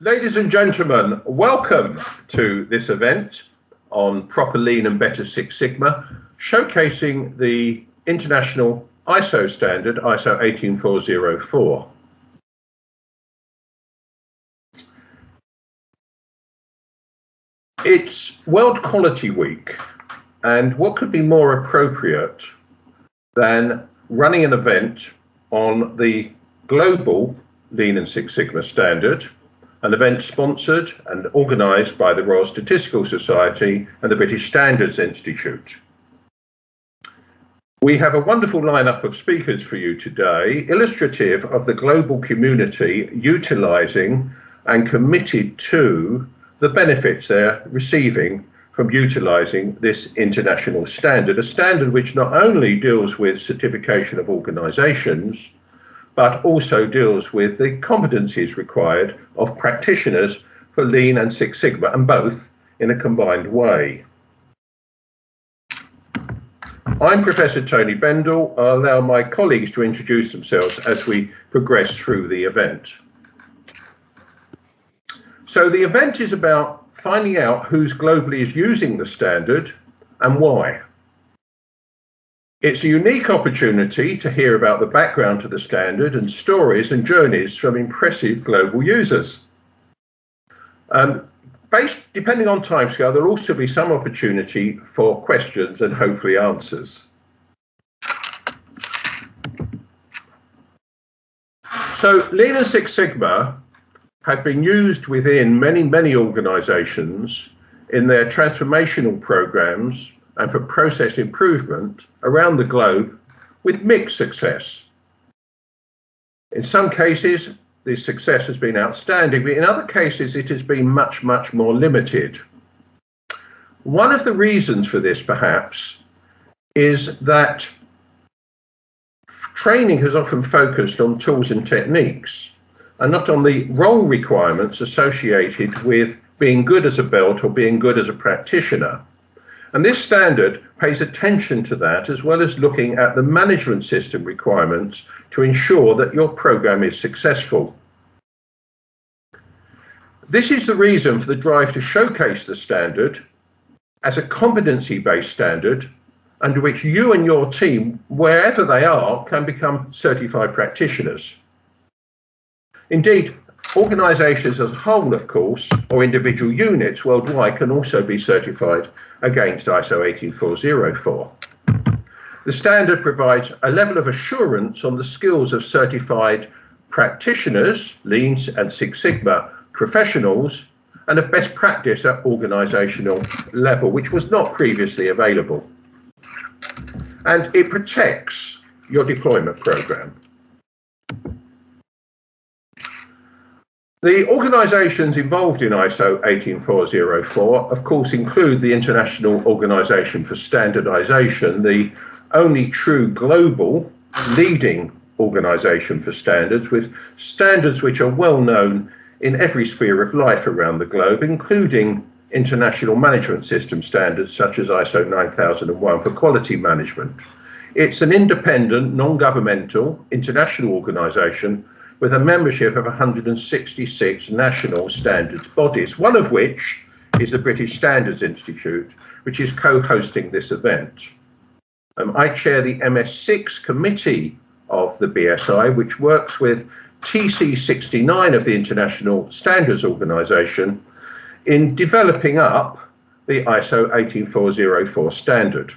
Ladies and gentlemen, welcome to this event on Proper Lean and Better Six Sigma, showcasing the international ISO standard, ISO 18404. It's World Quality Week, and what could be more appropriate than running an event on the global Lean and Six Sigma standard, an event sponsored and organised by the Royal Statistical Society and the British Standards Institute. We have a wonderful lineup of speakers for you today, illustrative of the global community utilising and committed to the benefits they're receiving from utilising this international standard, a standard which not only deals with certification of organisations, but also deals with the competencies required of practitioners for Lean and Six Sigma, and both in a combined way. I'm Professor Tony Bendall. I'll allow my colleagues to introduce themselves as we progress through the event. So the event is about finding out who's globally is using the standard and why. It's a unique opportunity to hear about the background to the standard and stories and journeys from impressive global users. Depending on timescale, there'll also be some opportunity for questions and hopefully answers. So Lean and Six Sigma have been used within many organisations in their transformational programs and for process improvement around the globe with mixed success. In some cases, the success has been outstanding, but in other cases, it has been much more limited. One of the reasons for this, perhaps, is that training has often focused on tools and techniques and not on the role requirements associated with being good as a belt or being good as a practitioner. And this standard pays attention to that, as well as looking at the management system requirements to ensure that your program is successful. This is the reason for the drive to showcase the standard as a competency-based standard under which you and your team, wherever they are, can become certified practitioners. Indeed, organisations as a whole, of course, or individual units worldwide can also be certified against ISO 18404. The standard provides a level of assurance on the skills of certified practitioners, Lean and Six Sigma professionals, and of best practice at organisational level, which was not previously available. And it protects your deployment programme. The organisations involved in ISO 18404, of course, include the International Organisation for Standardisation, the only true global leading organisation for standards, with standards which are well known in every sphere of life around the globe, including international management system standards such as ISO 9001 for quality management. It's an independent, non-governmental international organisation with a membership of 166 national standards bodies, one of which is the British Standards Institute, which is co-hosting this event. I chair the MS6 committee of the BSI, which works with TC69 of the International Standards Organisation in developing up the ISO 18404 standard.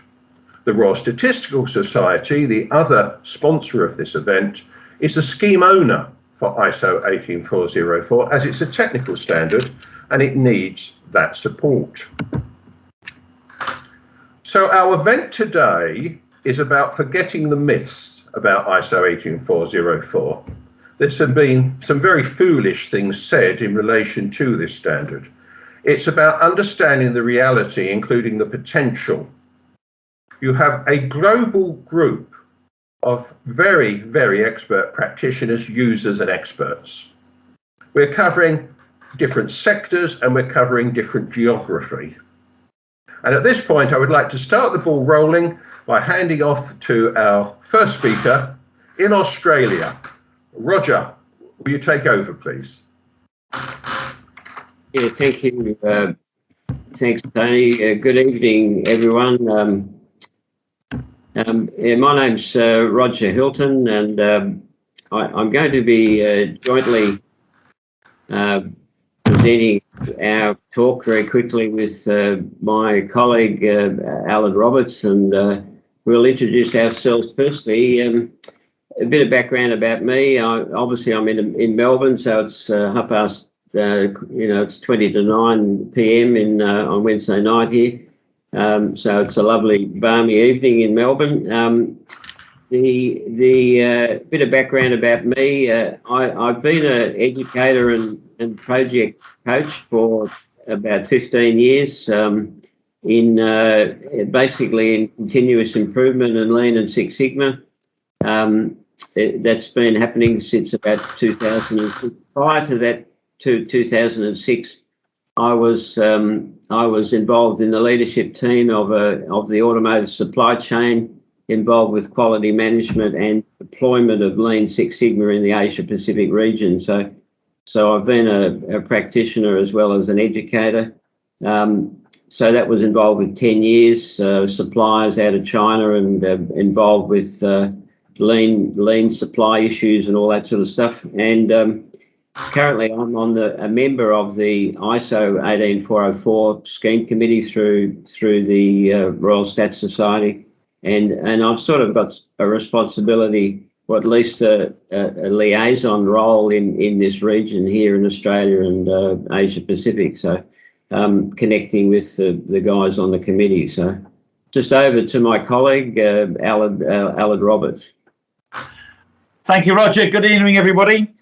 The Royal Statistical Society, the other sponsor of this event, is the scheme owner for ISO 18404, as it's a technical standard and it needs that support. So our event today is about forgetting the myths about ISO 18404. There's been some very foolish things said in relation to this standard. It's about understanding the reality, including the potential. You have a global group of very expert practitioners, users and experts. We're covering different sectors and we're covering different geography. And at this point, I would like to start the ball rolling by handing off to our first speaker in Australia. Roger, will you take over, please? Yeah, thank you. Thanks, Tony. Good evening, everyone. Yeah, my name's Roger Hilton, and I'm going to be jointly presenting our talk very quickly with my colleague Alan Roberts, and we'll introduce ourselves firstly. A bit of background about me. Obviously, I'm in Melbourne, so it's half past. It's 20 to 9 p.m. on Wednesday night here. So it's a lovely balmy evening in Melbourne. The bit of background about me, I've been an educator and project coach for about 15 years in basically in continuous improvement and Lean and Six Sigma. That's been happening since about 2006. Prior to that, to 2006, I was involved in the leadership team of the automotive supply chain, involved with quality management and deployment of Lean Six Sigma in the Asia Pacific region. So I've been a practitioner as well as an educator. So that was involved with 10 years, suppliers out of China, and involved with lean supply issues and all that sort of stuff. And currently I'm a member of the ISO 18404 scheme committee through the Royal Stats Society, and I've sort of got a responsibility, or at least a liaison role in this region here in Australia and Asia Pacific. So connecting with the guys on the committee. So just over to my colleague Alan Roberts. Thank you, Roger. Good evening, everybody.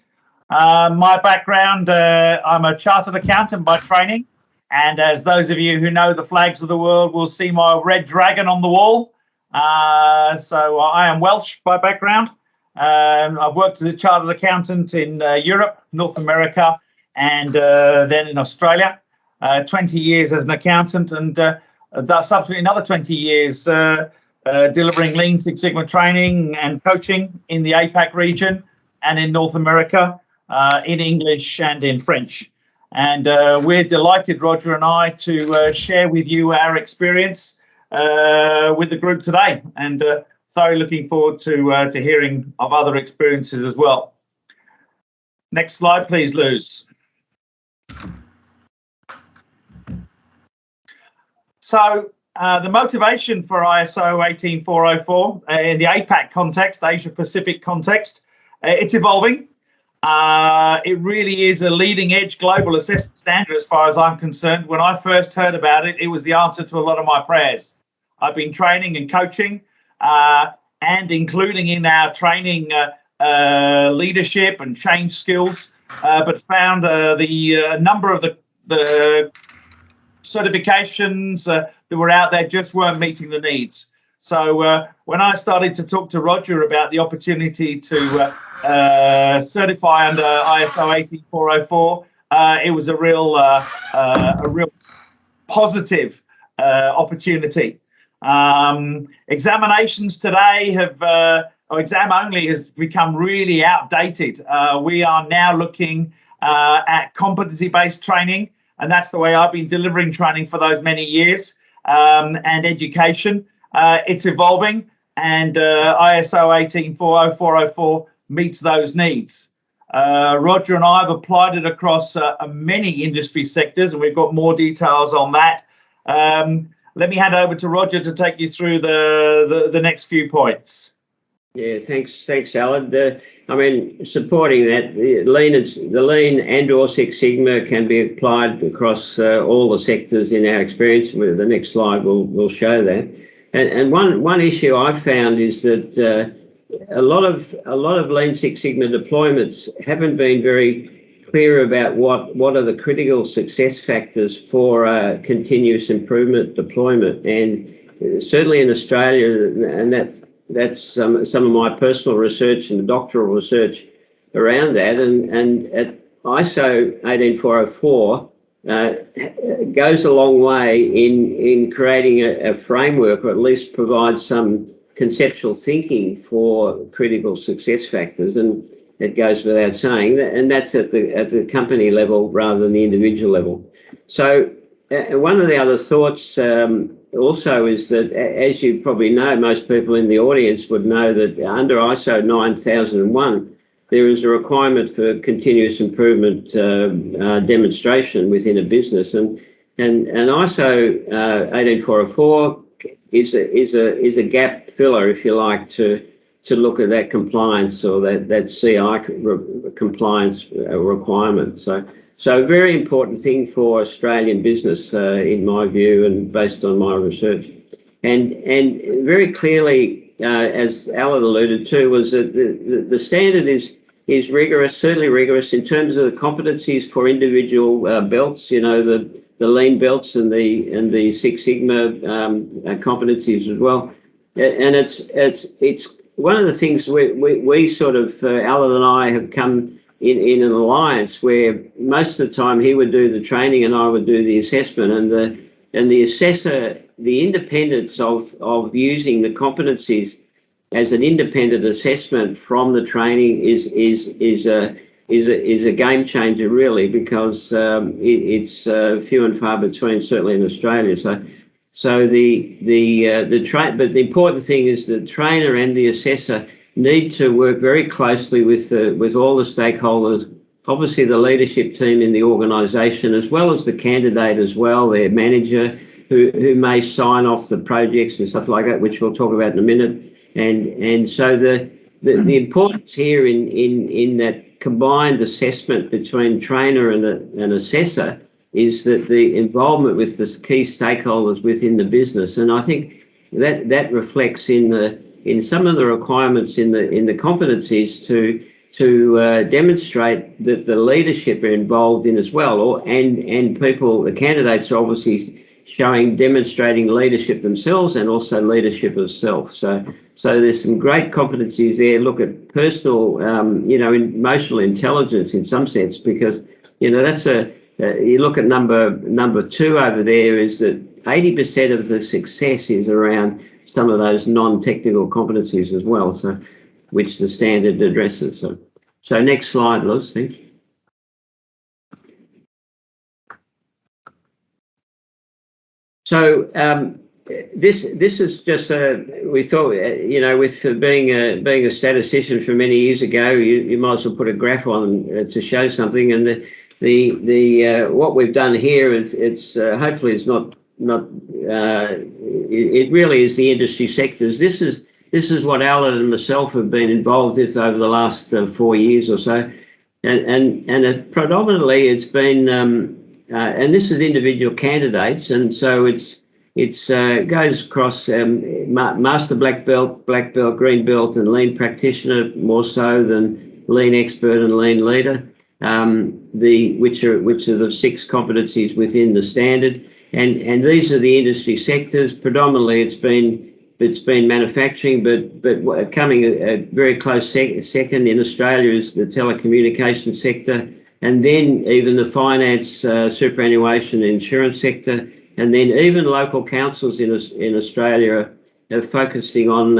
My background, I'm a chartered accountant by training, and as those of you who know the flags of the world will see my red dragon on the wall. So I am Welsh by background. I've worked as a chartered accountant in Europe, North America, and then in Australia. 20 years as an accountant, and subsequently another 20 years delivering Lean Six Sigma training and coaching in the APAC region and in North America, in English and in French. And we're delighted, Roger and I, to share with you our experience with the group today, and thoroughly looking forward to hearing of other experiences as well. Next slide, please, Luz. So the motivation for ISO 18404 in the APAC context, Asia Pacific context, it's evolving. It really is a leading edge global assessment standard as far as I'm concerned. When I first heard about it, it was the answer to a lot of my prayers. I've been training and coaching and including in our training leadership and change skills, but found the number of the certifications that were out there just weren't meeting the needs. So when I started to talk to Roger about the opportunity to certify under ISO 18404, it was a real positive opportunity. Examinations today or exam only has become really outdated. We are now looking at competency-based training, and that's the way I've been delivering training for those many years, and education. It's evolving, and ISO 18404 meets those needs. Roger and I have applied it across many industry sectors, and we've got more details on that. Let me hand over to Roger to take you through the next few points. Yeah, thanks, Alan. I mean, supporting that, the Lean and/or Six Sigma can be applied across all the sectors in our experience. The next slide will show that. And one issue I've found is that a lot of Lean Six Sigma deployments haven't been very clear about what are the critical success factors for continuous improvement deployment. And certainly in Australia, and that's some of my personal research and doctoral research around that, and at ISO 18404 goes a long way in creating a framework, or at least provides some conceptual thinking for critical success factors. And it goes without saying, and that's at the company level rather than the individual level. So one of the other thoughts also is that, as you probably know, most people in the audience would know that under ISO 9001, there is a requirement for continuous improvement demonstration within a business, and ISO 18404 is a gap filler, if you like, to look at that compliance or that CI compliance requirement. So a very important thing for Australian business, in my view, and based on my research. And very clearly, as Alan alluded to, was that the standard is rigorous, certainly rigorous in terms of the competencies for individual belts, you know, the lean belts and the Six Sigma competencies as well. And it's one of the things we sort of, Alan and I have come in an alliance where most of the time he would do the training and I would do the assessment, and the assessor, the independence of using the competencies as an independent assessment from the training is a game changer, really, because it's few and far between, certainly in Australia. So but the important thing is the trainer and the assessor need to work very closely with all the stakeholders, obviously the leadership team in the organisation, as well as the candidate as well, their manager, who may sign off the projects and stuff like that, which we'll talk about in a minute. And so the importance here in that combined assessment between trainer and assessor is that the involvement with the key stakeholders within the business, and I think that reflects in some of the requirements in the competencies to demonstrate that the leadership are involved in as well, and people, the candidates are obviously demonstrating leadership themselves and also leadership of self. So there's some great competencies there. Look at personal, emotional intelligence in some sense, because that's you look at number 2 over there, is that 80% of the success is around some of those non-technical competencies as well, so which the standard addresses. So next slide, Liz, thanks. So this is just we thought, with being a statistician from many years ago, you might as well put a graph on to show something. And the what we've done here is hopefully it's not it really is the industry sectors. This is what Alan and myself have been involved with over the last 4 years or so, and predominantly it's been. And this is individual candidates, and so it goes across master black belt, green belt, and lean practitioner, more so than lean expert and lean leader, which are the 6 competencies within the standard, and these are the industry sectors. Predominantly, it's been manufacturing, but coming a very close second in Australia is the telecommunications sector. And then even the finance, superannuation, insurance sector, and then even local councils in Australia are focusing on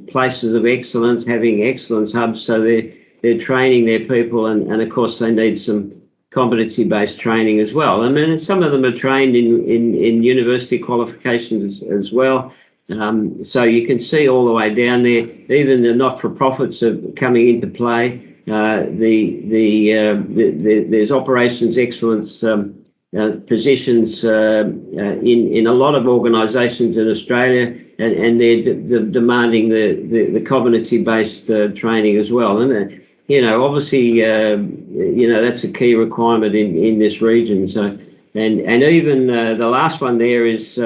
places of excellence, having excellence hubs. So they're training their people, and of course they need some competency-based training as well. I mean, some of them are trained in university qualifications as well. So you can see all the way down there. Even the not-for-profits are coming into play. There's operations excellence positions in a lot of organisations in Australia, and they're demanding the competency-based training as well. And obviously, that's a key requirement in this region. So, and even the last one there is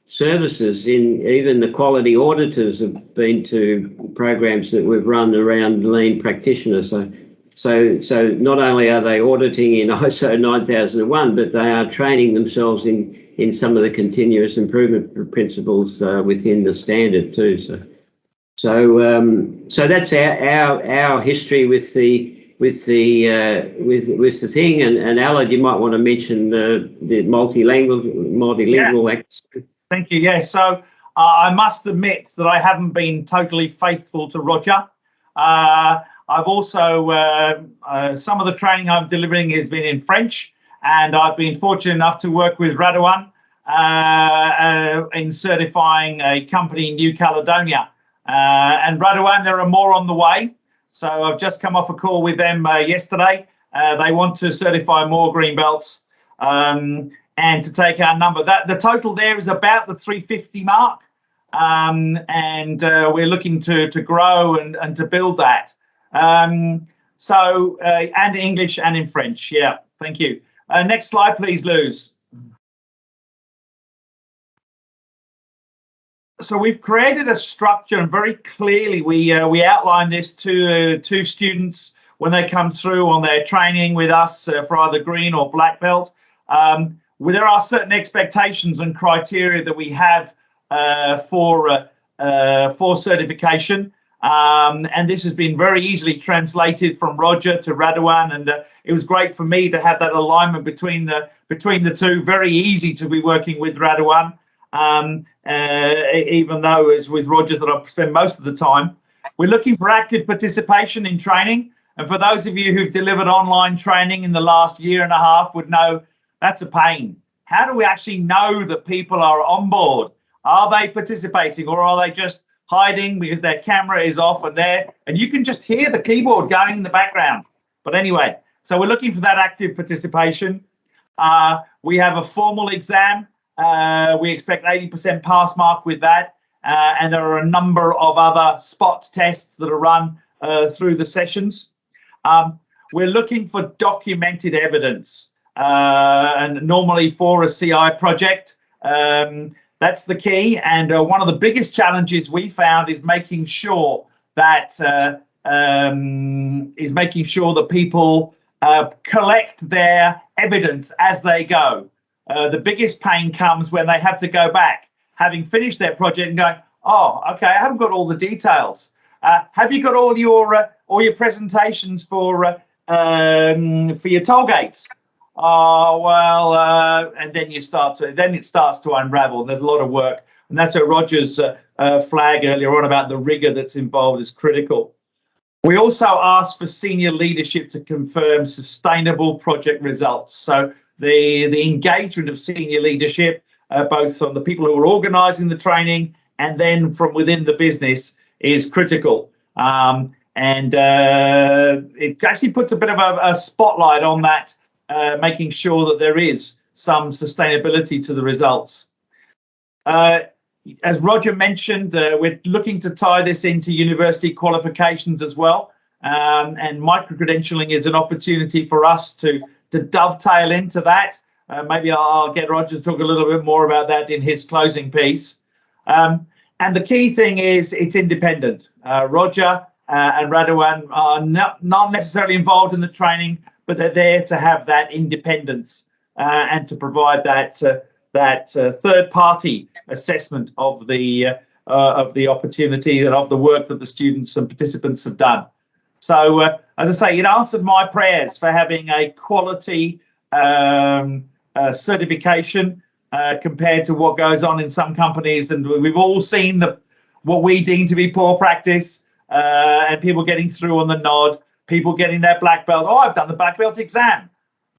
services. Even the quality auditors have been to programs that we've run around lean practitioners. So not only are they auditing in ISO 9001, but they are training themselves in some of the continuous improvement principles within the standard too. So that's our history with the thing. And Alan, you might want to mention the multilingual activity. Thank you. Yeah, so I must admit that I haven't been totally faithful to Roger. I've also, some of the training I'm delivering has been in French, and I've been fortunate enough to work with Radwan in certifying a company in New Caledonia. And Radwan, there are more on the way. So I've just come off a call with them yesterday. They want to certify more green belts and to take our number. The total there is about the 350 mark. And we're looking to grow and to build that. And English and in French. Yeah, thank you. Next slide, please, Luz. So we've created a structure, and very clearly we outline this to students when they come through on their training with us for either green or black belt. There are certain expectations and criteria that we have for certification, and this has been very easily translated from Roger to Radwan, and it was great for me to have that alignment between the two. Very easy to be working with Radwan, even though it's with Roger that I spend most of the time. We're looking for active participation in training, and for those of you who've delivered online training in the last year and a half would know that's a pain. How do we actually know that people are on board? Are they participating, or are they just hiding because their camera is off and you can just hear the keyboard going in the background? But anyway, so we're looking for that active participation. We have a formal exam. We expect 80% pass mark with that. And there are a number of other spot tests that are run through the sessions. We're looking for documented evidence, and normally for a CI project. That's the key, and one of the biggest challenges we found is making sure that people collect their evidence as they go. The biggest pain comes when they have to go back, having finished their project, and going, "Oh, okay, I haven't got all the details. Have you got all your presentations for your toll gates?" Oh, well, and then it starts to unravel. There's a lot of work, and that's where Roger's flag earlier on about the rigor that's involved is critical. We also ask for senior leadership to confirm sustainable project results. So the engagement of senior leadership, both from the people who are organising the training and then from within the business, is critical. And it actually puts a bit of a spotlight on that. Making sure that there is some sustainability to the results. As Roger mentioned, we're looking to tie this into university qualifications as well, and micro-credentialing is an opportunity for us to dovetail into that. Maybe I'll get Roger to talk a little bit more about that in his closing piece. And the key thing is it's independent. Roger and Radwan are not necessarily involved in the training, but they're there to have that independence and to provide that third-party assessment of the opportunity and of the work that the students and participants have done. So, as I say, it answered my prayers for having a quality certification compared to what goes on in some companies, and we've all seen what we deem to be poor practice, and people getting through on the nod. People getting their black belt. Oh, I've done the black belt exam.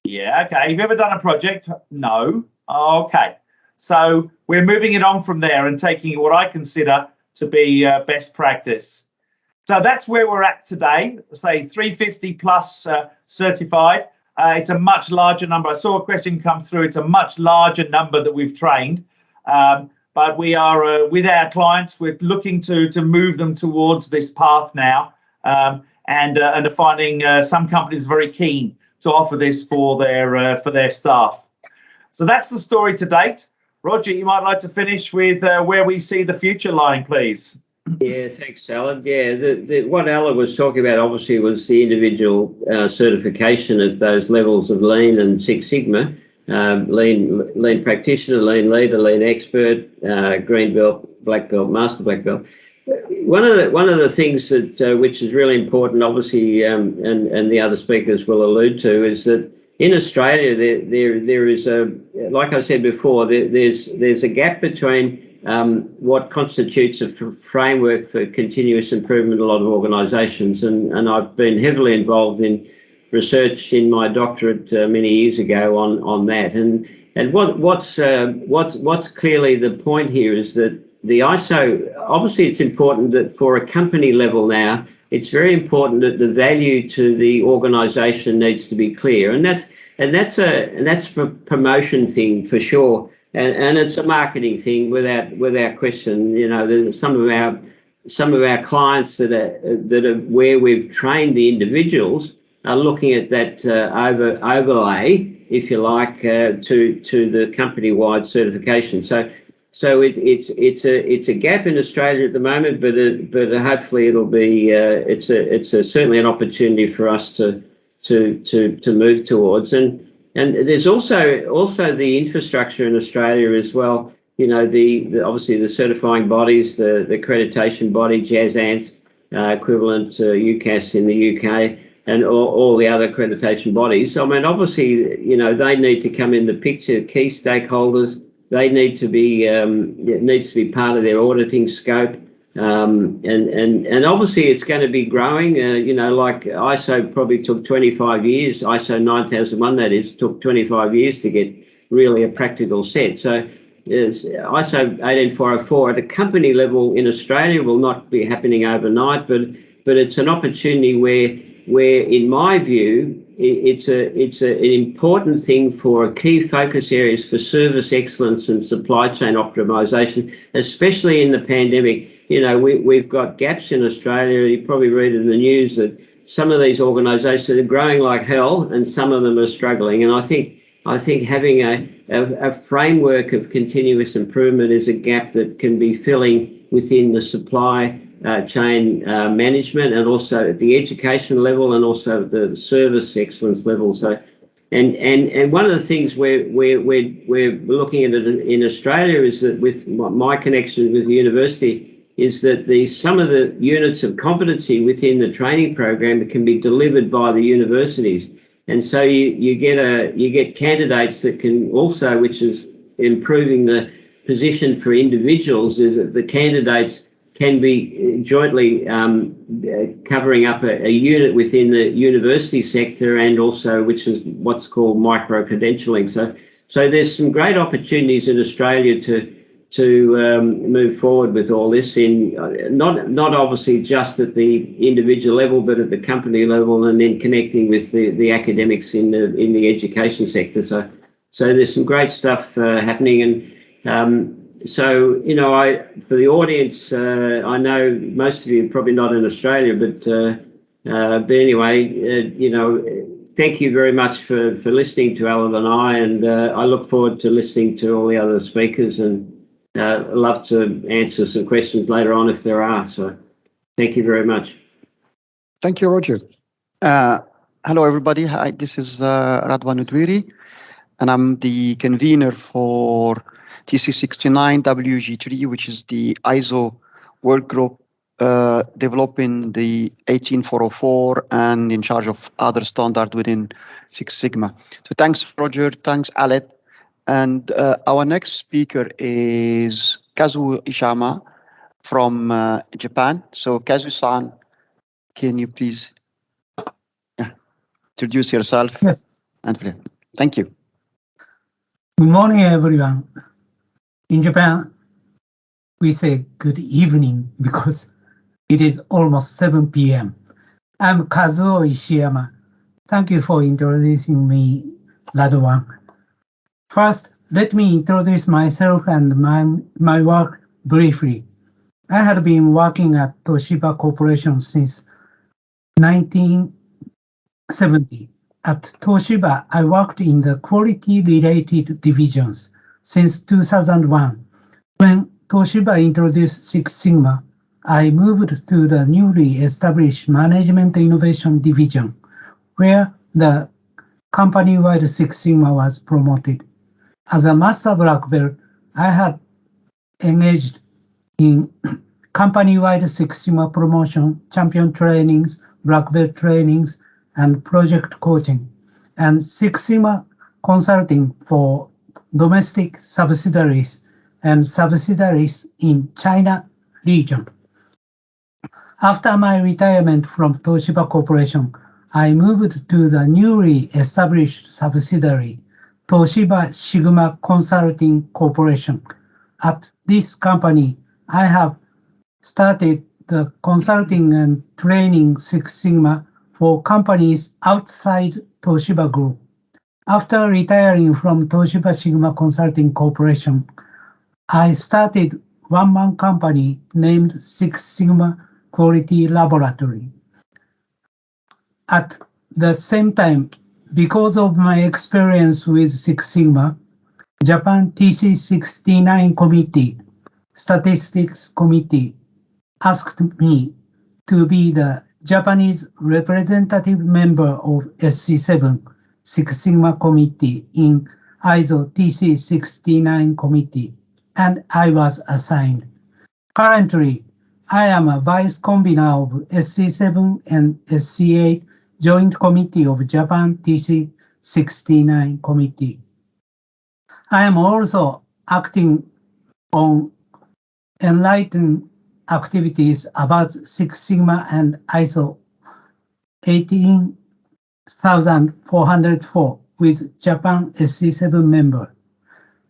Yeah, okay. Have you ever done a project? No. Okay. So we're moving it on from there and taking what I consider to be best practice. So that's where we're at today, say 350 plus certified. It's a much larger number. I saw a question come through. It's a much larger number that we've trained. But we are, with our clients, we're looking to move them towards this path now. And are finding some companies very keen to offer this for their staff. So that's the story to date. Roger, you might like to finish with where we see the future lying, please. Yeah, thanks, Alan. Yeah, what Alan was talking about obviously was the individual certification at those levels of Lean and Six Sigma, Lean practitioner, Lean leader, Lean expert, green belt, black belt, master black belt. One of the things that which is really important, obviously, and the other speakers will allude to, is that in Australia there is a, like I said before, there's a gap between what constitutes a framework for continuous improvement in a lot of organisations, and I've been heavily involved in research in my doctorate many years ago on that. And what's clearly the point here is that the ISO, obviously it's important that for a company level now, it's very important that the value to the organisation needs to be clear, and that's a promotion thing for sure, and it's a marketing thing without question. You know, there's some of our clients that are where we've trained the individuals are looking at that overlay, if you like, to the company-wide certification. So it's a gap in Australia at the moment, but hopefully it'll be it's certainly an opportunity for us to move towards. And there's also the infrastructure in Australia as well. You know, the obviously the certifying bodies, the accreditation body, JASANS, equivalent to UCAS in the UK, and all the other accreditation bodies. I mean, obviously, you know, they need to come in the picture. Key stakeholders, they need to be it needs to be part of their auditing scope, and obviously it's going to be growing. You know, like ISO probably took 25 years. ISO 9001, that is, took 25 years to get really a practical set. So ISO 18404 at a company level in Australia will not be happening overnight, but it's an opportunity where in my view, it's an important thing for key focus areas for service excellence and supply chain optimization, especially in the pandemic. You know, we've got gaps in Australia. You probably read in the news that some of these organisations are growing like hell, and some of them are struggling. And I think having a framework of continuous improvement is a gap that can be filling within the supply chain management, and also at the education level, and also the service excellence level. So, and one of the things we're looking at in Australia is that, with my connection with the university, is that some of the units of competency within the training program can be delivered by the universities, and so you get candidates that can also, which is improving the position for individuals, is that the candidates can be jointly covering up a unit within the university sector, and also which is what's called micro-credentialing. So there's some great opportunities in Australia to move forward with all this, in not obviously just at the individual level, but at the company level, and then connecting with the academics in the education sector. So there's some great stuff happening. And so, you know, for the audience, I know most of you are probably not in Australia, but anyway, you know, thank you very much for listening to Alan and I look forward to listening to all the other speakers, and love to answer some questions later on if there are. So thank you very much. Thank you, Roger. Hello, everybody. Hi, this is Radwan Udwiri, and I'm the convener for TC69 WG3, which is the ISO work group developing the 18404 and in charge of other standard within Six Sigma. So thanks, Roger. Thanks, Alet. And our next speaker is Kazuo Ishama from Japan. So Kazuo-san, can you please introduce yourself? Yes. And thank you. Good morning, everyone. In Japan, we say good evening because it is almost 7 p.m. I'm Kazuo Ishiyama. Thank you for introducing me, Radwan. First, let me introduce myself and my work briefly. I had been working at Toshiba Corporation since 1970. At Toshiba, I worked in the quality-related divisions since 2001. When Toshiba introduced Six Sigma, I moved to the newly established Management Innovation Division, where the company-wide Six Sigma was promoted. As a Master Black Belt, I had engaged in company-wide Six Sigma promotion, champion trainings, Black Belt trainings, and project coaching, and Six Sigma consulting for domestic subsidiaries and subsidiaries in China region. After my retirement from Toshiba Corporation, I moved to the newly established subsidiary, Toshiba Sigma Consulting Corporation. At this company, I have started the consulting and training Six Sigma for companies outside Toshiba Group. After retiring from Toshiba Sigma Consulting Corporation, I started one-man company named Six Sigma Quality Laboratory. At the same time, because of my experience with Six Sigma, Japan TC69 Committee, Statistics Committee, asked me to be the Japanese representative member of SC7 Six Sigma Committee in ISO TC69 Committee, and I was assigned. Currently, I am a vice convener of SC7 and SC8 Joint Committee of Japan TC69 Committee. I am also acting on Enlightenment Activities about Six Sigma and ISO 18404 with Japan SC7 member.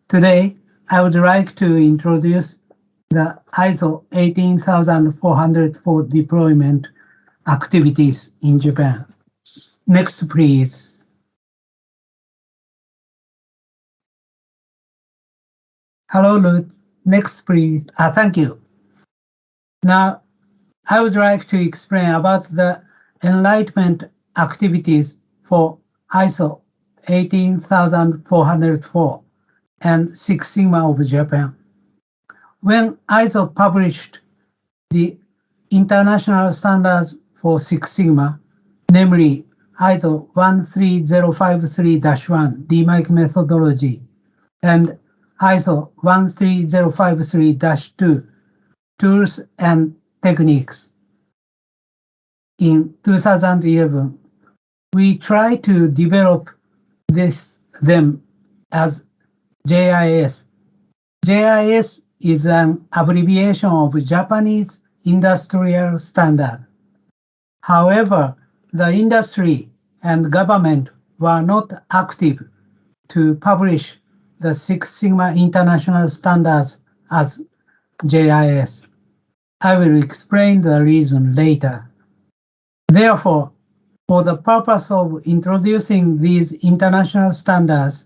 Today, I would like to introduce the ISO 18404 deployment activities in Japan. Next, please. Hello, Ruth. Next, please. Thank you. Now, I would like to explain about the Enlightenment activities for ISO 18404 and Six Sigma of Japan. When ISO published the international standards for Six Sigma, namely ISO 13053-1 DMIC methodology and ISO 13053-2 tools and techniques in 2011, we try to develop them as JIS. JIS is an abbreviation of Japanese Industrial Standard. However, the industry and government were not active to publish the Six Sigma International Standards as JIS. I will explain the reason later. Therefore, for the purpose of introducing these international standards,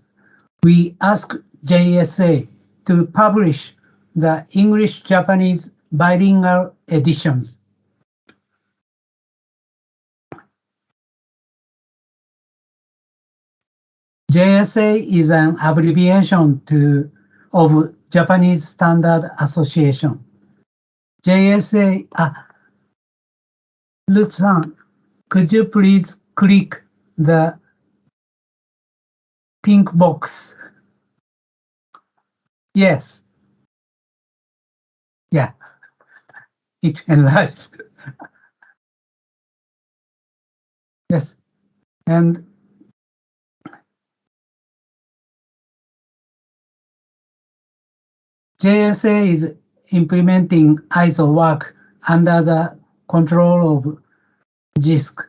we ask JSA to publish the English-Japanese bilingual editions. JSA is an abbreviation of Japanese Standard Association. JSA, Ruth-san, could you please click the pink box? Yes. Yeah, it enlarged. Yes, and JSA is implementing ISO work under the control of JISC.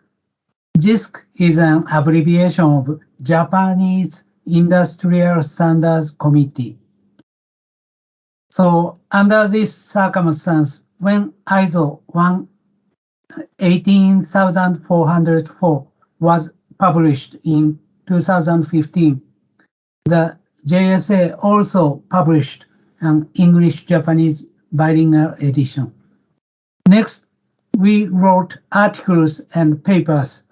JISC is an abbreviation of Japanese Industrial Standards Committee. So under this circumstance, when ISO 18404 was published in 2015, the JSA also published an English-Japanese bilingual edition. Next, we wrote articles and papers.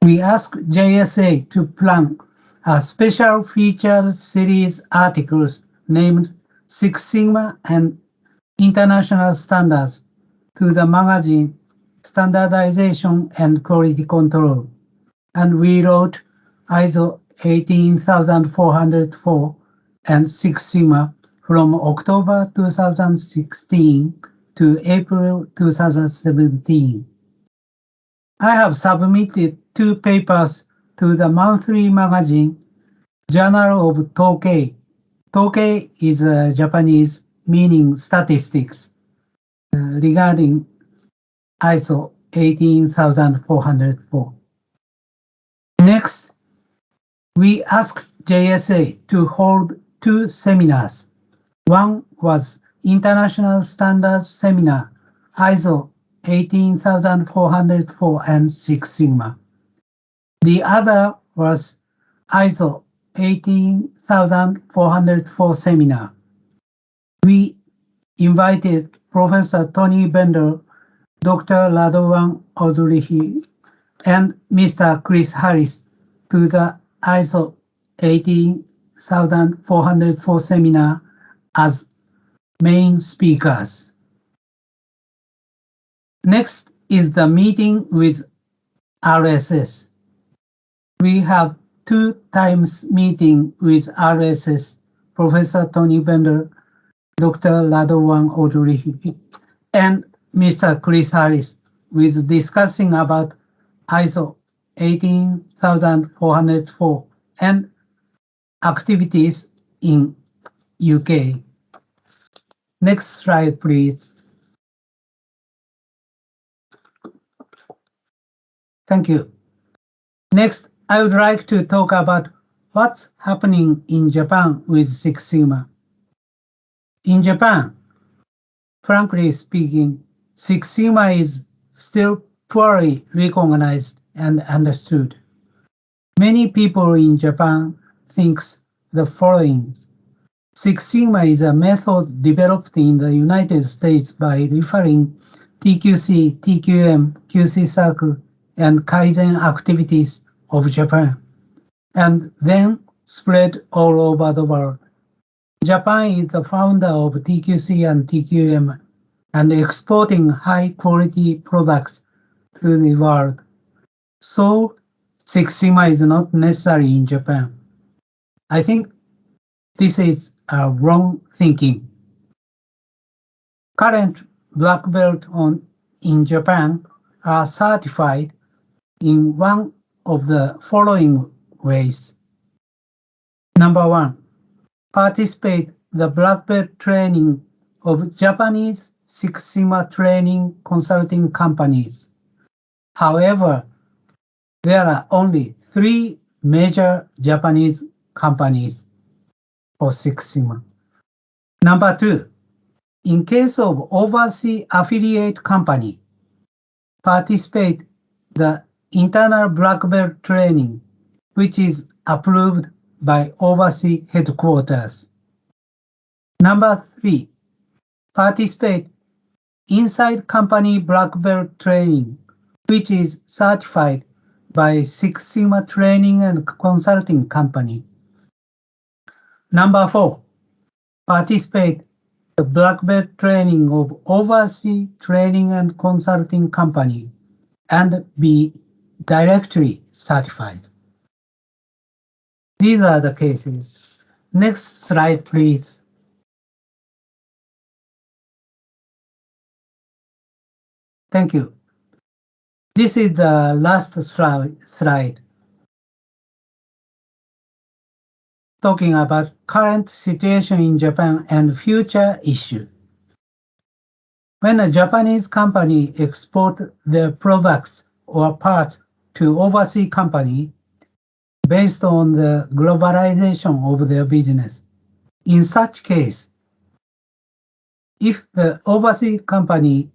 We asked JSA to plan a special featured series articles named Six Sigma and International Standards to the magazine Standardization and Quality Control. And we wrote ISO 18404 and Six Sigma from October 2016 to April 2017. I have submitted 2 papers to the monthly magazine Journal of Tokei Tokei is Japanese meaning statistics regarding ISO 18404. Next, we asked JSA to hold 2 seminars. One was International Standards Seminar, ISO 18404 and Six Sigma. The other was ISO 18404 seminar. We invited Professor Tony Bender, Dr. Radovan Odrihi, and Mr. Chris Harris to the ISO 18404 seminar as main speakers. Next is the meeting with RSS. We have 2 times meeting with RSS, Professor Tony Bender, Dr. Radovan Odrihi, and Mr. Chris Harris, with discussing about ISO 18404 and activities in UK. Next slide, please. Thank you. Next, I would like to talk about what's happening in Japan with Six Sigma. In Japan, frankly speaking, Six Sigma is still poorly recognized and understood. Many people in Japan think the following. Six Sigma is a method developed in the United States by referring TQC, TQM, QC Circle, and Kaizen activities of Japan, and then spread all over the world. Japan is the founder of TQC and TQM and exporting high-quality products to the world. So, Six Sigma is not necessary in Japan. I think this is a wrong thinking. Current black belt in Japan are certified in one of the following ways. Number 1, participate the black belt training of Japanese Six Sigma training consulting companies. However, there are only 3 major Japanese companies for Six Sigma. Number 2, in case of overseas affiliate company, participate the internal black belt training, which is approved by overseas headquarters. Number 3, participate inside company black belt training, which is certified by Six Sigma training and consulting company. Number 4, participate the black belt training of overseas training and consulting company and be directly certified. These are the cases. Next slide, please. Thank you. This is the last slide. Talking about current situation in Japan and future issue. When a Japanese company exports their products or parts to overseas company based on the globalization of their business, in such case, if the overseas company,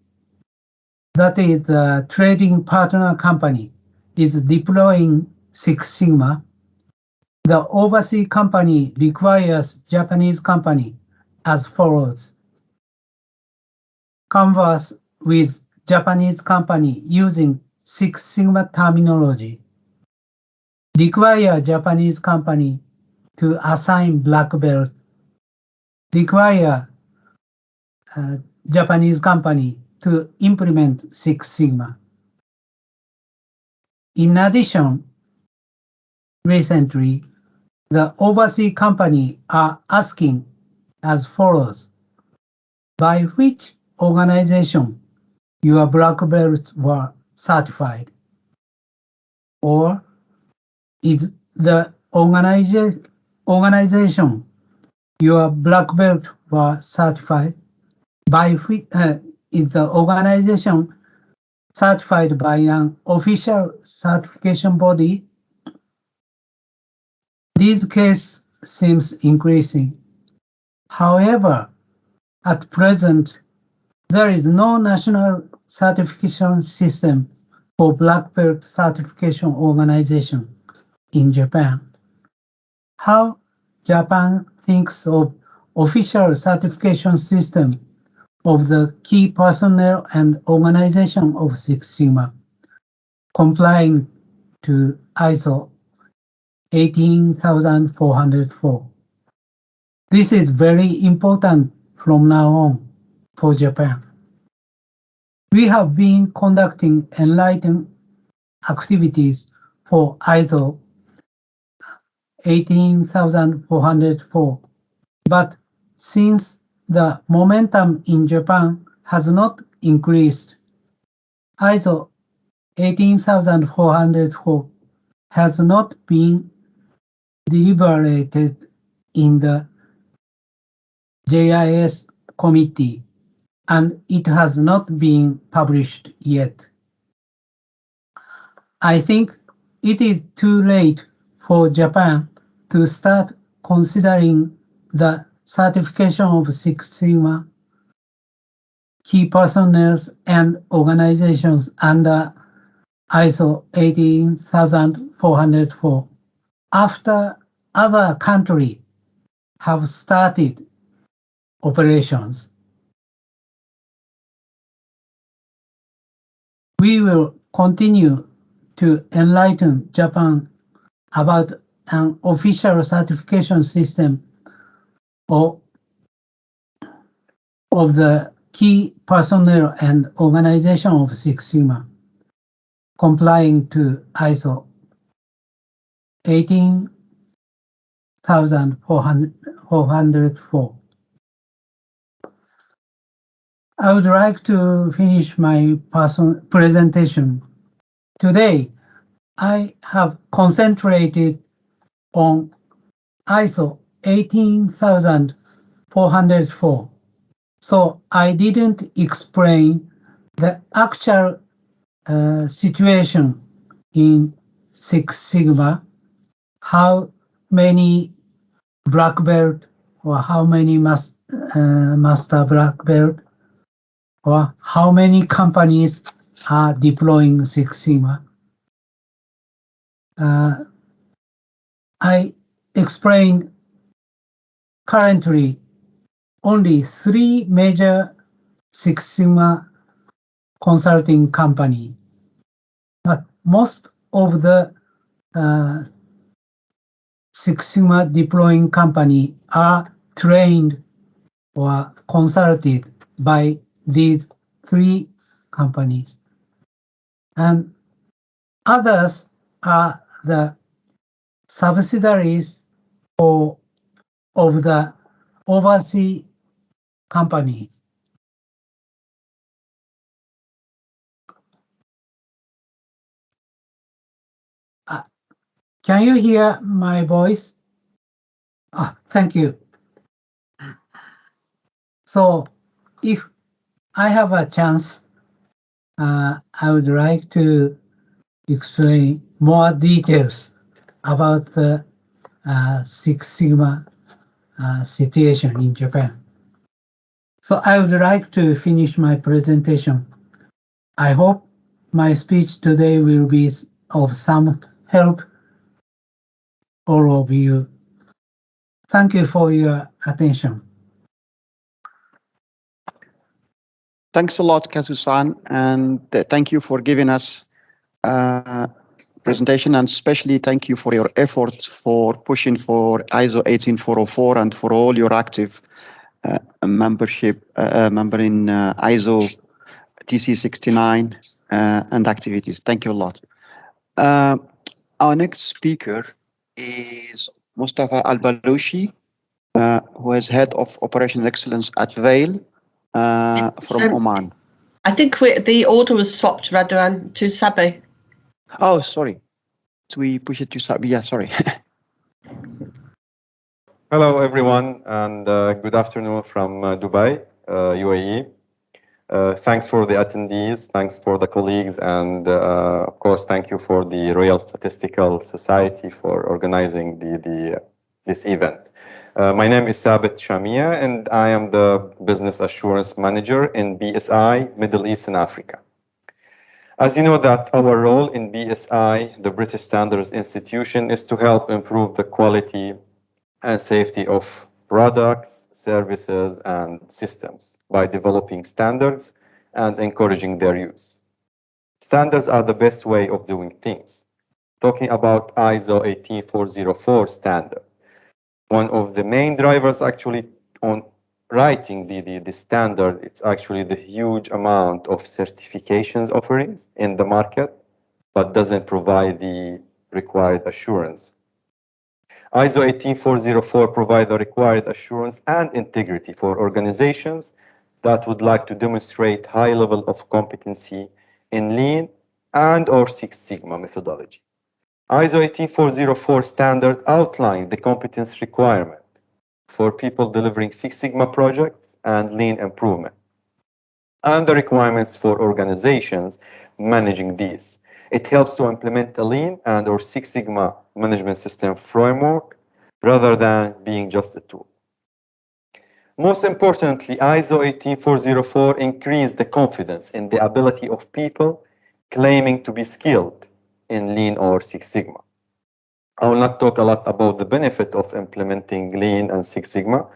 that is the trading partner company, is deploying Six Sigma, the overseas company requires Japanese company as follows. Converse with Japanese company using Six Sigma terminology. Require Japanese company to assign black belt. Require Japanese company to implement Six Sigma. In addition, recently, the overseas company are asking as follows. By which organization your black belts were certified? Or is the organization your black belt were certified by is the organization certified by an official certification body. This case seems increasing. However, at present, there is no national certification system for black belt certification organization in Japan. How Japan thinks of official certification system of the key personnel and organization of Six Sigma, complying to ISO 18404. This is very important from now on for Japan. We have been conducting Enlightenment activities for ISO 18404, but since the momentum in Japan has not increased, ISO 18404 has not been deliberated in the JIS committee, and it has not been published yet. I think it is too late for Japan to start considering the certification of Six Sigma key personnel and organizations under ISO 18404 after other countries have started operations. We will continue to enlighten Japan about an official certification system of the key personnel and organization of Six Sigma, complying to ISO 18404. I would like to finish my presentation. Today, I have concentrated on ISO 18404. So I didn't explain the actual situation in Six Sigma, how many black belt or how many master black belt or how many companies are deploying Six Sigma. I explained currently only 3 major Six Sigma consulting company, but most of the Six Sigma deploying company are trained or consulted by these 3 companies. And others are the subsidiaries of the overseas companies. Can you hear my voice? Oh, thank you. So if I have a chance, I would like to explain more details about the Six Sigma situation in Japan. So I would like to finish my presentation. I hope my speech today will be of some help all of you. Thank you for your attention. Thanks a lot, Kazuo-san, and thank you for giving us presentation, and especially thank you for your efforts for pushing for ISO 18404 and for all your active member in ISO TC69 and activities. Thank you a lot. Our next speaker is Mustafa Al-Balushi, who is Head of Operational Excellence at Vail from Oman. I think the order was swapped, Radwan, to Sabi. Oh, sorry. So we push it to Sabi. Yeah, sorry. Hello, everyone, and good afternoon from Dubai, UAE. Thanks for the attendees, thanks for the colleagues, and of course, thank you for the Royal Statistical Society for organizing this event. My name is Sabit Shamia, and I am the Business Assurance Manager in BSI, Middle East and Africa. As you know that our role in BSI, the British Standards Institution, is to help improve the quality and safety of products, services, and systems by developing standards and encouraging their use. Standards are the best way of doing things. Talking about ISO 18404 standard, one of the main drivers actually on writing the standard, it's actually the huge amount of certifications offerings in the market, but doesn't provide the required assurance. ISO 18404 provides the required assurance and integrity for organizations that would like to demonstrate high level of competency in Lean and or Six Sigma methodology. ISO 18404 standard outlines the competence requirement for people delivering Six Sigma projects and Lean improvement, and the requirements for organizations managing these. It helps to implement a Lean and or Six Sigma management system framework rather than being just a tool. Most importantly, ISO 18404 increased the confidence in the ability of people claiming to be skilled in Lean or Six Sigma. I will not talk a lot about the benefit of implementing Lean and Six Sigma.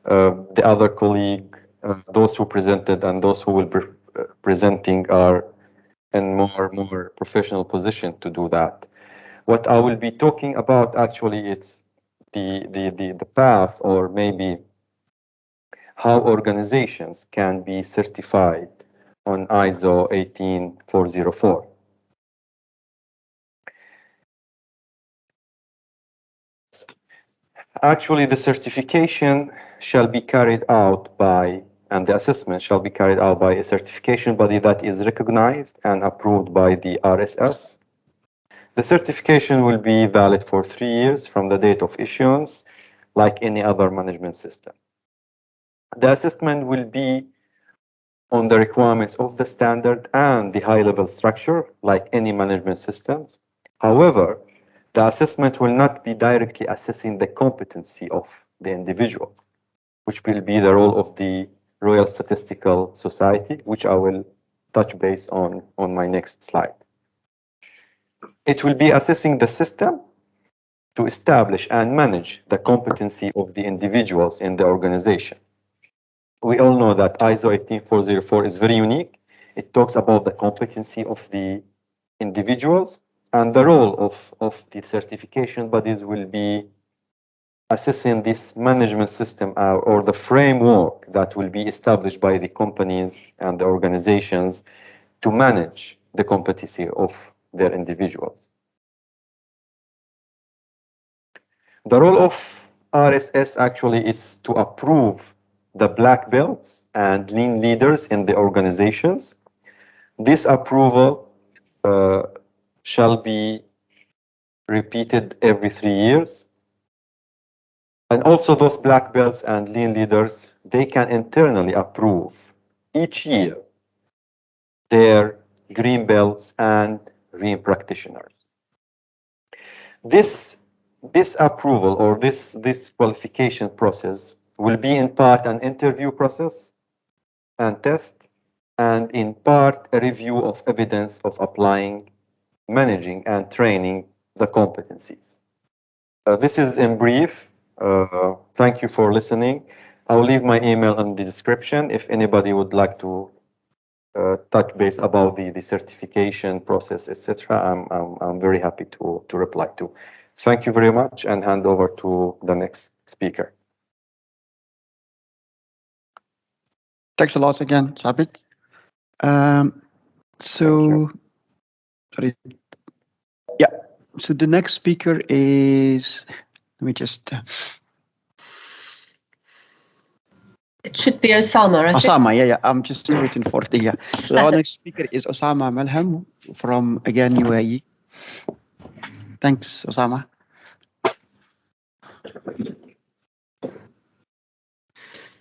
The other colleague, those who presented and those who will be presenting are in more professional position to do that. What I will be talking about actually it's the path, or maybe how organizations can be certified on ISO 18404. Actually, the certification shall be carried out by, and the assessment shall be carried out by a certification body that is recognized and approved by the RSS. The certification will be valid for 3 years from the date of issuance, like any other management system. The assessment will be on the requirements of the standard and the high-level structure, like any management systems. However, the assessment will not be directly assessing the competency of the individual, which will be the role of the Royal Statistical Society, which I will touch base on my next slide. It will be assessing the system to establish and manage the competency of the individuals in the organization. We all know that ISO 18404 is very unique. It talks about the competency of the individuals, and the role of the certification bodies will be assessing this management system or the framework that will be established by the companies and the organizations to manage the competency of their individuals. The role of RSS actually is to approve the black belts and lean leaders in the organizations. This approval shall be repeated every 3 years. And also those black belts and lean leaders, they can internally approve each year their green belts and green practitioners. This approval or this qualification process will be in part an interview process and test, and in part a review of evidence of applying, managing, and training the competencies. This is in brief. Thank you for listening. I'll leave my email in the description if anybody would like to touch base about the certification process, etc. I'm very happy to reply to. Thank you very much, and hand over to the next speaker. Thanks a lot again, Sabit. Sorry. Yeah. So the next speaker is, let me just. It should be Osama, right? Osama, yeah. I'm just waiting for the, yeah. So our next speaker is Osama Malham from, again, UAE. Thanks, Osama.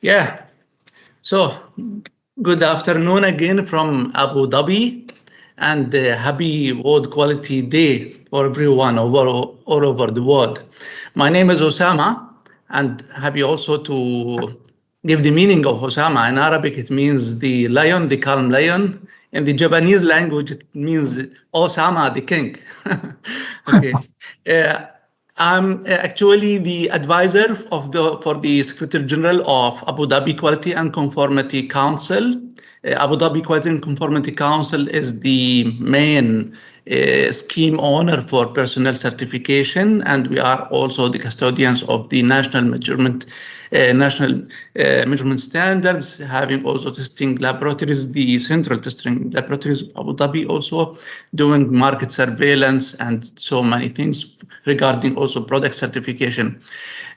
Yeah. So good afternoon again from Abu Dhabi, and happy World Quality Day for everyone all over the world. My name is Osama, and happy also to give the meaning of Osama. In Arabic, it means the lion, the calm lion. In the Japanese language, it means Osama, the king. Okay. I'm actually the advisor for the Secretary General of Abu Dhabi Quality and Conformity Council. Abu Dhabi Quality and Conformity Council is the main scheme owner for personnel certification, and we are also the custodians of the national measurement standards, having also testing laboratories, the central testing laboratories of Abu Dhabi, also doing market surveillance and so many things regarding also product certification.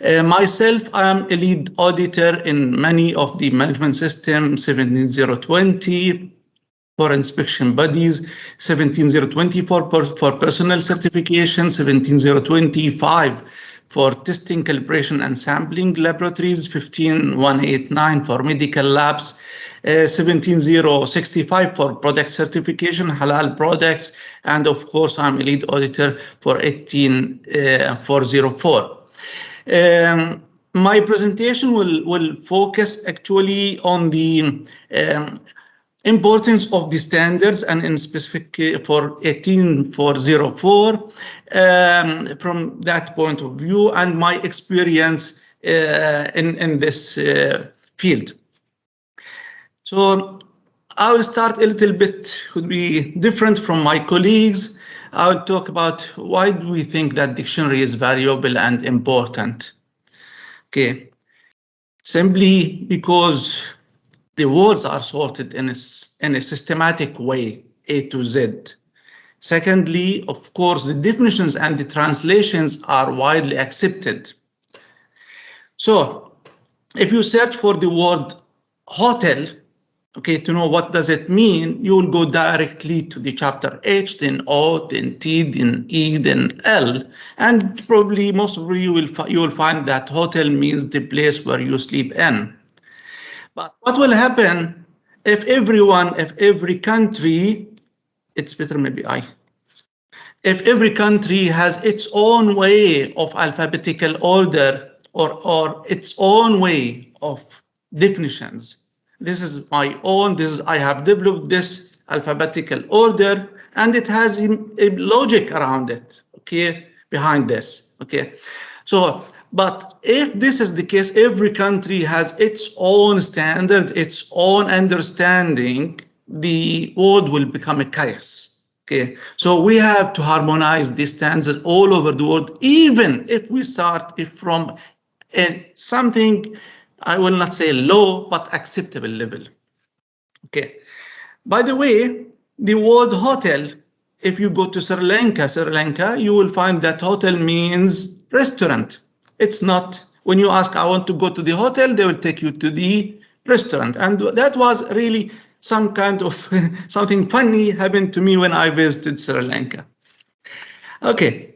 Myself, I am a lead auditor in many of the management systems, 17020 for inspection bodies, 17024 for personnel certification, 17025 for testing, calibration, and sampling laboratories, 15189 for medical labs, 17065 for product certification, halal products, and of course, I'm a lead auditor for 18404. My presentation will focus actually on the importance of the standards, and in specific for 18404 from that point of view and my experience in this field. So I will start a little bit, could be different from my colleagues. I will talk about why do we think that dictionary is valuable and important. Okay, simply because the words are sorted in a systematic way, A to Z. Secondly, of course, the definitions and the translations are widely accepted. So if you search for the word hotel, okay, to know what does it mean, you will go directly to the chapter H, then O, then T, then E, then L, and probably most of you will find that hotel means the place where you sleep in. But what will happen if every country, it's better maybe if every country has its own way of alphabetical order or its own way of definitions? This is my own, I have developed this alphabetical order, and it has a logic around it, okay, behind this, okay. So, but if this is the case, every country has its own standard, its own understanding, the world will become a chaos. Okay, so we have to harmonize these standards all over the world, even if we start from something, I will not say low, but acceptable level. Okay, by the way, the word hotel, if you go to Sri Lanka, you will find that hotel means restaurant. It's not, when you ask, I want to go to the hotel, they will take you to the restaurant. And that was really some kind of something funny happened to me when I visited Sri Lanka. Okay.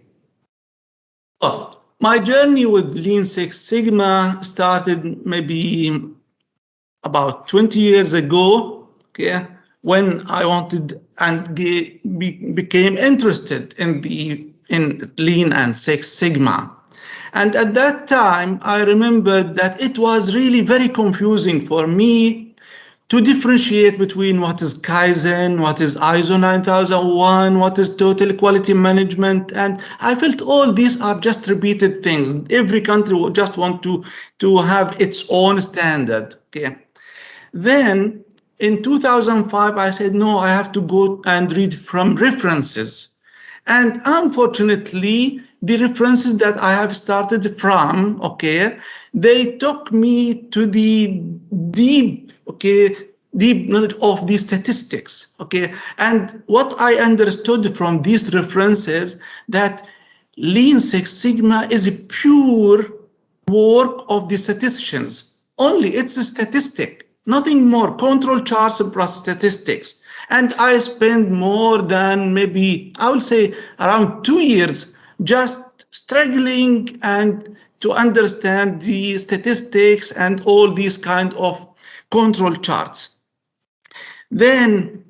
Well, my journey with Lean Six Sigma started maybe about 20 years ago, okay, when I wanted and became interested in Lean and Six Sigma. And at that time, I remembered that it was really very confusing for me to differentiate between what is Kaizen, what is ISO 9001, what is total quality management. And I felt all these are just repeated things. Every country would just want to have its own standard. Okay. Then in 2005, I said, no, I have to go and read from references. And unfortunately, the references that I have started from, okay, they took me to the deep knowledge of the statistics, okay. And what I understood from these references, that Lean Six Sigma is a pure work of the statisticians. Only it's a statistic, nothing more, control charts plus statistics. And I spent more than maybe, I will say around 2 years just struggling and to understand the statistics and all these kind of control charts. Then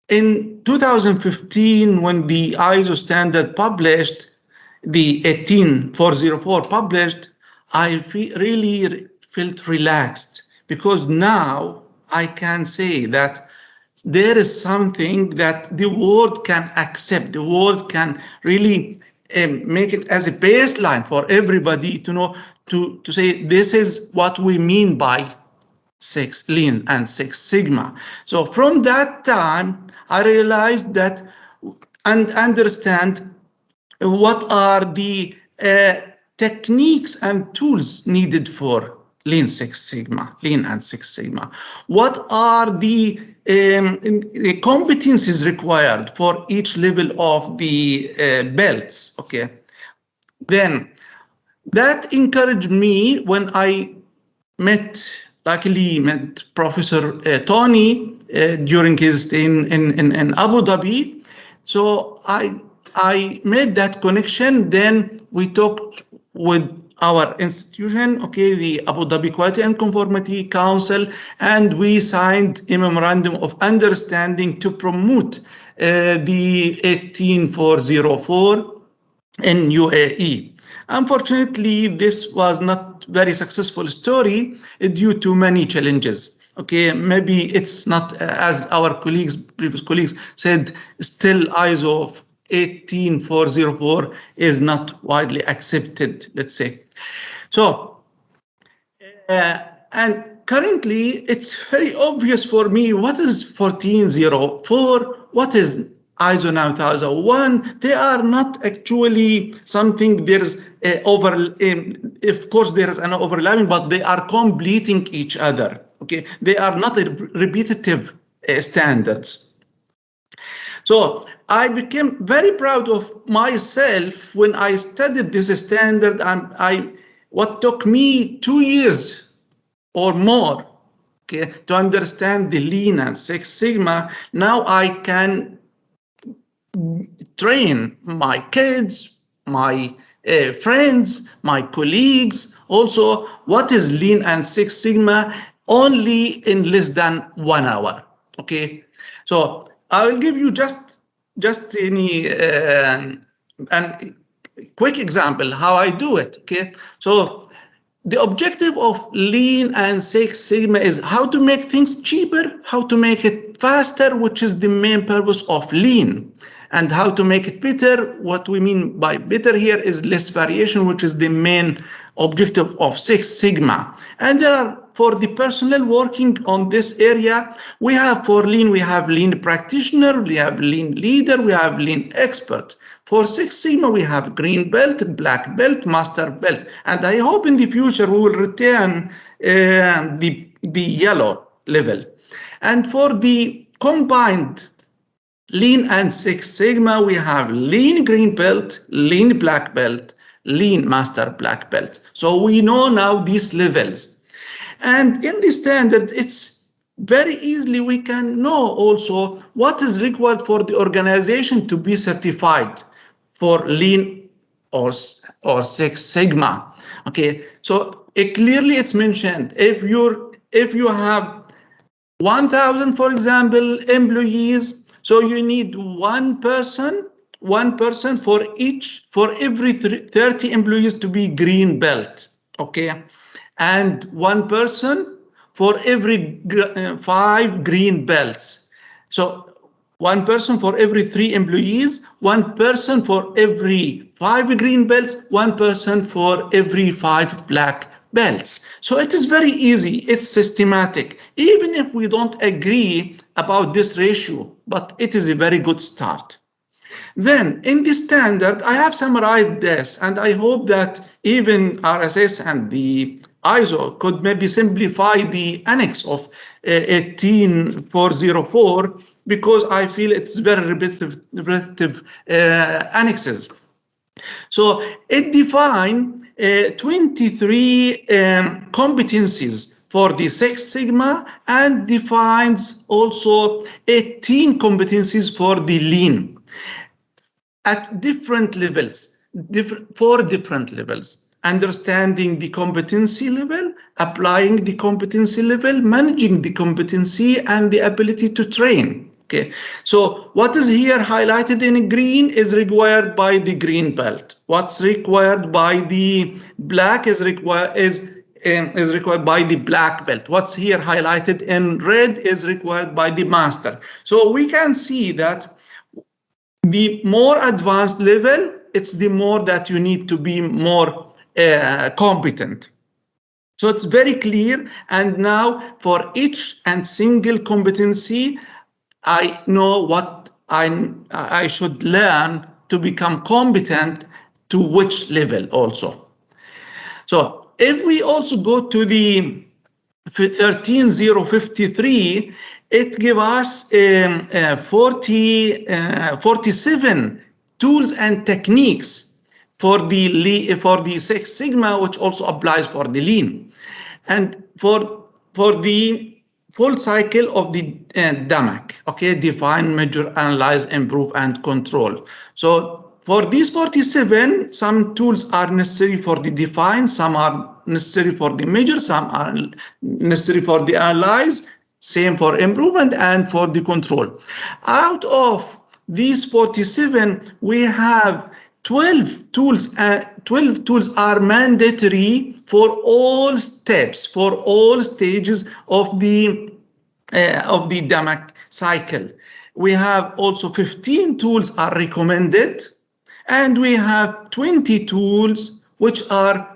in 2015, when the ISO standard published, the 18404 published, I really felt relaxed, because now I can say that there is something that the world can accept. The world can really make it as a baseline for everybody to know, to say this is what we mean by Lean and Six Sigma. So from that time, I realized that and understand what are the techniques and tools needed for Lean Six Sigma, Lean and Six Sigma. What are the competencies required for each level of the belts? Okay. Then that encouraged me when I luckily met Professor Tony during his stay in Abu Dhabi. So I made that connection. Then we talked with our institution, okay, the Abu Dhabi Quality and Conformity Council, and we signed a memorandum of understanding to promote the 18404 in UAE. Unfortunately, this was not very successful story due to many challenges. Okay, maybe it's not as our previous colleagues said, still ISO 18404 is not widely accepted, let's say. So, and currently it's very obvious for me what is 1404, what is ISO 9001. They are not actually something there's of course there is an overlapping, but they are completing each other. Okay, they are not repetitive standards. So I became very proud of myself when I studied this standard, and what took me 2 years or more, okay, to understand the Lean and Six Sigma. Now I can train my kids, my friends, my colleagues, also what is Lean and Six Sigma only in less than 1 hour. Okay, so I will give you just any an quick example how I do it. Okay, so the objective of Lean and Six Sigma is how to make things cheaper, how to make it faster, which is the main purpose of Lean, and how to make it better. What we mean by better here is less variation, which is the main objective of Six Sigma. And there are, for the personnel working on this area, we have for Lean, we have Lean practitioner, we have Lean leader, we have Lean expert. For Six Sigma, we have green belt, black belt, master belt. And I hope in the future we will return the yellow level. And for the combined Lean and Six Sigma, we have Lean green belt, Lean black belt, Lean master black belt. So we know now these levels. And in the standard, it's very easily we can know also what is required for the organization to be certified for Lean or Six Sigma. Okay, so clearly it's mentioned if you have 1,000, for example, employees, so you need one person for every 30 employees to be green belt. Okay, and one person for every 5 green belts. So one person for every 3 employees, one person for every 5 green belts, one person for every 5 black belts. So it is very easy, it's systematic, even if we don't agree about this ratio, but it is a very good start. Then in the standard, I have summarized this, and I hope that even RSS and the ISO could maybe simplify the annex of 18404, because I feel it's very repetitive annexes. So it defines 23 competencies for the Six Sigma, and defines also 18 competencies for the Lean at different levels, 4 different levels. understanding the competency level, applying the competency level, managing the competency, and the ability to train. Okay, so what is here highlighted in green is required by the green belt. What's required by the black is required by the black belt. What's here highlighted in red is required by the master. So we can see that the more advanced level, it's the more that you need to be more competent. So it's very clear. And now for each and single competency, I know what I should learn to become competent to which level also. So if we also go to the 13053, it gives us 47 tools and techniques for the Six Sigma, which also applies for the Lean, and for the full cycle of the DAMAC. Okay, define, measure, analyze, improve, and control. So for these 47, some tools are necessary for the define, some are necessary for the measure, some are necessary for the analyze, same for improvement and for the control. Out of these 47, we have 12 tools. 12 tools are mandatory for all steps, for all stages of the DAMAC cycle. We have also 15 tools are recommended, and we have 20 tools which are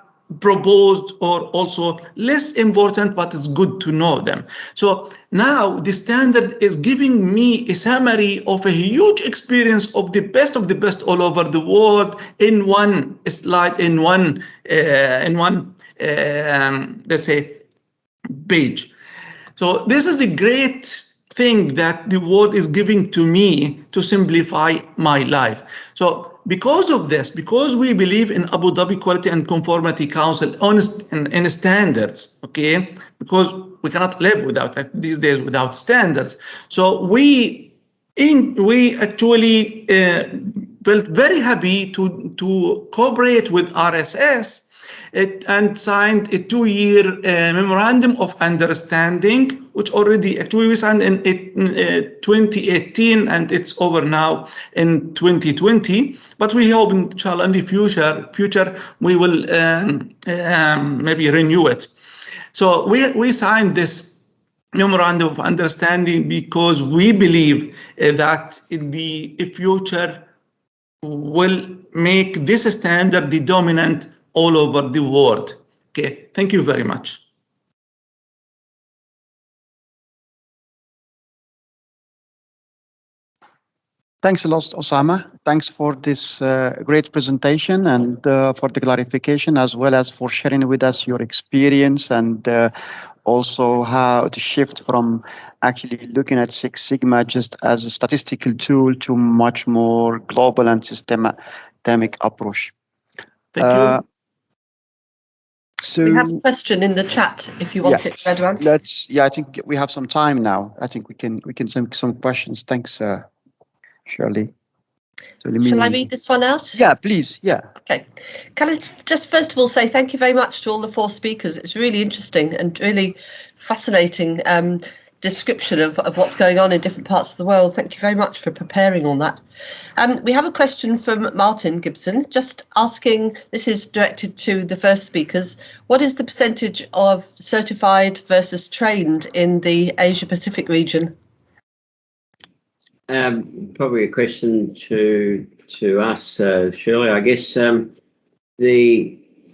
proposed or also less important, but it's good to know them. So now the standard is giving me a summary of a huge experience of the best all over the world in one slide, in one let's say page. So this is a great thing that the world is giving to me to simplify my life. So because of this, because we believe in Abu Dhabi Quality and Conformity Council in standards, okay, because we cannot live without these days without standards. So we actually felt very happy to cooperate with RSS and signed a 2-year memorandum of understanding, which already actually we signed in 2018, and it's over now in 2020. But we hope, inshallah, in the future we will maybe renew it. So we signed this memorandum of understanding because we believe that in the future will make this standard the dominant all over the world. Okay, thank you very much. Thanks a lot, Osama. Thanks for this great presentation and for the clarification, as well as for sharing with us your experience and also how to shift from actually looking at Six Sigma just as a statistical tool to much more global and systemic approach. Thank you. So we have a question in the chat if you want it, Redwan. I think we have some time now. I think we can send some questions. Thanks, Shirley. So Shall I read this one out? Yeah, please. Yeah. Okay. Can I just first of all say thank you very much to all the 4 speakers. It's really interesting and really fascinating description of what's going on in different parts of the world. Thank you very much for preparing all that. We have a question from Martin Gibson, just asking, this is directed to the first speakers, what is the percentage of certified versus trained in the Asia Pacific region? Probably a question to us, Shirley. I guess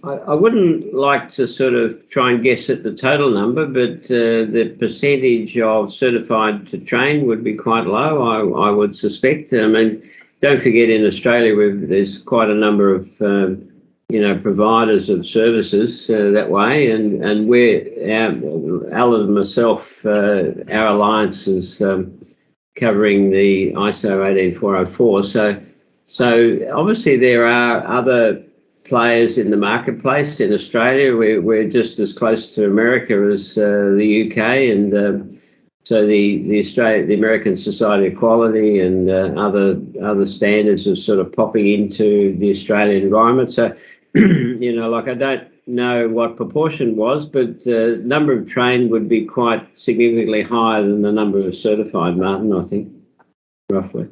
I wouldn't like to sort of try and guess at the total number, but the percentage of certified to trained would be quite low, I would suspect. I mean, don't forget in Australia there's quite a number of providers of services that way, and we're Alan and myself, our alliance is covering the ISO 18404. So obviously there are other players in the marketplace in Australia. We're just as close to America as the UK, and so the American Society of Quality and other standards are sort of popping into the Australian environment. So like I don't know what proportion was, but the number of trained would be quite significantly higher than the number of certified, Martin, I think, roughly.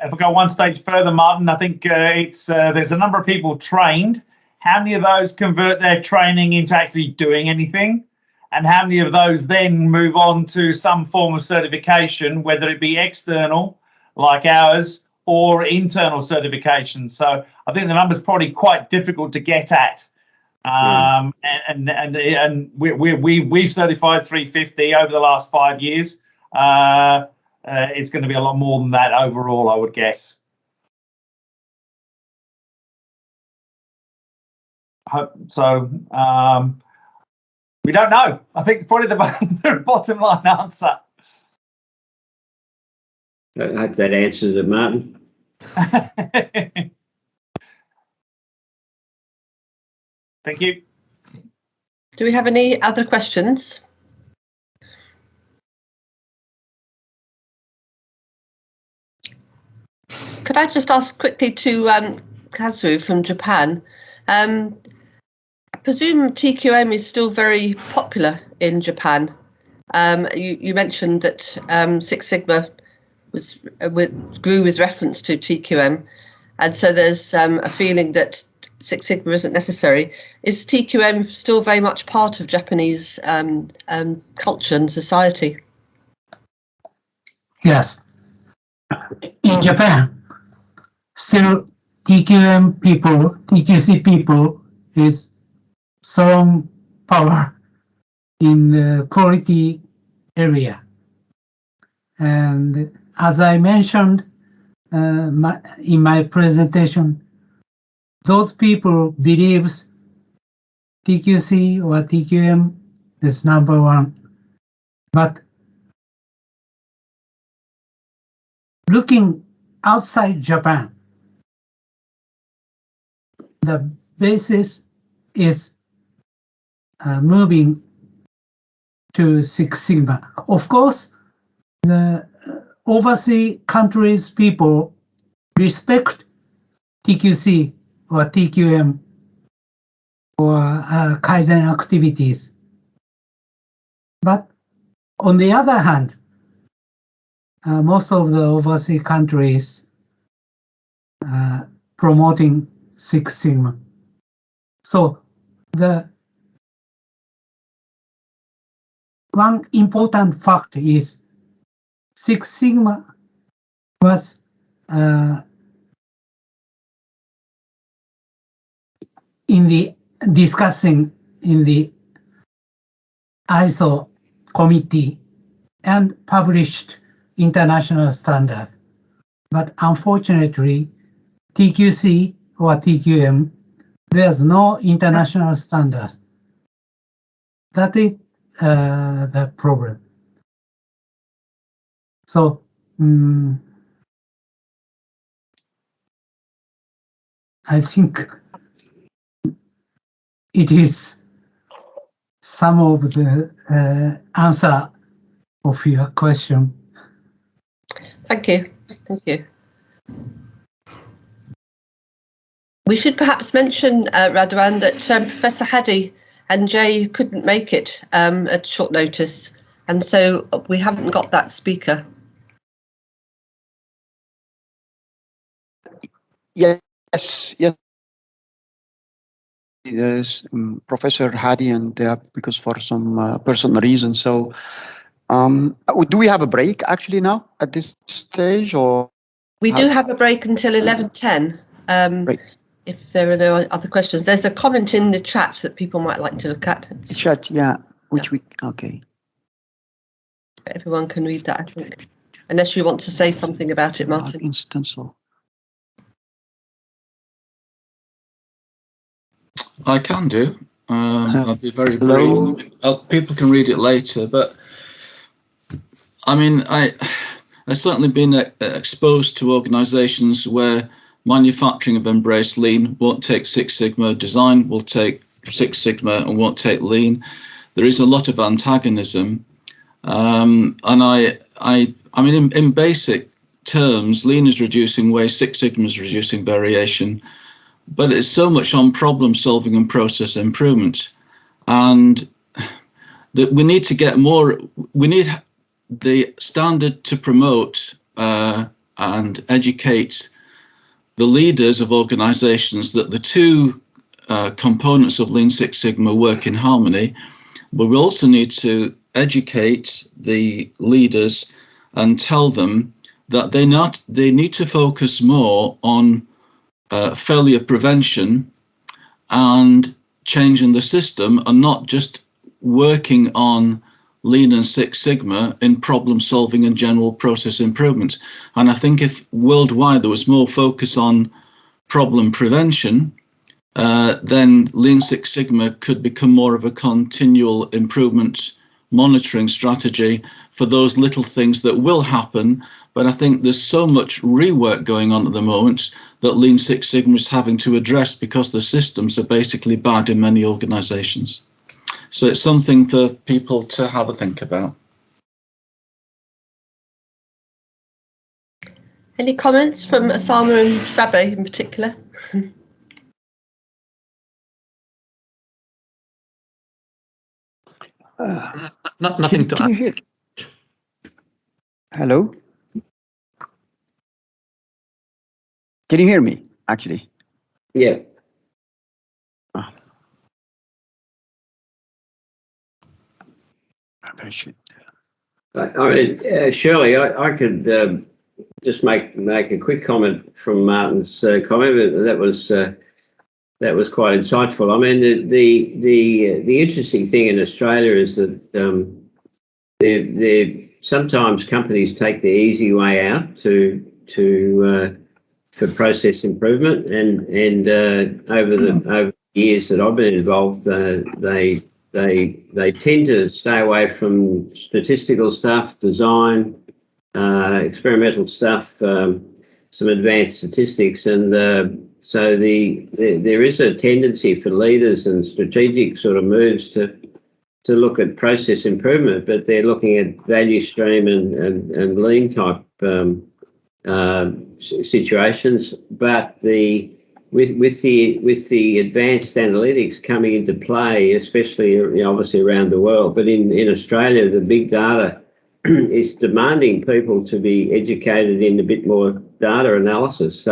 If I go one stage further, Martin, I think there's a number of people trained. How many of those convert their training into actually doing anything? And how many of those then move on to some form of certification, whether it be external, like ours, or internal certification? So I think the number's probably quite difficult to get at. And we've certified 350 over the last 5 years. It's going to be a lot more than that overall, I would guess. So we don't know. I think probably the bottom line answer. I hope that answers it, Martin. Thank you. Do we have any other questions? Could I just ask quickly to Kazuo from Japan? I presume TQM is still very popular in Japan. You mentioned that Six Sigma grew with reference to TQM, and so there's a feeling that Six Sigma isn't necessary. Is TQM still very much part of Japanese culture and society? Yes. In Japan, still TQM people, TQC people is strong power in the quality area. And as I mentioned in my presentation, those people believes TQC or TQM is number one. But looking outside Japan, the basis is moving to Six Sigma. Of course, the overseas countries people respect TQC or TQM or Kaizen activities. But on the other hand, most of the overseas countries promoting Six Sigma. So the one important fact is Six Sigma was in the discussing in the ISO committee and published international standard. But unfortunately, TQC or TQM, there's no international standard. That is the problem. So I think it is some of the answer of your question. Thank you. Thank you. We should perhaps mention, Radwan, that Professor Hadi and Jay couldn't make it at short notice, and so we haven't got that speaker. Yes. Yes, Professor Hadi, and because for some personal reasons. So, do we have a break actually now at this stage, or? We do have a break until 11:10. Right. If there are no other questions, there's a comment in the chat that people might like to look at. Chat, yeah. Okay. Everyone can read that, I think, unless you want to say something about it, Martin. Instance. I can do. I'll be very brief. People can read it later, but I mean, I've certainly been exposed to organisations where manufacturing have embraced lean, won't take Six Sigma, design will take Six Sigma and won't take lean. There is a lot of antagonism, and I mean, in basic terms, lean is reducing waste, Six Sigma is reducing variation. but it's so much on problem solving and process improvement. And that we need to get more, we need the standard to promote and educate the leaders of organizations that the two components of Lean Six Sigma work in harmony, but we also need to educate the leaders and tell them that they need to focus more on failure prevention and changing the system, and not just working on Lean and Six Sigma in problem solving and general process improvement. And I think if worldwide there was more focus on problem prevention, then Lean Six Sigma could become more of a continual improvement monitoring strategy for those little things that will happen. But I think there's so much rework going on at the moment that Lean Six Sigma is having to address because the systems are basically bad in many organizations. So it's something for people to have a think about. Any comments from Osama and Sabe in particular? Nothing to Can you hear? Hello? Can you hear me, actually? Yeah. I should. I mean, Shirley, I could just make a quick comment from Martin's comment. That was quite insightful. I mean, the interesting thing in Australia is that sometimes companies take the easy way out for process improvement, and over the years that I've been involved, they tend to stay away from statistical stuff, design, experimental stuff, some advanced statistics, and so there is a tendency for leaders and strategic sort of moves to look at process improvement, but they're looking at value stream and lean type situations. But with the advanced analytics coming into play, especially obviously around the world, but in Australia, the big data is demanding people to be educated in a bit more data analysis.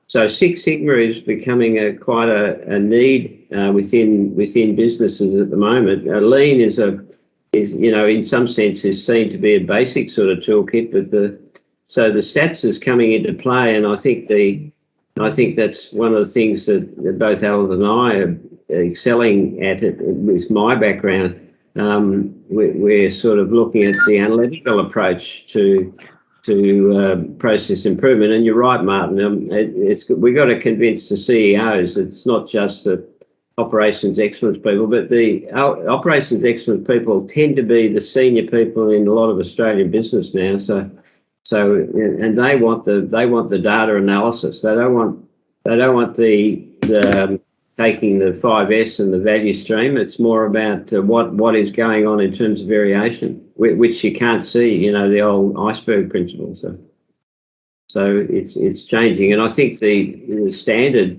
So Six Sigma is becoming quite a need within businesses at the moment. Lean is in some sense is seen to be a basic sort of toolkit, but so the stats is coming into play, and I think that's one of the things that both Alan and I are excelling at it with my background. We're sort of looking at the analytical approach to process improvement. And you're right, Martin. We've got to convince the CEOs. It's not just the operations excellence people, but the operations excellence people tend to be the senior people in a lot of Australian business now. So and they want the data analysis. They don't want the taking the 5S and the value stream. It's more about what is going on in terms of variation, which you can't see. The old iceberg principle. So it's changing, and I think the standard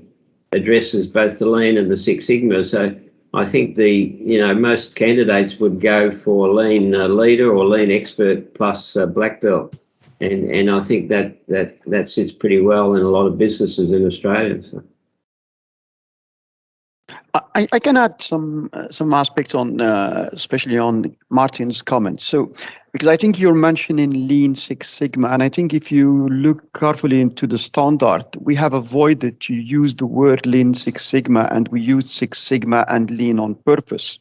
addresses both the Lean and the Six Sigma. So I think most candidates would go for Lean leader or Lean expert plus black belt. And I think that sits pretty well in a lot of businesses in Australia. So. I can add some aspects on, especially on Martin's comments. So, because I think you're mentioning Lean Six Sigma, and I think if you look carefully into the standard, we have avoided to use the word Lean Six Sigma, and we use Six Sigma and Lean on purpose.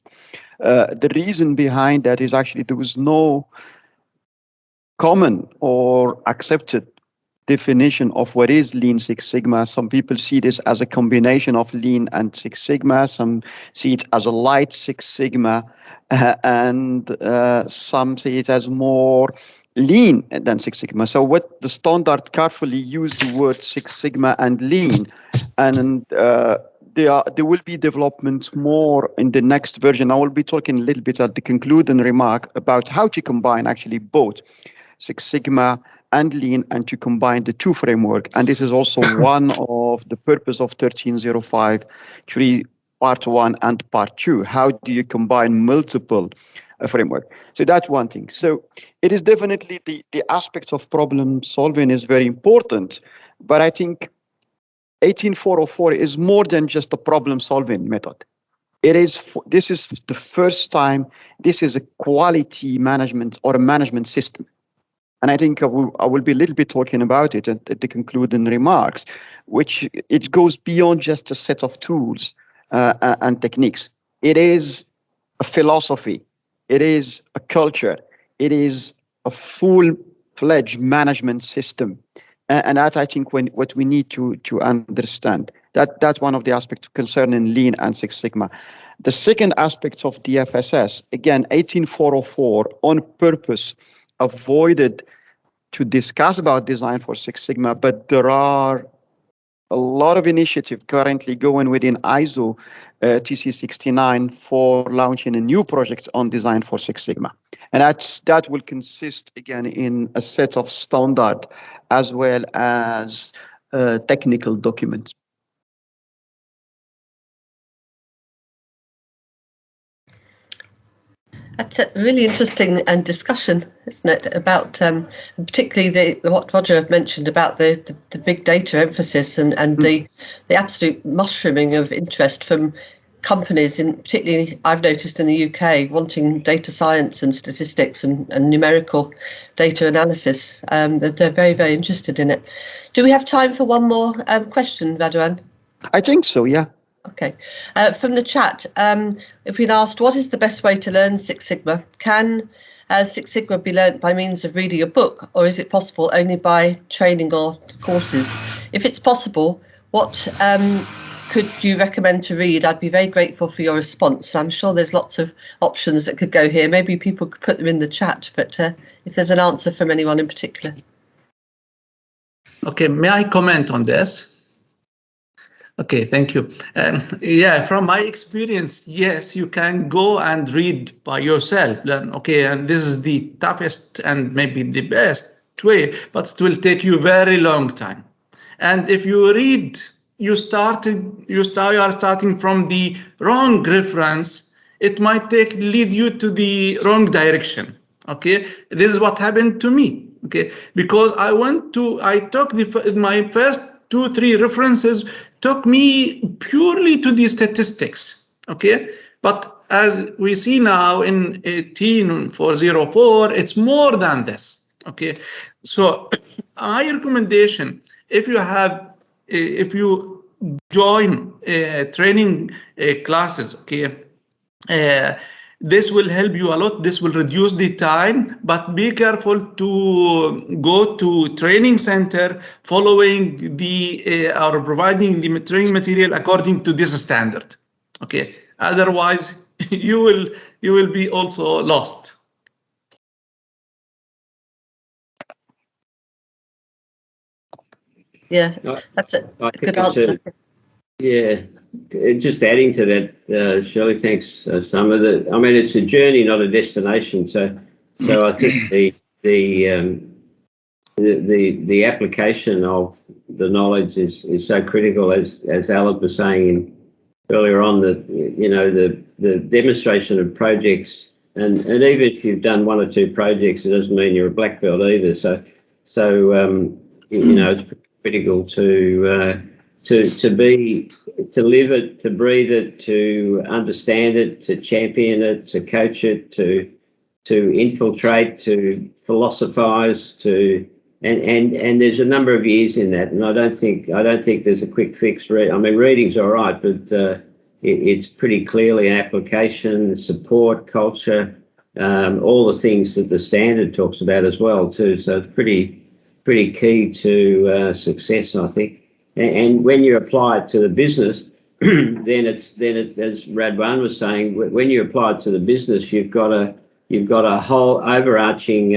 The reason behind that is actually there was no common or accepted definition of what is Lean Six Sigma. Some people see this as a combination of Lean and Six Sigma. Some see it as a light Six Sigma, and some see it as more Lean than Six Sigma. So what the standard carefully use the word Six Sigma and Lean, and there will be development more in the next version. I will be talking a little bit at the concluding remark about how to combine actually both Six Sigma and Lean, and to combine the two framework. And this is also one of the purpose of 1305 3 part 1 and part 2. How do you combine multiple framework? So that's one thing. So it is definitely the aspects of problem solving is very important, but I think 18404 is more than just a problem solving method. This is the first time this is a quality management or a management system. And I think I will be a little bit talking about it at the concluding remarks, which it goes beyond just a set of tools and techniques. It is a philosophy. It is a culture. It is a full-fledged management system. And that's, I think, what we need to understand. That's one of the aspects concerning Lean and Six Sigma. The second aspect of DFSS, again, 18404 on purpose avoided to discuss about design for Six Sigma, but there are a lot of initiative currently going within ISO TC69 for launching a new project on design for Six Sigma. And that will consist, again, in a set of standard as well as technical documents. That's a really interesting discussion, isn't it, about particularly what Roger mentioned about the big data emphasis and the absolute mushrooming of interest from companies, particularly I've noticed in the UK, wanting data science and statistics and numerical data analysis. That they're very, very interested in it. Do we have time for one more question, Radwan? I think so, yeah. Okay. From the chat, if we'd asked, what is the best way to learn Six Sigma? Can Six Sigma be learnt by means of reading a book, or is it possible only by training or courses? If it's possible, what could you recommend to read? I'd be very grateful for your response. I'm sure there's lots of options that could go here. Maybe people could put them in the chat, but if there's an answer from anyone in particular. Okay, may I comment on this? Okay, thank you. Yeah, from my experience, yes, you can go and read by yourself. Okay, and this is the toughest and maybe the best way, but it will take you a very long time. And if you read, you are starting from the wrong reference, it might lead you to the wrong direction. Okay, this is what happened to me. Okay, because I took my first 2-3 references took me purely to the statistics. Okay, but as we see now in 18404, it's more than this. Okay, so my recommendation, if you join training classes, okay, this will help you a lot. This will reduce the time, but be careful to go to training center following or providing the training material according to this standard. Okay, otherwise you will be also lost. Yeah, that's a good answer. Yeah, just adding to that, Shirley, thanks. I mean, it's a journey, not a destination. So I think the application of the knowledge is so critical, as Alan was saying earlier on, that the demonstration of projects, and even if you've done 1 or 2 projects, it doesn't mean you're a black belt either. So it's critical to live it, to breathe it, to understand it, to champion it, to coach it, to infiltrate, to philosophize, and there's a number of years in that. And I don't think there's a quick fix. I mean, reading's all right, but it's pretty clearly an application, support, culture, all the things that the standard talks about as well too. So it's pretty key to success, I think. And when you apply it to the business, then as Radwan was saying, when you apply it to the business, you've got a whole overarching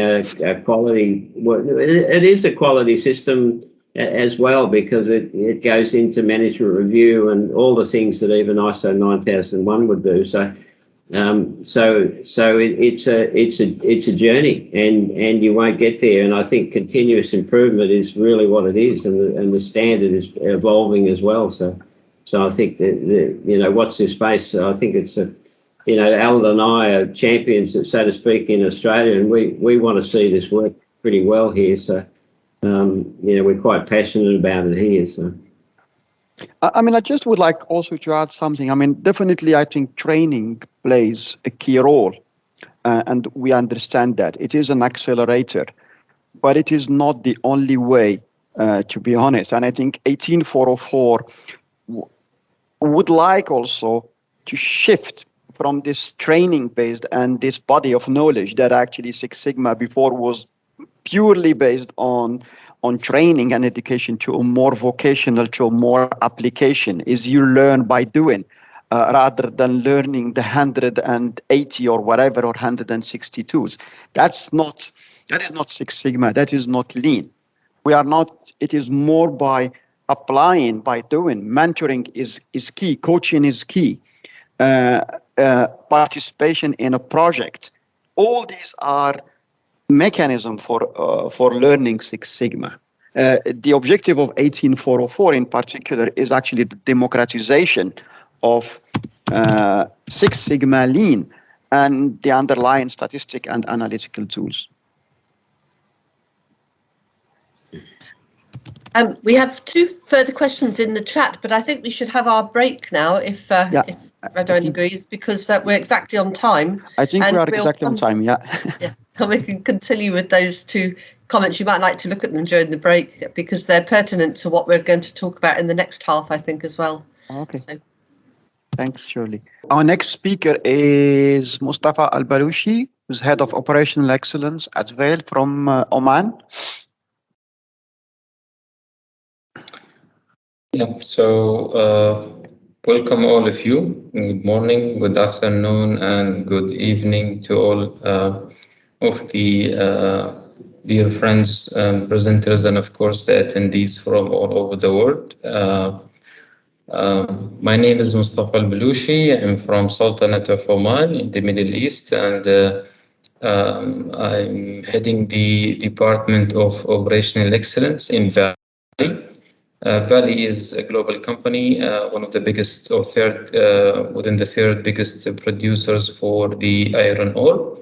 quality. It is a quality system as well, because it goes into management review and all the things that even ISO 9001 would do. So It's a journey, and you won't get there. And I think continuous improvement is really what it is, and the standard is evolving as well. So I think that watch this space. I think it's Alan and I are champions, so to speak, in Australia, and we want to see this work pretty well here. So we're quite passionate about it here. So. I mean, I just would like also to add something. I mean, definitely, I think training plays a key role, and we understand that it is an accelerator, but it is not the only way, to be honest. And I think 18404 would like also to shift from this training-based and this body of knowledge that actually Six Sigma before was purely based on training and education to a more vocational, to a more application, is you learn by doing rather than learning the 180 or whatever or 162s. That is not Six Sigma. That is not lean. We are not. It is more by applying, by doing. Mentoring is key. Coaching is key. Participation in a project. All these are mechanism for learning Six Sigma. The objective of 18404 in particular is actually the democratization of Six Sigma Lean and the underlying statistic and analytical tools. We have two further questions in the chat, but I think we should have our break now if Radwan agrees, because we're exactly on time. I think we are exactly on time, yeah. Yeah, and we can continue with those two comments. You might like to look at them during the break because they're pertinent to what we're going to talk about in the next half, I think, as well. Okay. So. Thanks, Shirley. Our next speaker is Mustafa Al-Balushi, who's Head of Operational Excellence at Vail from Oman. Yeah, so welcome all of you. Good morning, good afternoon, and good evening to all of the dear friends, presenters, and of course the attendees from all over the world. My name is Mustafa Al-Balushi. I'm from Sultanate of Oman in the Middle East, and I'm heading the Department of Operational Excellence in Valley. Valley is a global company, one of the biggest or within the third biggest producers for the iron ore.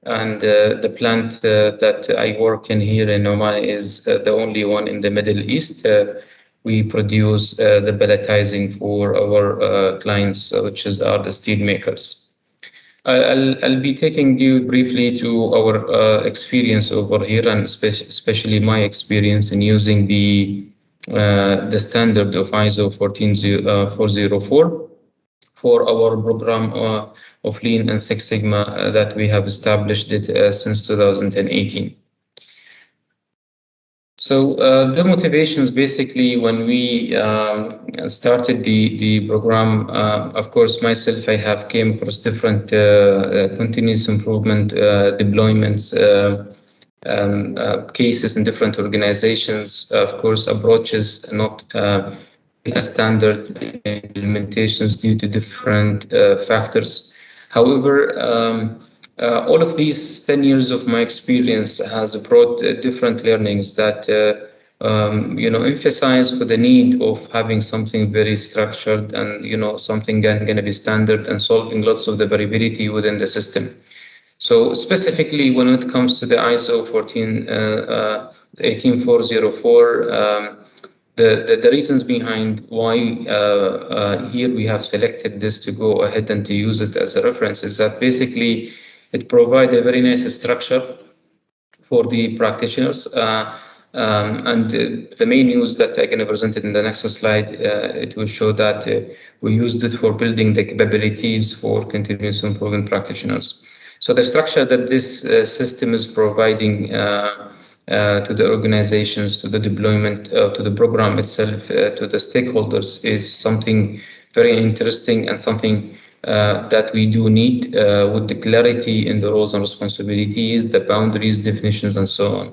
And the plant that I work in here in Oman is the only one in the Middle East. We produce the pelletizing for our clients, which are the steel makers. I'll be taking you briefly to our experience over here, and especially my experience in using the standard of ISO 14404 for our program of Lean and Six Sigma that we have established since 2018. So the motivations basically when we started the program, of course, myself, I have came across different continuous improvement deployments, cases in different organizations, of course, approaches not standard implementations due to different factors. However, all of these 10 years of my experience has brought different learnings that emphasize for the need of having something very structured and something going to be standard and solving lots of the variability within the system. So specifically when it comes to the ISO 18404, the reasons behind why here we have selected this to go ahead and to use it as a reference is that basically it provides a very nice structure for the practitioners. And the main use that I'm going to present in the next slide, it will show that we used it for building the capabilities for continuous improvement practitioners. So the structure that this system is providing to the organizations, to the deployment, to the program itself, to the stakeholders is something very interesting and something that we do need with the clarity in the roles and responsibilities, the boundaries, definitions, and so on.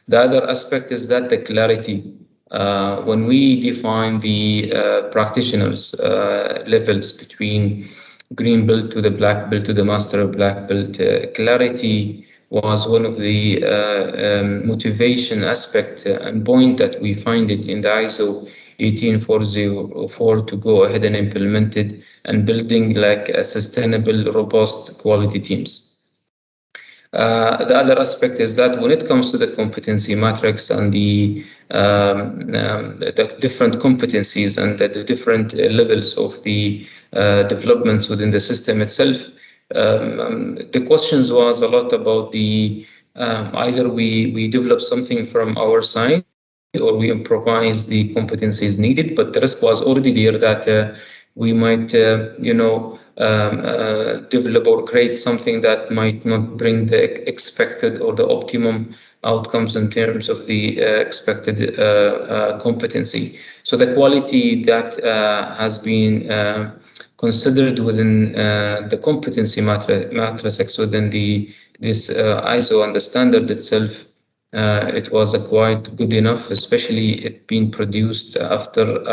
The other aspect is that the clarity. When we define the practitioners levels between green belt to the black belt to the master of black belt. Clarity was one of the motivation aspect and point that we find it in the ISO 18404 to go ahead and implement it and building like a sustainable, robust quality teams. The other aspect is that when it comes to the competency matrix and the different competencies and the different levels of the developments within the system itself, the questions was a lot about the either we develop something from our side or we improvise the competencies needed, but the risk was already there that we might, develop or create something that might not bring the expected or the optimum outcomes in terms of the expected competency. So the quality that has been considered within the competency matrix within this ISO and the standard itself, it was quite good enough, especially it being produced after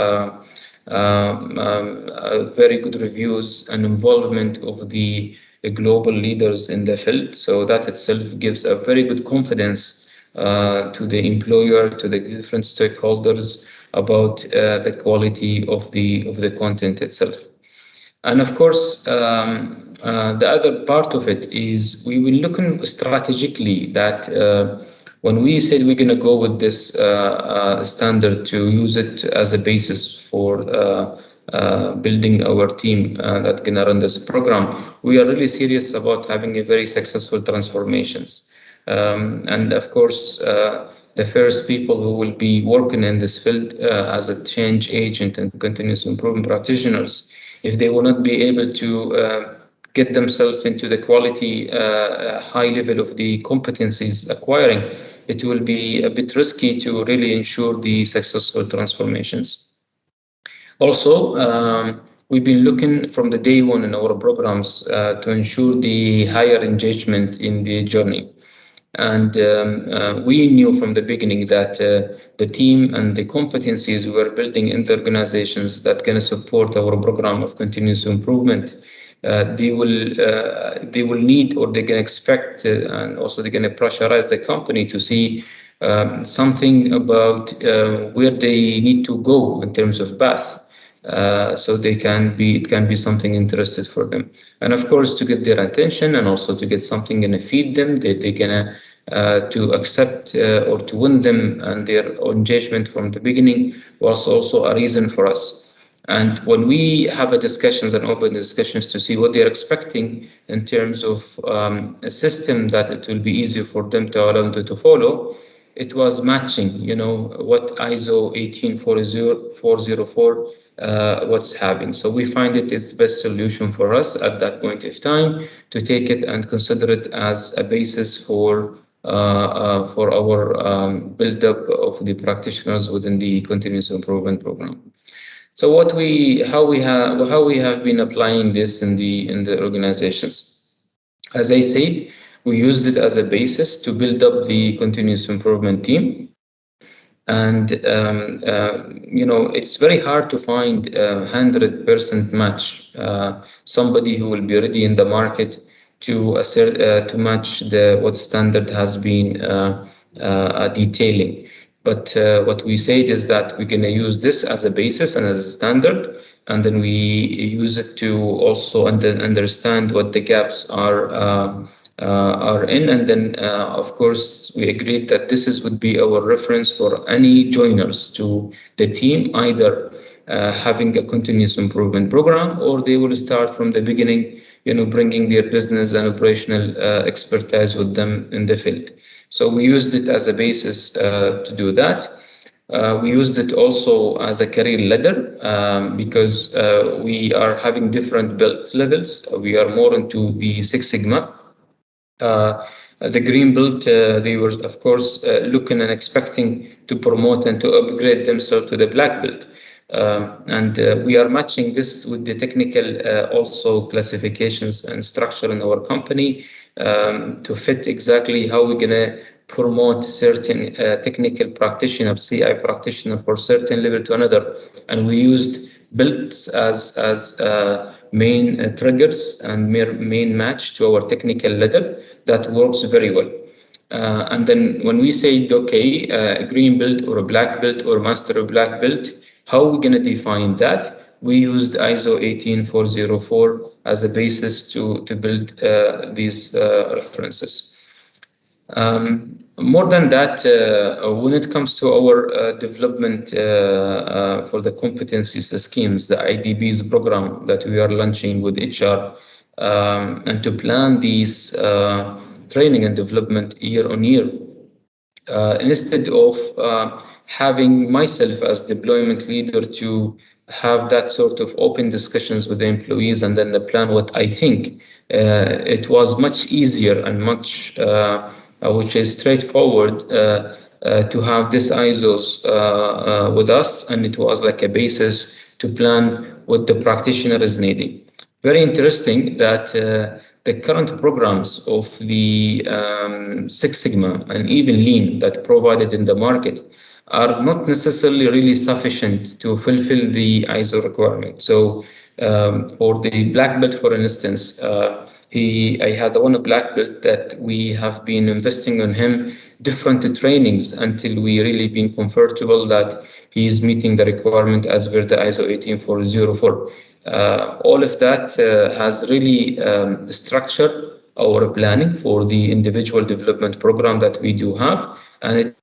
very good reviews and involvement of the global leaders in the field. So that itself gives a very good confidence to the employer, to the different stakeholders about the quality of the content itself. And of course, the other part of it is we will look strategically that when we said we're going to go with this standard to use it as a basis for building our team that's going to run this program, we are really serious about having a very successful transformations. And of course, the first people who will be working in this field as a change agent and continuous improvement practitioners, if they will not be able to get themselves into the quality high level of the competencies acquiring, it will be a bit risky to really ensure the successful transformations. Also, we've been looking from the day one in our programs to ensure the higher engagement in the journey. And we knew from the beginning that the team and the competencies we were building in the organizations that can support our program of continuous improvement, they will need or they can expect and also they're going to pressurize the company to see something about where they need to go in terms of path. So it can be something interesting for them, and of course to get their attention and also to get something gonna feed them that they're gonna to accept or to win them and their engagement from the beginning was also a reason for us. And when we have a discussions and open discussions to see what they're expecting in terms of a system that it will be easier for them to allow them to follow, it was matching, what ISO 18404 what's having. So we find it is the best solution for us at that point of time to take it and consider it as a basis for our build-up of the practitioners within the continuous improvement program. So how we have been applying this in the organizations. As I said, we used it as a basis to build up the continuous improvement team. And it's very hard to find 100% match somebody who will be ready in the market to match what standard has been detailing. But what we say is that we're going to use this as a basis and as a standard, and then we use it to also understand what the gaps are in, and then of course we agreed that this would be our reference for any joiners to the team, either having a continuous improvement program or they will start from the beginning, bringing their business and operational expertise with them in the field. So we used it as a basis to do that. We used it also as a career ladder because we are having different belt levels. We are more into the Six Sigma. The green belt, they were of course looking and expecting to promote and to upgrade themselves to the black belt. And we are matching this with the technical also classifications and structure in our company to fit exactly how we're going to promote certain technical practitioner, CI practitioner for certain level to another. And we used belts as main triggers and main match to our technical leader that works very well. And then when we say, okay, a green belt or a black belt or master of black belt, how are we going to define that? We used ISO 18404 as a basis to build these references. More than that, when it comes to our development for the competencies, the schemes, the IDBs program that we are launching with HR, and to plan these training and development year on year, instead of having myself as deployment leader to have that sort of open discussions with the employees and then the plan what I think, it was much easier and much which is straightforward to have this ISOs with us, and it was like a basis to plan what the practitioner is needing. Very interesting that the current programs of the Six Sigma and even Lean that provided in the market are not necessarily really sufficient to fulfill the ISO requirement. So for the black belt, for instance, I had one black belt that we have been investing on him different trainings until we really been comfortable that he is meeting the requirement as per the ISO 18404. All of that has really structured our planning for the individual development program that we do have, and it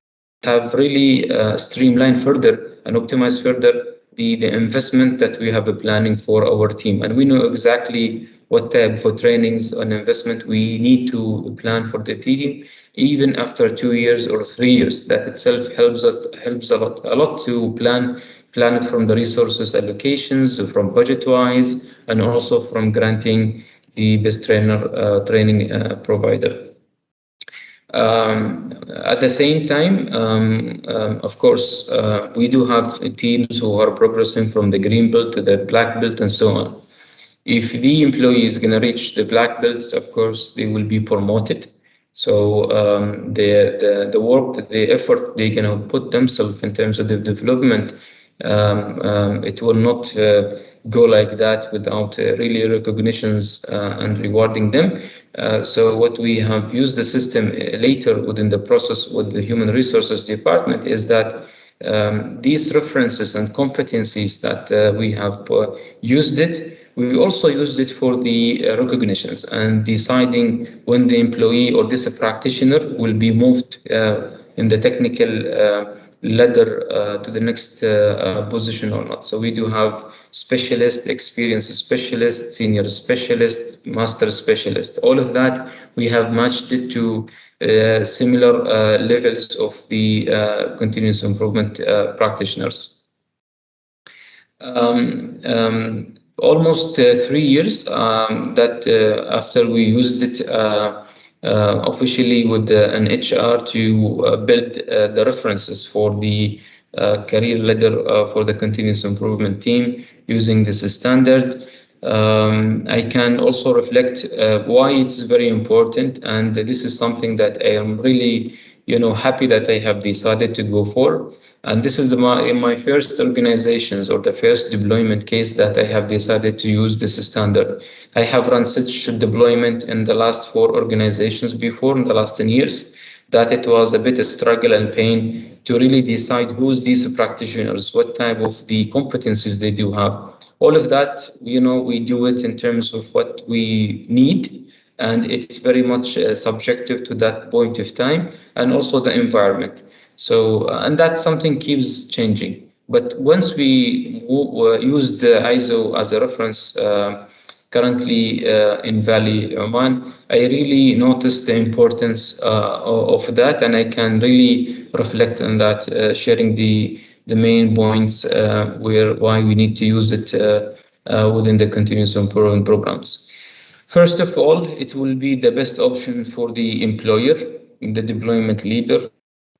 have really streamlined further and optimized further the investment that we have planning for our team. And we know exactly what type of trainings and investment we need to plan for the team, even after 2 years or 3 years. That itself helps a lot to plan it from the resources allocations, from budget wise, and also from granting the best training provider. At the same time, of course, we do have teams who are progressing from the green belt to the black belt and so on. If the employee is going to reach the black belts, of course, they will be promoted. So the work, the effort they're going to put themselves in terms of the development, it will not go like that without really recognitions and rewarding them. So what we have used the system later within the process with the human resources department is that these references and competencies that we have used it, we also used it for the recognitions and deciding when the employee or this practitioner will be moved in the technical ladder to the next position or not. So we do have specialist, experienced specialist, senior specialist, master specialist. All of that we have matched it to similar levels of the continuous improvement practitioners. Almost 3 years that after we used it officially with an HR to build the references for the career ladder for the continuous improvement team using this standard. I can also reflect why it's very important, and this is something that I am really, happy that I have decided to go for. And this is my first organizations or the first deployment case that I have decided to use this standard. I have run such deployment in the last 4 organizations before in the last 10 years, that it was a bit of struggle and pain to really decide who's these practitioners, what type of the competencies they do have. All of that, we do it in terms of what we need, and it's very much subjective to that point of time and also the environment. So, and that something keeps changing. But once we use the ISO as a reference, currently in Valley Oman, I really noticed the importance of that, and I can really reflect on that, sharing the main points why we need to use it within the continuous improvement programs. First of all, it will be the best option for the employer, the deployment leader,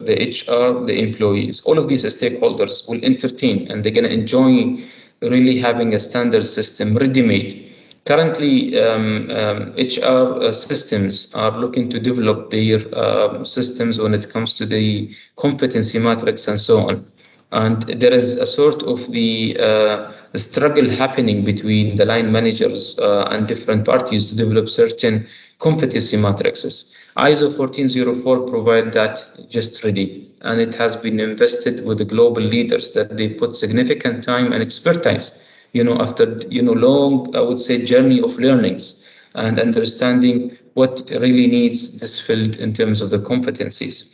the HR, the employees. All of these stakeholders will entertain, and they're going to enjoy really having a standard system ready-made. Currently, HR systems are looking to develop their systems when it comes to the competency matrix and so on. And there is a sort of the struggle happening between the line managers and different parties to develop certain competency matrices. ISO 1404 provide that just ready, and it has been invested with the global leaders that they put significant time and expertise, after, long, I would say, journey of learnings and understanding what really needs this field in terms of the competencies.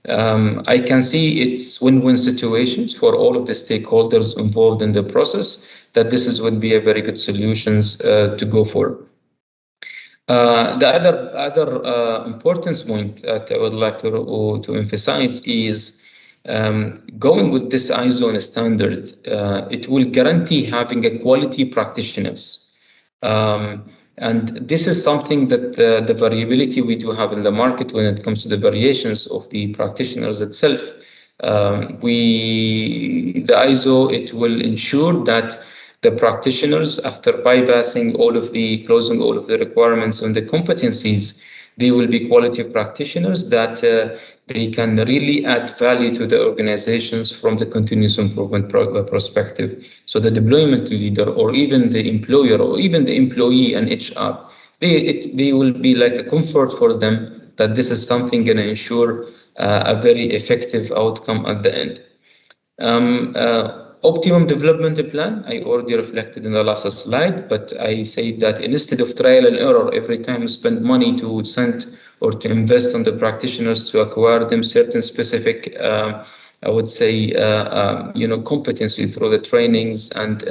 I can see it's win-win situations for all of the stakeholders involved in the process, that this would be a very good solutions to go for. The other importance point that I would like to emphasize is going with this ISO standard. It will guarantee having a quality practitioners. And this is something that the variability we do have in the market when it comes to the variations of the practitioners itself. The ISO, it will ensure that the practitioners, after closing all of the requirements and the competencies, they will be quality practitioners that they can really add value to the organizations from the continuous improvement perspective. So the deployment leader, or even the employer, or even the employee and HR, they will be like a comfort for them that this is something going to ensure a very effective outcome at the end. Optimum development plan, I already reflected in the last slide, but I say that instead of trial and error, every time we spend money to send or to invest on the practitioners to acquire them certain specific, I would say, competency through the trainings and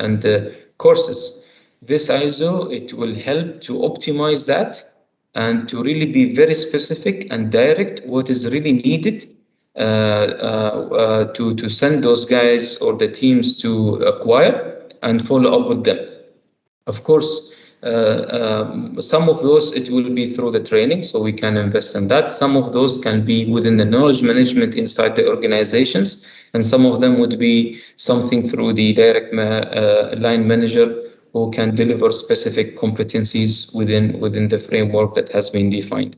courses. This ISO, it will help to optimize that and to really be very specific and direct what is really needed to send those guys or the teams to acquire and follow up with them. Of course, some of those, it will be through the training, so we can invest in that. Some of those can be within the knowledge management inside the organizations, and some of them would be something through the direct line manager who can deliver specific competencies within the framework that has been defined.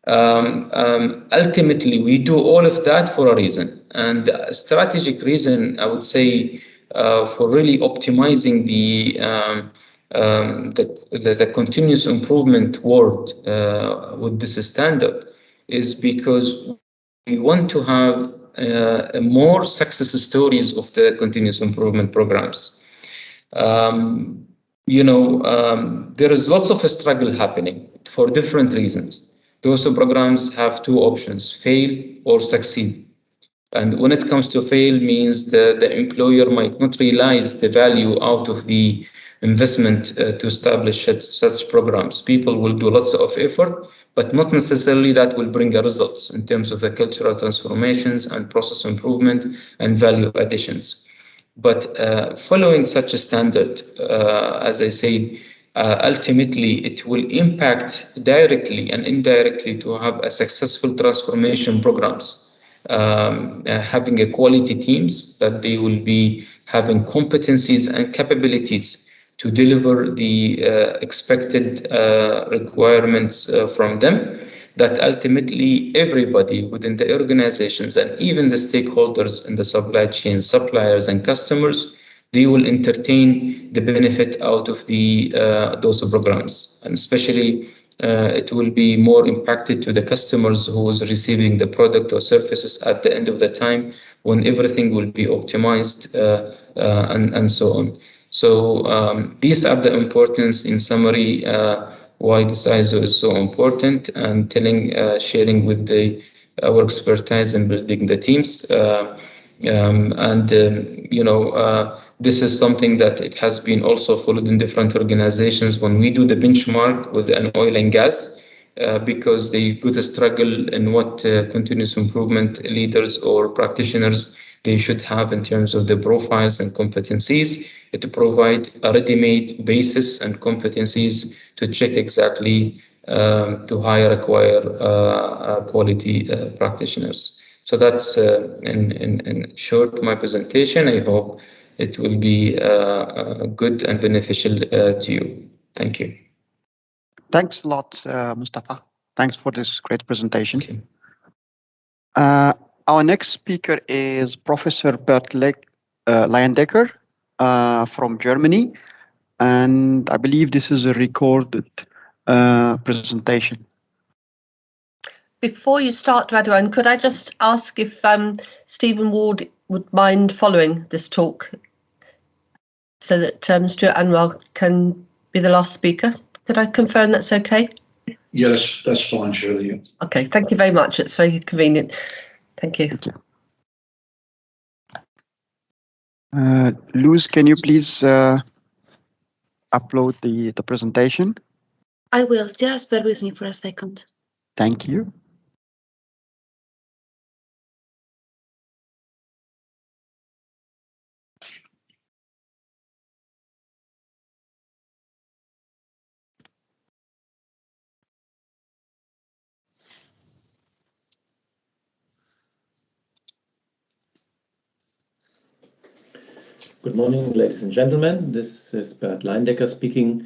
Ultimately, we do all of that for a reason, and a strategic reason, I would say, for really optimizing the continuous improvement world with this standard is because we want to have more success stories of the continuous improvement programs. There is lots of struggle happening for different reasons. Those programs have two options: fail or succeed. And when it comes to fail, means the employer might not realize the value out of the investment to establish such programs. People will do lots of effort, but not necessarily that will bring a results in terms of the cultural transformations and process improvement and value additions. But following such a standard, as I said, ultimately it will impact directly and indirectly to have a successful transformation programs, having a quality teams that they will be having competencies and capabilities to deliver the expected requirements from them, that ultimately everybody within the organizations and even the stakeholders in the supply chain, suppliers and customers, they will entertain the benefit out of those programs. And especially it will be more impacted to the customers who is receiving the product or services at the end of the time, when everything will be optimized and so on. So these are the importance in summary why this ISO is so important, and sharing with our expertise in building the teams. This is something that it has been also followed in different organizations when we do the benchmark with an oil and gas, because they go to struggle in what continuous improvement leaders or practitioners they should have in terms of the profiles and competencies, to provide a ready-made basis and competencies to check exactly to acquire quality practitioners. So that's in short my presentation. I hope it will be good and beneficial to you. Thank you. Thanks a lot, Mustafa. Thanks for this great presentation. Okay. Our next speaker is Professor Bert Leyendecker from Germany, and I believe this is a recorded presentation. Before you start, Radwan, could I just ask if Stephen Ward would mind following this talk so that Stuart Anwar can be the last speaker? Could I confirm that's okay? Yeah, that's fine, Shirley. Okay, thank you very much. It's very convenient. Thank you. Thank you. Luz, can you please upload the presentation? I will. Just bear with me for a second. Thank you. Good morning, ladies and gentlemen. This is Bert Leyendecker speaking,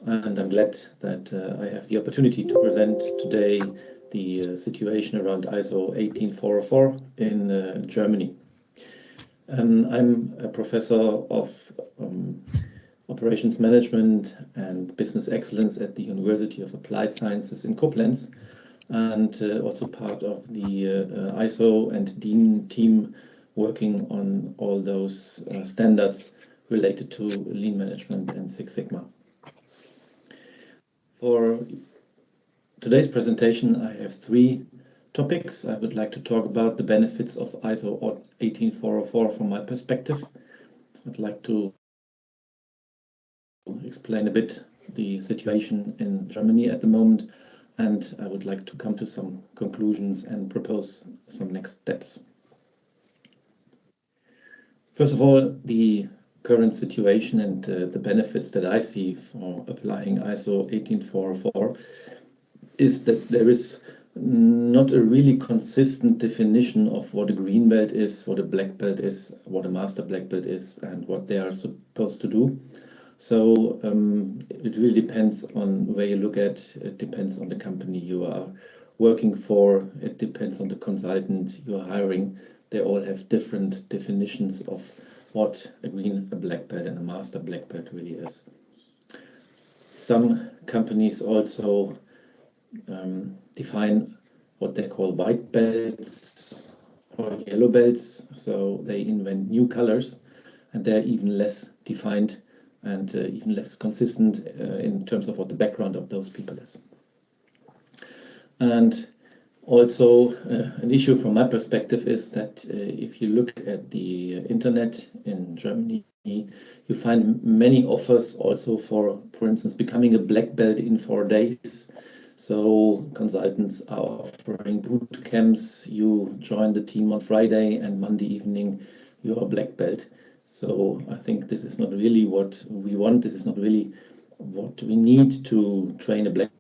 and I'm glad that I have the opportunity to present today the situation around ISO 18404 in Germany. I'm a professor of operations management and business excellence at the University of Applied Sciences in Koblenz, and also part of the ISO and DIN team working on all those standards related to lean management and Six Sigma. For today's presentation, I have three topics. I would like to talk about the benefits of ISO 18404 from my perspective. I'd like to explain a bit the situation in Germany at the moment, and I would like to come to some conclusions and propose some next steps. First of all, the current situation and the benefits that I see for applying ISO 18404 is that there is not a really consistent definition of what a green belt is, what a black belt is, what a master black belt is, and what they are supposed to do. So it really depends on where you look at. It depends on the company you are working for. It depends on the consultant you are hiring. They all have different definitions of what a green, a black belt, and a master black belt really is. Some companies also define what they call white belts or yellow belts. So they invent new colors, and they're even less defined and even less consistent in terms of what the background of those people is. And also an issue from my perspective is that if you look at the internet in Germany, you find many offers also for instance, becoming a black belt in 4 days. So consultants are offering boot camps. You join the team on Friday, and Monday evening you are a black belt. So I think this is not really what we want. This is not really what we need to train a black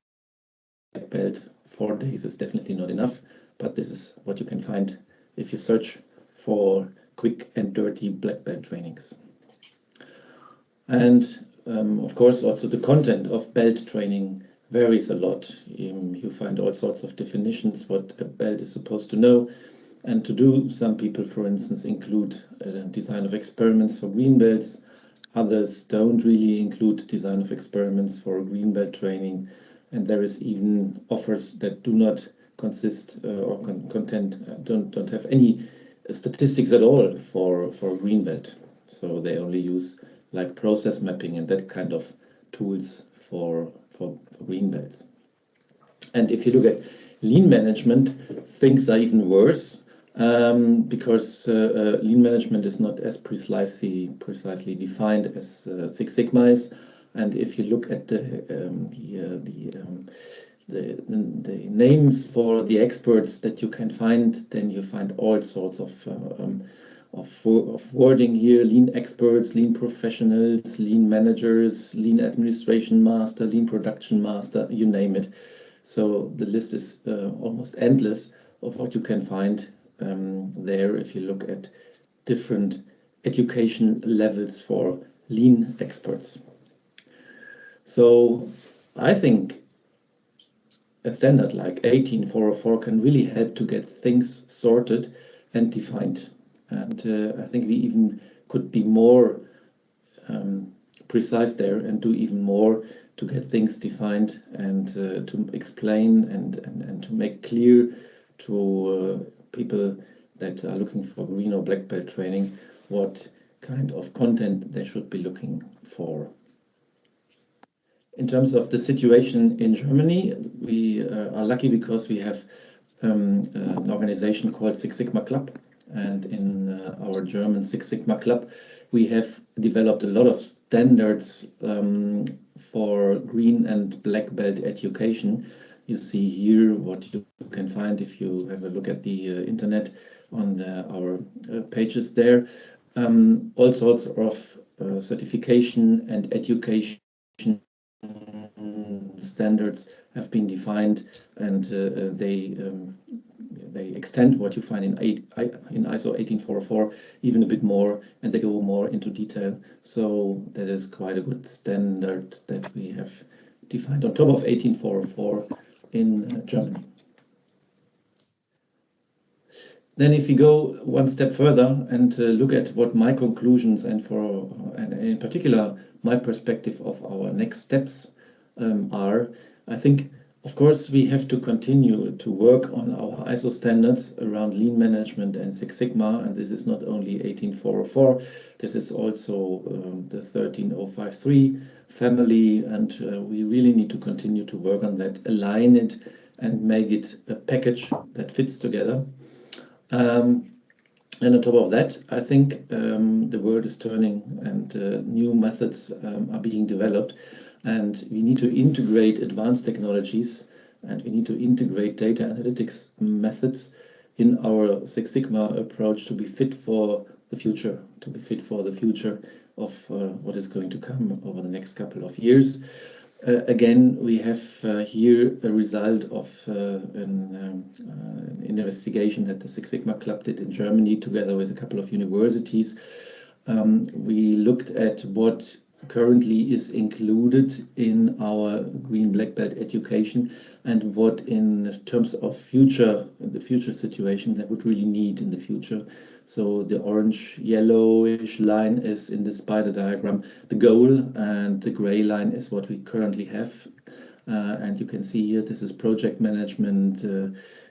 belt. 4 days is definitely not enough, but this is what you can find if you search for quick and dirty black belt trainings. And of course, also the content of belt training varies a lot. You find all sorts of definitions what a belt is supposed to know and to do. Some people, for instance, include design of experiments for green belts. Others don't really include design of experiments for green belt training. And there is even offers that do not consist or don't have any statistics at all for green belt. So they only use like process mapping and that kind of tools for green belts. And if you look at lean management, things are even worse because lean management is not as precisely defined as Six Sigma is. And if you look at the names for the experts that you can find, then you find all sorts of wording here: lean experts, lean professionals, lean managers, lean administration master, lean production master, you name it. So the list is almost endless of what you can find there if you look at different education levels for lean experts. So I think a standard like 18404 can really help to get things sorted and defined. And I think we even could be more precise there and do even more to get things defined and to explain and to make clear to people that are looking for green or black belt training what kind of content they should be looking for. In terms of the situation in Germany, we are lucky because we have an organization called Six Sigma Club, and in our German Six Sigma Club we have developed a lot of standards for green and black belt education. You see here what you can find if you have a look at the internet on our pages there. All sorts of certification and education standards have been defined, and they extend what you find in ISO 18444 even a bit more, and they go more into detail. So that is quite a good standard that we have defined on top of 18444 in Germany. Then if you go one step further and look at what my conclusions and in particular my perspective of our next steps are, I think, of course, we have to continue to work on our ISO standards around lean management and Six Sigma, and this is not only 18404, this is also the 13053 family, and we really need to continue to work on that, align it and make it a package that fits together. And on top of that, I think the world is turning and new methods are being developed, and we need to integrate advanced technologies, and we need to integrate data analytics methods in our Six Sigma approach to be fit for the future, of what is going to come over the next couple of years. Again, we have here a result of an investigation that the Six Sigma Club did in Germany together with a couple of universities. We looked at what currently is included in our green black belt education and what in terms of the future situation that would really need in the future. So the orange yellowish line is in the spider diagram the goal, and the gray line is what we currently have. And you can see here this is project management,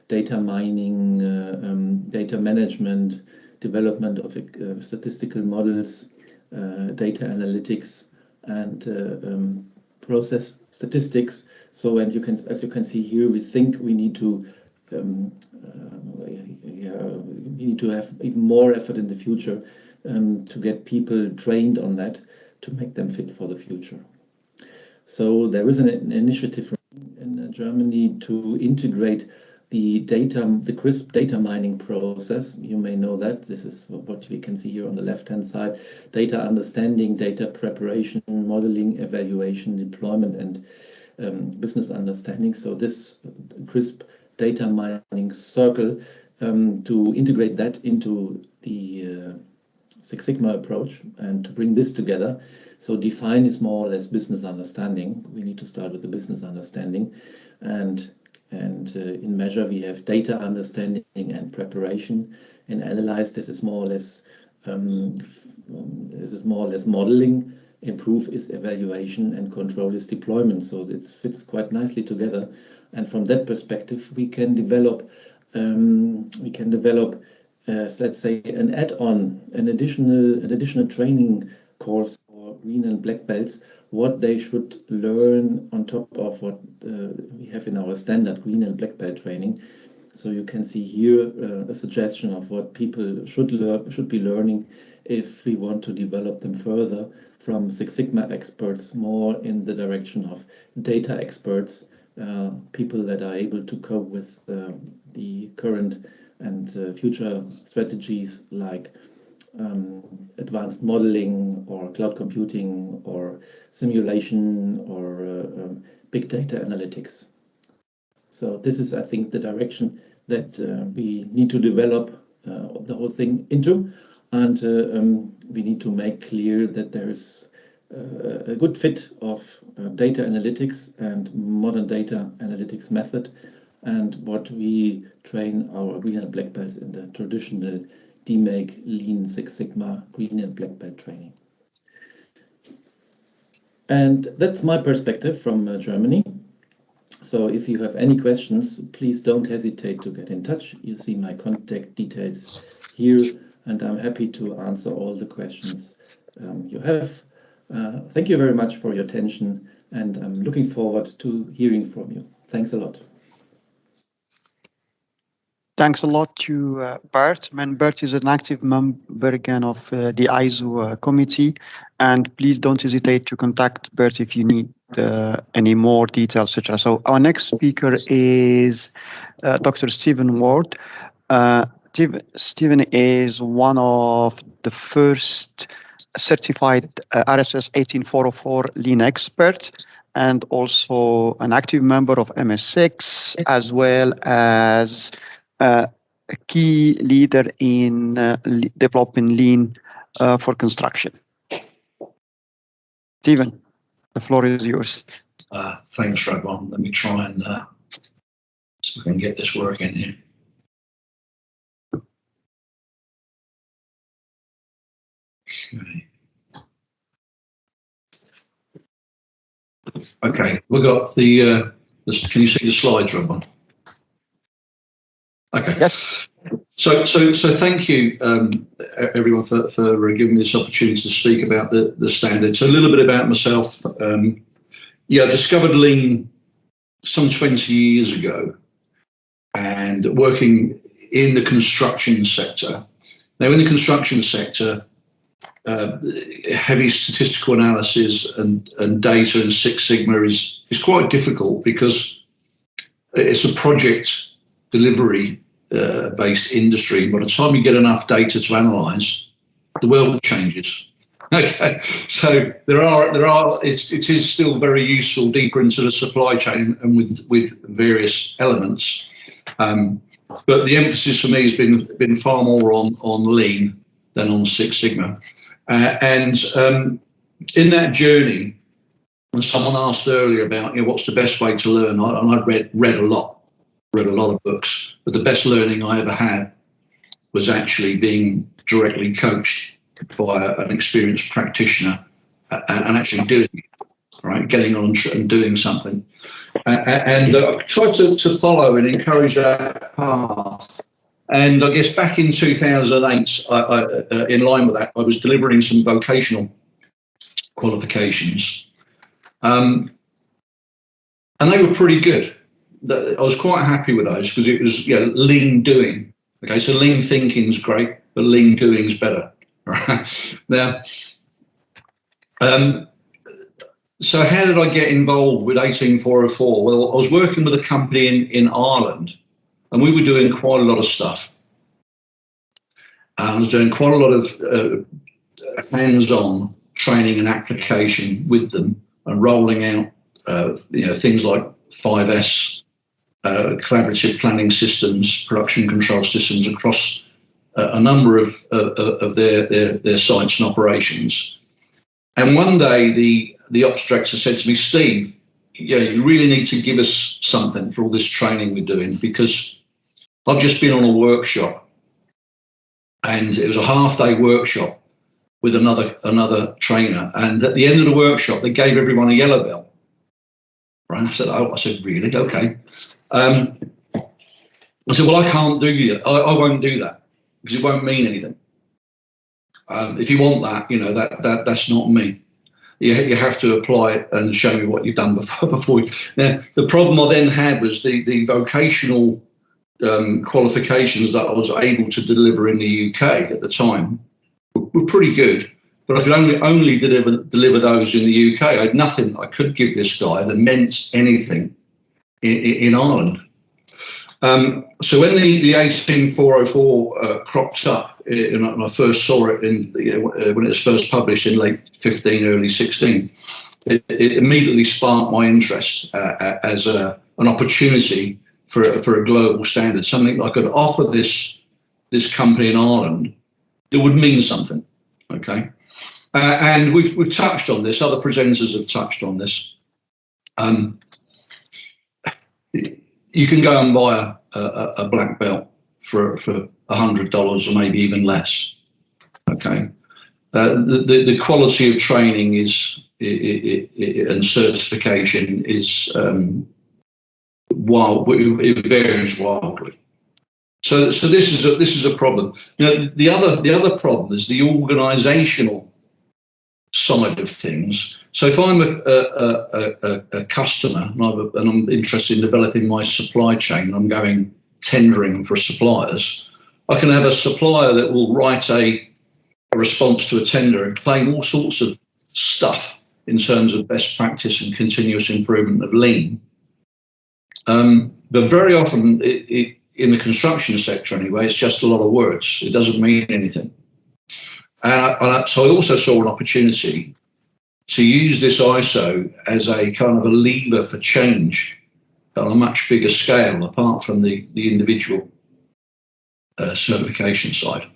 data mining, data management, development of statistical models, data analytics, and process statistics. So, and as you can see here, we think we need to have even more effort in the future to get people trained on that, to make them fit for the future. So there is an initiative in Germany to integrate the crisp data mining process. You may know that. This is what we can see here on the left-hand side. Data understanding, data preparation, modeling, evaluation, deployment, and business understanding. So this crisp data mining circle, to integrate that into the Six Sigma approach and to bring this together. So define is more or less business understanding. We need to start with the business understanding, and in measure we have data understanding and preparation. In analyze, this is more or less modeling. Improve is evaluation, and control is deployment. So it fits quite nicely together. And from that perspective, we can develop let's say an add-on, an additional training course for green and black belts, what they should learn on top of what we have in our standard green and black belt training. So you can see here a suggestion of what people should be learning if we want to develop them further from Six Sigma experts, more in the direction of data experts, people that are able to cope with the current and future strategies like advanced modeling or cloud computing or simulation or big data analytics. So this is, I think, the direction that we need to develop the whole thing into, and we need to make clear that there is a good fit of data analytics and modern data analytics method and what we train our green and black belts in the traditional DMake Lean Six Sigma green and black belt training. And that's my perspective from Germany. So if you have any questions, please don't hesitate to get in touch. You see my contact details here, and I'm happy to answer all the questions you have. Thank you very much for your attention, and I'm looking forward to hearing from you. Thanks a lot. Thanks a lot to Bert. Bert is an active member again of the ISO committee, and please don't hesitate to contact Bert if you need any more details, etc. So our next speaker is Dr. Stephen Ward. Stephen is one of the first certified RSS 18404 Lean expert, and also an active member of MS6, as well as a key leader in developing Lean for construction. Stephen, the floor is yours. Thanks, Radwan. Let me try and see if we can get this working here. Okay, we've got the can you see the slides, Radwan? Okay. Yes. So thank you, everyone, for giving me this opportunity to speak about the standards. So a little bit about myself. Yeah, I discovered Lean some 20 years ago, and working in the construction sector. Now, in the construction sector, heavy statistical analysis and data and Six Sigma is quite difficult because it's a project delivery based industry. By the time you get enough data to analyze, the world changes. Okay, so it is still very useful deeper into the supply chain and with various elements. But the emphasis for me has been far more on Lean than on Six Sigma. And in that journey, when someone asked earlier about what's the best way to learn, I read a lot of books, but the best learning I ever had was actually being directly coached by an experienced practitioner and actually doing it, right? Getting on and doing something. And I've tried to follow and encourage that path. And I guess back in 2008, in line with that, I was delivering some vocational qualifications. And they were pretty good. I was quite happy with those because it was lean doing. Okay, so lean thinking is great, but lean doing is better. Right? Now, so how did I get involved with 18404? Well, I was working with a company in Ireland, and we were doing quite a lot of stuff. I was doing quite a lot of hands-on training and application with them, and rolling out things like 5S, collaborative planning systems, production control systems across a number of their sites and operations. And one day the ops director said to me, Steve, you really need to give us something for all this training we're doing, because I've just been on a workshop, and it was a half-day workshop with another trainer, and at the end of the workshop they gave everyone a yellow belt. Right? I said, really? Okay. I said, well, I can't do that. I won't do that because it won't mean anything. If you want that, that's not me. You have to apply it and show me what you've done before. Now, the problem I then had was the vocational qualifications that I was able to deliver in the UK at the time were pretty good, but I could only deliver those in the UK. I had nothing I could give this guy that meant anything in Ireland. So when the 18404 cropped up, and I first saw it when it was first published in late 15, early 16, it immediately sparked my interest as an opportunity for a global standard, something I could offer this company in Ireland that would mean something. Okay, and we've touched on this. Other presenters have touched on this. you can go and buy a black belt for $100 or maybe even less. Okay, the quality of training is and certification is it varies wildly. So this is a problem. The other problem is the organisational side of things. So if I'm a customer and I'm interested in developing my supply chain, I'm going tendering for suppliers, I can have a supplier that will write a response to a tender and claim all sorts of stuff in terms of best practice and continuous improvement of lean. But very often in the construction sector anyway, it's just a lot of words. It doesn't mean anything. So I also saw an opportunity to use this ISO as a kind of a lever for change on a much bigger scale, apart from the individual certification side.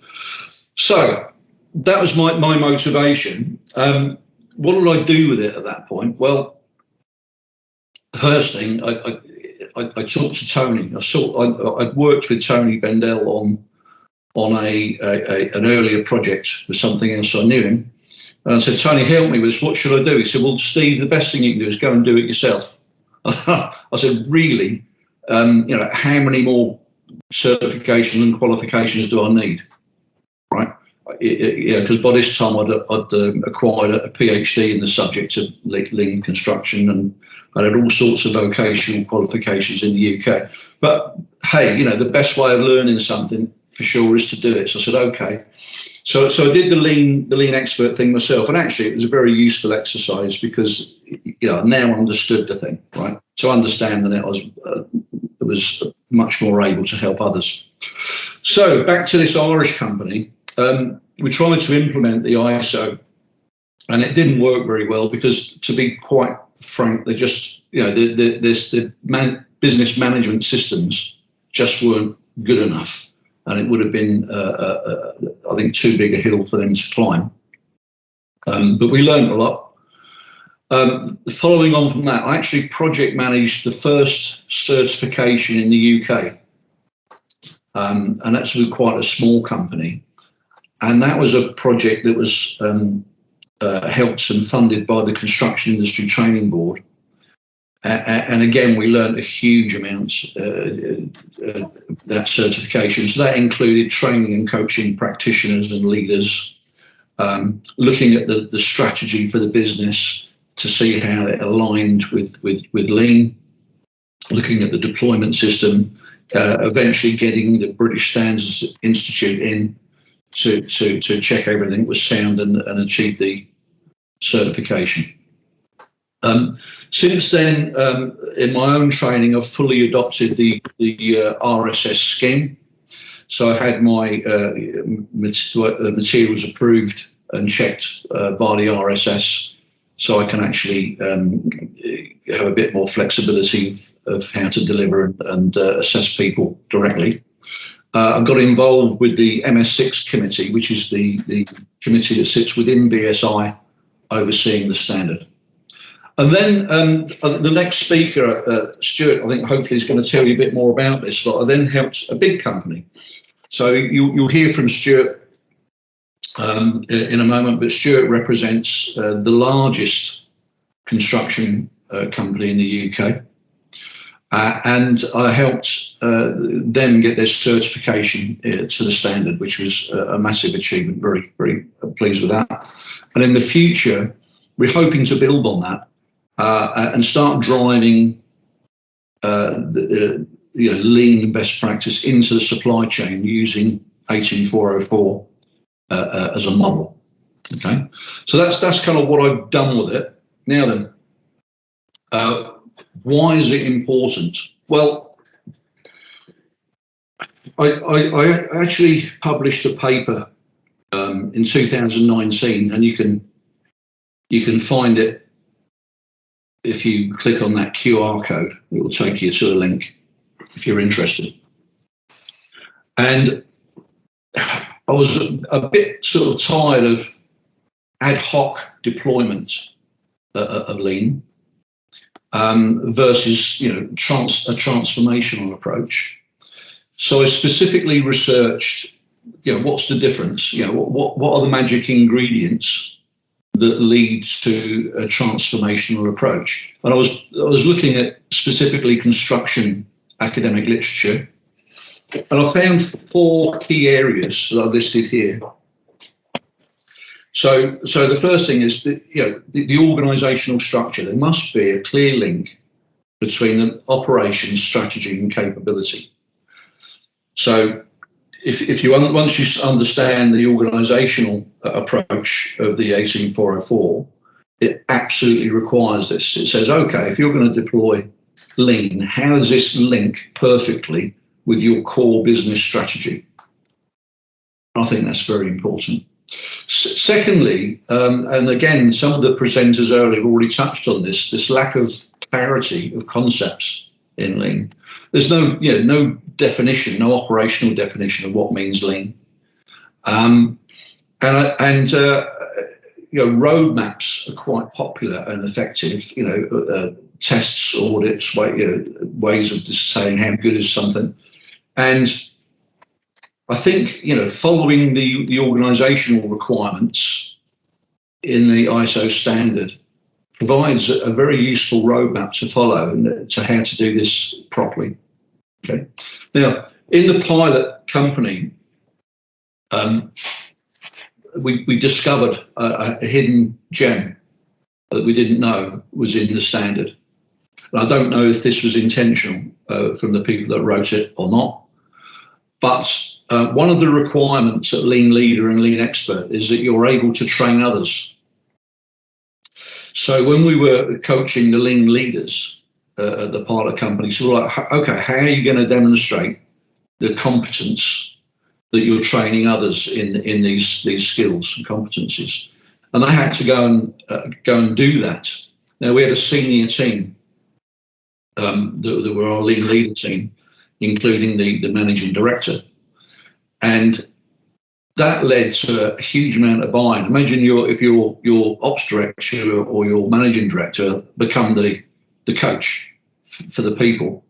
So that was my motivation. What did I do with it at that point? Well, first thing, I talked to Tony. I'd worked with Tony Bendel on an earlier project for something else. I knew him. And I said, Tony, help me with this. What should I do? He said, well, Steve, the best thing you can do is go and do it yourself. I said, really? How many more certifications and qualifications do I need? Right? Because by this time I'd acquired a PhD in the subject of lean construction, and I had all sorts of vocational qualifications in the UK. But hey, the best way of learning something for sure is to do it. So I said, okay. So I did the lean expert thing myself, and actually it was a very useful exercise because I now understood the thing, right? So understanding it, I was much more able to help others. So back to this Irish company, we tried to implement the ISO, and it didn't work very well because, to be quite frank, they just the business management systems just weren't good enough. And it would have been, I think, too big a hill for them to climb. But we learned a lot. Following on from that, I actually project managed the first certification in the UK. And that's with quite a small company. And that was a project that was helped and funded by the Construction Industry Training Board. And again, we learned a huge amount that certification. So that included training and coaching practitioners and leaders, looking at the strategy for the business to see how it aligned with lean, looking at the deployment system, eventually getting the British Standards Institute in to check everything was sound and achieve the certification. Since then, in my own training, I've fully adopted the RSS scheme. So I had my materials approved and checked by the RSS, so I can actually have a bit more flexibility of how to deliver and assess people directly. I got involved with the MS6 committee, which is the committee that sits within BSI overseeing the standard. And then the next speaker, Stuart, I think hopefully is going to tell you a bit more about this, but I then helped a big company. So you'll hear from Stuart in a moment, but Stuart represents the largest construction company in the UK. And I helped them get their certification to the standard, which was a massive achievement. Very, very pleased with that. And in the future, we're hoping to build on that. And start driving the lean best practice into the supply chain using 18404 as a model. Okay, so that's kind of what I've done with it. Now then, why is it important? Well, I actually published a paper in 2019, and you can find it. If you click on that QR code, it will take you to a link if you're interested. And I was a bit sort of tired of ad hoc deployment of lean. versus a transformational approach. So I specifically researched, what's the difference? What are the magic ingredients that lead to a transformational approach? And I was looking at specifically construction academic literature, and I found 4 key areas that I've listed here. So the first thing is that, the organisational structure. There must be a clear link between the operations, strategy, and capability. So if you once you understand the organisational approach of the 18404, it absolutely requires this. It says, okay, if you're going to deploy lean, how does this link perfectly with your core business strategy? I think that's very important. Secondly, and again, some of the presenters earlier have already touched on this lack of clarity of concepts in lean. There's no definition, no operational definition of what means lean. Roadmaps are quite popular and effective. Tests, audits, ways of just saying how good is something. And I think, following the organisational requirements in the ISO standard provides a very useful roadmap to follow and to how to do this properly. Okay. Now, in the pilot company, we discovered a hidden gem that we didn't know was in the standard. And I don't know if this was intentional from the people that wrote it or not, but one of the requirements at Lean Leader and Lean Expert is that you're able to train others. So when we were coaching the Lean leaders at the pilot company, so we're like, okay, how are you going to demonstrate the competence that you're training others in these skills and competencies? And they had to go and do that. Now, we had a senior team that were our Lean Leader team, including the managing director. And that led to a huge amount of buy-in. Imagine if your ops director or your managing director become the coach for the people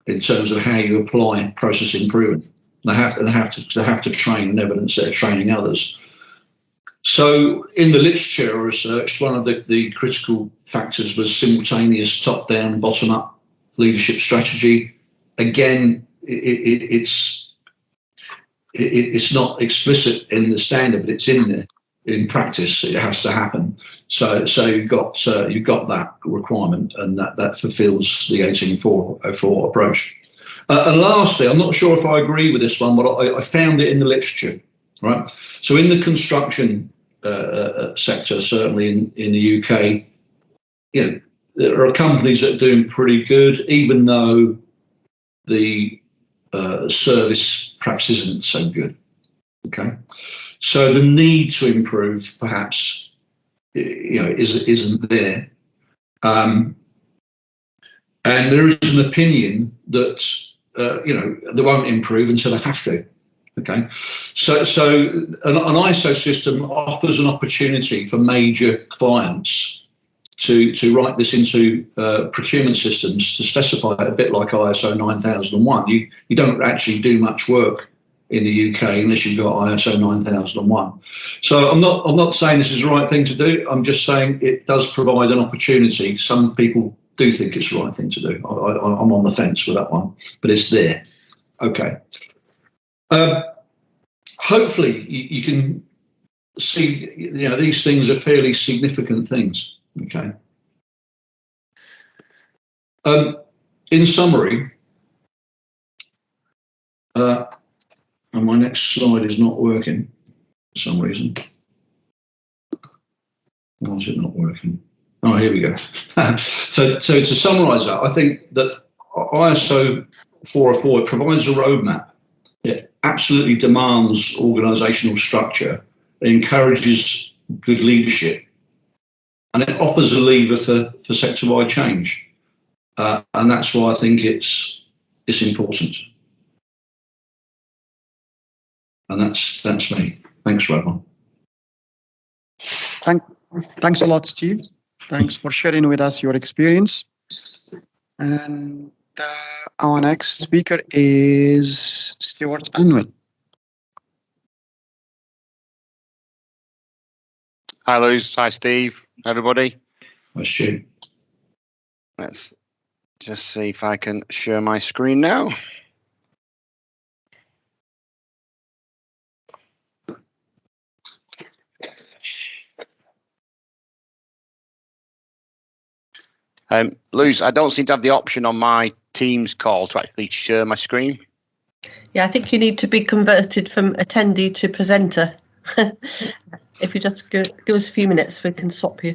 in terms of how you apply process improvement. They have to train and evidence they're training others. So in the literature research, one of the critical factors was simultaneous top-down, bottom-up leadership strategy. Again, it's not explicit in the standard, but it's in there. In practice, it has to happen. So you've got that requirement, and that fulfills the 18404 approach. And lastly, I'm not sure if I agree with this one, but I found it in the literature. Right. So in the construction sector, certainly in the UK, there are companies that are doing pretty good, even though the service perhaps isn't so good. Okay, so the need to improve perhaps isn't there, and there is an opinion that they won't improve until they have to. Okay, so an ISO system offers an opportunity for major clients to write this into procurement systems, to specify it a bit like ISO 9001. You don't actually do much work in the UK unless you've got ISO 9001. So I'm not saying this is the right thing to do. I'm just saying it does provide an opportunity. Some people do think it's the right thing to do. I'm on the fence with that one, but it's there. Okay. Hopefully you can see, these things are fairly significant things. Okay. In summary, and my next slide is not working for some reason. Why is it not working? Oh, here we go. So to summarise that, I think that ISO 404 provides a roadmap. It absolutely demands organisational structure. It encourages good leadership, and it offers a lever for sector-wide change. And that's why I think it's important. And that's me. Thanks, Radwan. Thanks a lot, Steve. Thanks for sharing with us your experience. And our next speaker is Stuart Anwell. Hi, Luz. Hi, Steve. Everybody. Hi, Stu. Let's just see if I can share my screen now. Luz, I don't seem to have the option on my Teams call to actually share my screen. Yeah, I think you need to be converted from attendee to presenter. If you just give us a few minutes, we can swap you.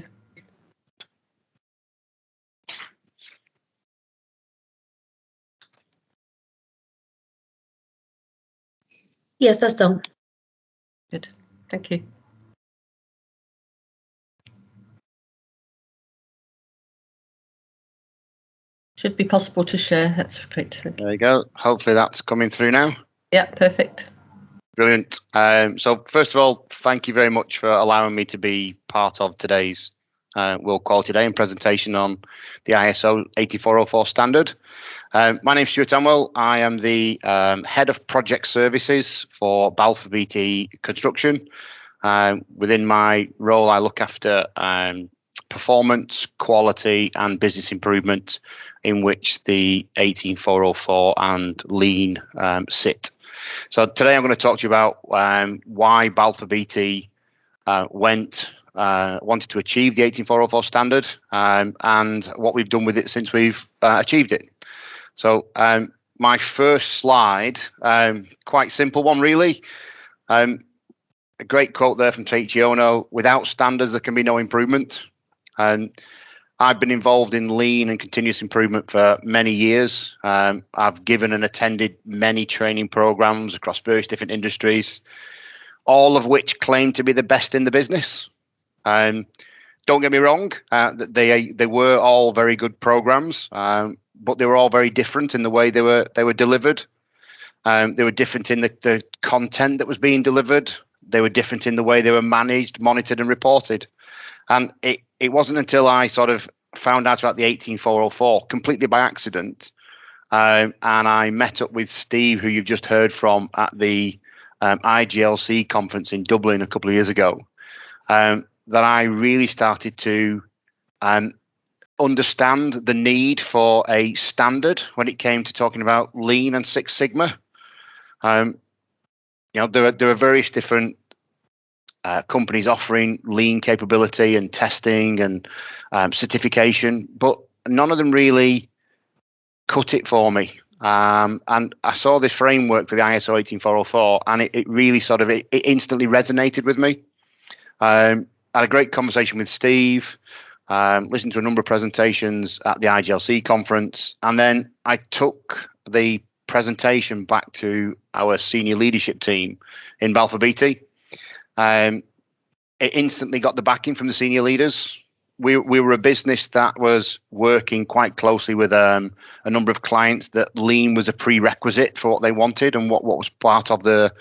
Yes, that's done. Good. Thank you. Should be possible to share. That's great. There you go. Hopefully that's coming through now. Yeah, perfect. Brilliant. So first of all, thank you very much for allowing me to be part of today's World Quality Day and presentation on the ISO 8404 standard. My name is Stuart Anwell. I am the Head of Project Services for Balfour Beatty Construction. Within my role, I look after performance, quality and business improvement, in which the 18404 and Lean sit. So today I'm going to talk to you about why Balfour Beatty wanted to achieve the 18404 standard and what we've done with it since we've achieved it. So my first slide, quite simple one really. A great quote there from Taiichi Ohno: "Without standards, there can be no improvement." I've been involved in lean and continuous improvement for many years. I've given and attended many training programs across various different industries, all of which claim to be the best in the business. Don't get me wrong, they were all very good programs, but they were all very different in the way they were delivered. They were different in the content that was being delivered. They were different in the way they were managed, monitored and reported. And it wasn't until I sort of found out about the 18404 completely by accident, and I met up with Steve, who you've just heard from at the IGLC conference in Dublin a couple of years ago, that I really started to understand the need for a standard when it came to talking about Lean and Six Sigma. There are various different companies offering lean capability and testing and certification, but none of them really cut it for me. And I saw this framework for the ISO 18404, and it really sort of it instantly resonated with me. I had a great conversation with Steve, listened to a number of presentations at the IGLC conference, and then I took the presentation back to our senior leadership team in Balfour Beatty. It instantly got the backing from the senior leaders. We were a business that was working quite closely with a number of clients that lean was a prerequisite for what they wanted and what was part of the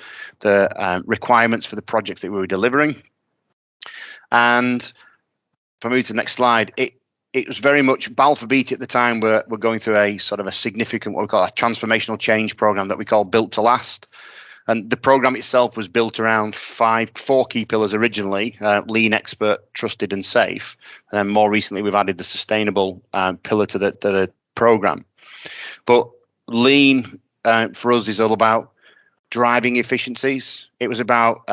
requirements for the projects that we were delivering. And if I move to the next slide, it was very much Balfour Beatty at the time were going through a sort of a significant, what we call a transformational change program that we call Built to Last. And the program itself was built around four key pillars originally: lean, expert, trusted, and safe. And then more recently, we've added the sustainable pillar to the program. But lean for us is all about driving efficiencies. It was about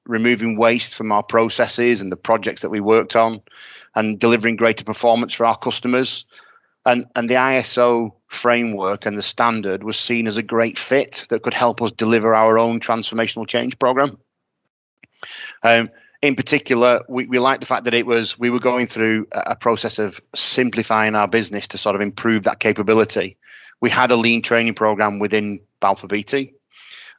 removing waste from our processes and the projects that we worked on, and delivering greater performance for our customers. And the ISO framework and the standard was seen as a great fit that could help us deliver our own transformational change program. In particular, we liked the fact that we were going through a process of simplifying our business to sort of improve that capability. We had a lean training program within Balfour Beatty.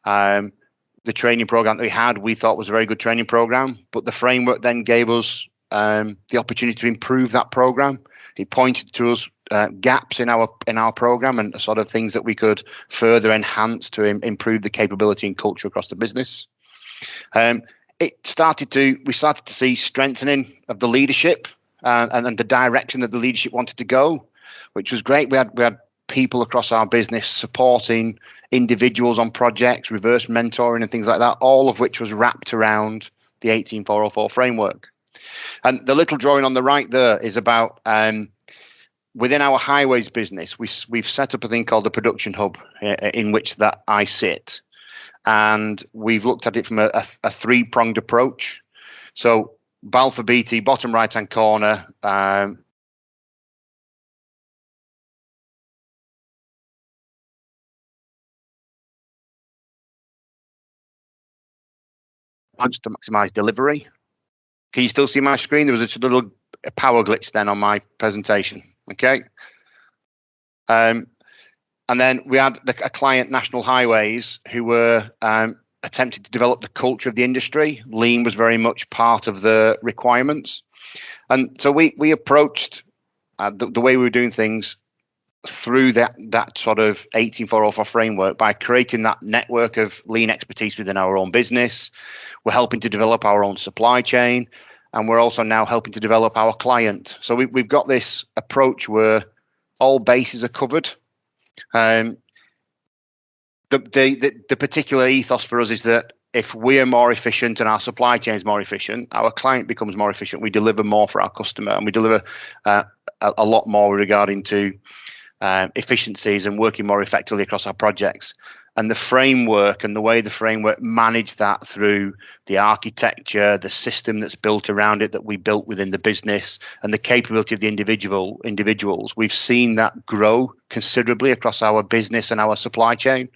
The training program that we had, we thought was a very good training program, but the framework then gave us the opportunity to improve that program. It pointed to us gaps in our program and sort of things that we could further enhance to improve the capability and culture across the business. We started to see strengthening of the leadership and the direction that the leadership wanted to go. which was great. We had people across our business supporting individuals on projects, reverse mentoring and things like that, all of which was wrapped around the 18404 framework. And the little drawing on the right there is about within our highways business, we've set up a thing called the production hub in which that I sit. And we've looked at it from a three-pronged approach. So Balfour Beatty, bottom right-hand corner, to maximize delivery. Can you still see my screen? There was a little power glitch then on my presentation. Okay. And then we had a client, National Highways, who were attempting to develop the culture of the industry. Lean was very much part of the requirements. And so we approached the way we were doing things through that sort of 18404 framework by creating that network of lean expertise within our own business. We're helping to develop our own supply chain, and we're also now helping to develop our client. So we've got this approach where all bases are covered. The particular ethos for us is that if we are more efficient and our supply chain is more efficient, our client becomes more efficient. We deliver more for our customer, and we deliver a lot more regarding to efficiencies and working more effectively across our projects. And the framework and the way the framework managed that through the architecture, the system that's built around it that we built within the business, and the capability of the individuals, we've seen that grow considerably across our business and our supply chain.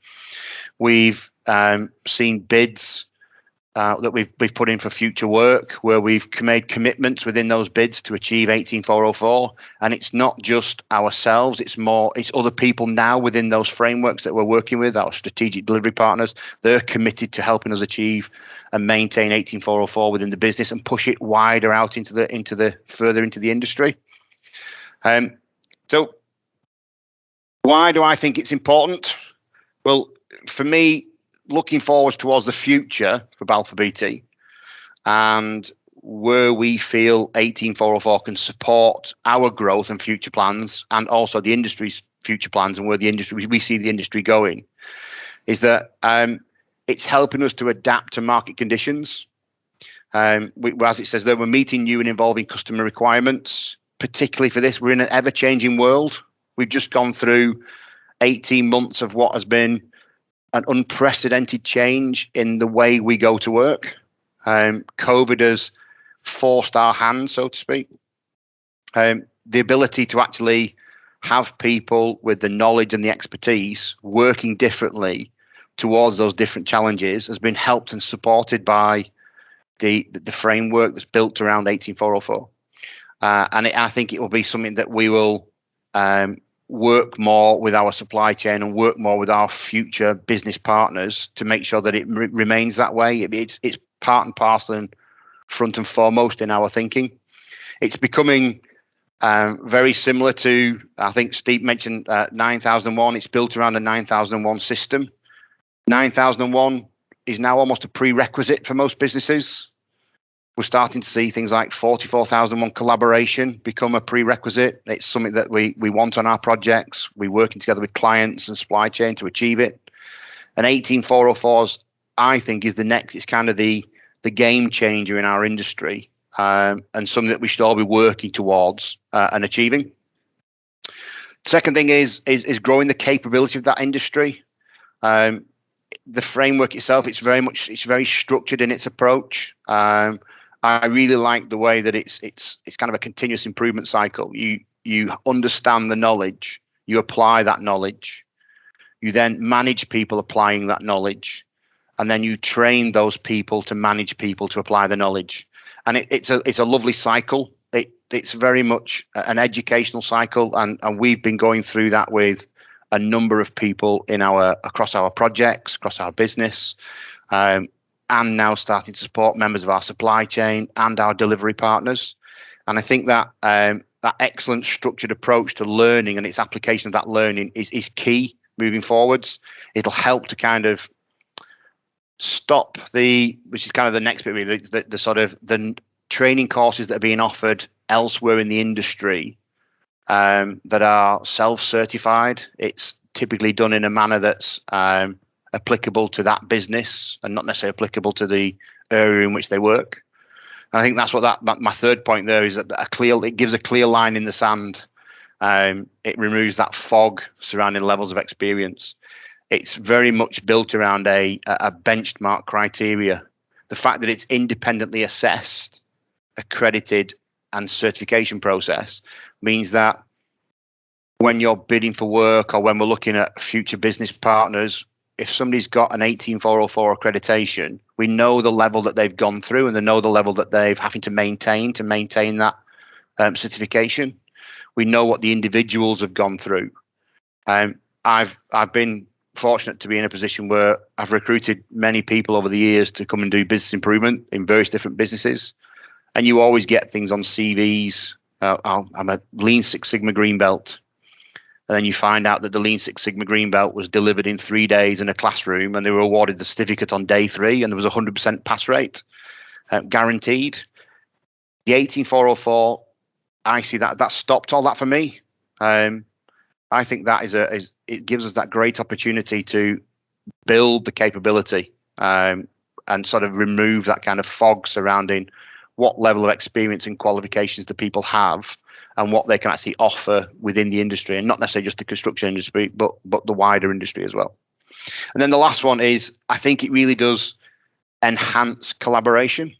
We've seen bids that we've put in for future work where we've made commitments within those bids to achieve 18404. And it's not just ourselves, it's other people now within those frameworks that we're working with, our strategic delivery partners. They're committed to helping us achieve and maintain 18404 within the business and push it wider out further into the industry. So why do I think it's important? Well, for me, looking forward towards the future for Balfour Beatty and where we feel 18404 can support our growth and future plans, and also the industry's future plans and where we see the industry going, is that it's helping us to adapt to market conditions. As it says there, we're meeting new and evolving customer requirements. Particularly for this, we're in an ever-changing world. We've just gone through 18 months of what has been an unprecedented change in the way we go to work. COVID has forced our hand, so to speak. The ability to actually have people with the knowledge and the expertise working differently towards those different challenges has been helped and supported by the framework that's built around 18404. And I think it will be something that we will work more with our supply chain and work more with our future business partners to make sure that it remains that way. It's part and parcel and front and foremost in our thinking. It's becoming very similar to, I think Steve mentioned 9001. It's built around a 9001 system. 9001 is now almost a prerequisite for most businesses. We're starting to see things like 44001 collaboration become a prerequisite. It's something that we want on our projects. We're working together with clients and supply chain to achieve it. And 18404's, I think, is the next. It's kind of the game changer in our industry, and something that we should all be working towards and achieving. Second thing is growing the capability of that industry. The framework itself, it's very structured in its approach. I really like the way that it's kind of a continuous improvement cycle. You understand the knowledge, you apply that knowledge, you then manage people applying that knowledge, and then you train those people to manage people to apply the knowledge. And it's a lovely cycle. It's very much an educational cycle, and we've been going through that with a number of people across our projects, across our business. And now starting to support members of our supply chain and our delivery partners. And I think that that excellent structured approach to learning and its application of that learning is key moving forwards. It'll help to kind of stop which is kind of the next bit, really, the sort of the training courses that are being offered elsewhere in the industry that are self-certified. It's typically done in a manner that's applicable to that business and not necessarily applicable to the area in which they work. And I think that's what my third point there is, that it gives a clear line in the sand. It removes that fog surrounding levels of experience. It's very much built around a benchmark criteria. The fact that it's independently assessed, accredited, and certification process means that when you're bidding for work or when we're looking at future business partners, if somebody's got an 18404 accreditation, we know the level that they've gone through and they know the level that they've having to maintain that certification. We know what the individuals have gone through. I've been fortunate to be in a position where I've recruited many people over the years to come and do business improvement in various different businesses, and you always get things on CVs. I'm a Lean Six Sigma Green Belt. And then you find out that the Lean Six Sigma Green Belt was delivered in 3 days in a classroom, and they were awarded the certificate on day 3, and there was a 100% pass rate guaranteed. The 18404, I see that stopped all that for me. I think that it gives us that great opportunity to build the capability and sort of remove that kind of fog surrounding what level of experience and qualifications the people have and what they can actually offer within the industry, and not necessarily just the construction industry, but the wider industry as well. And then the last one is, I think it really does enhance collaboration.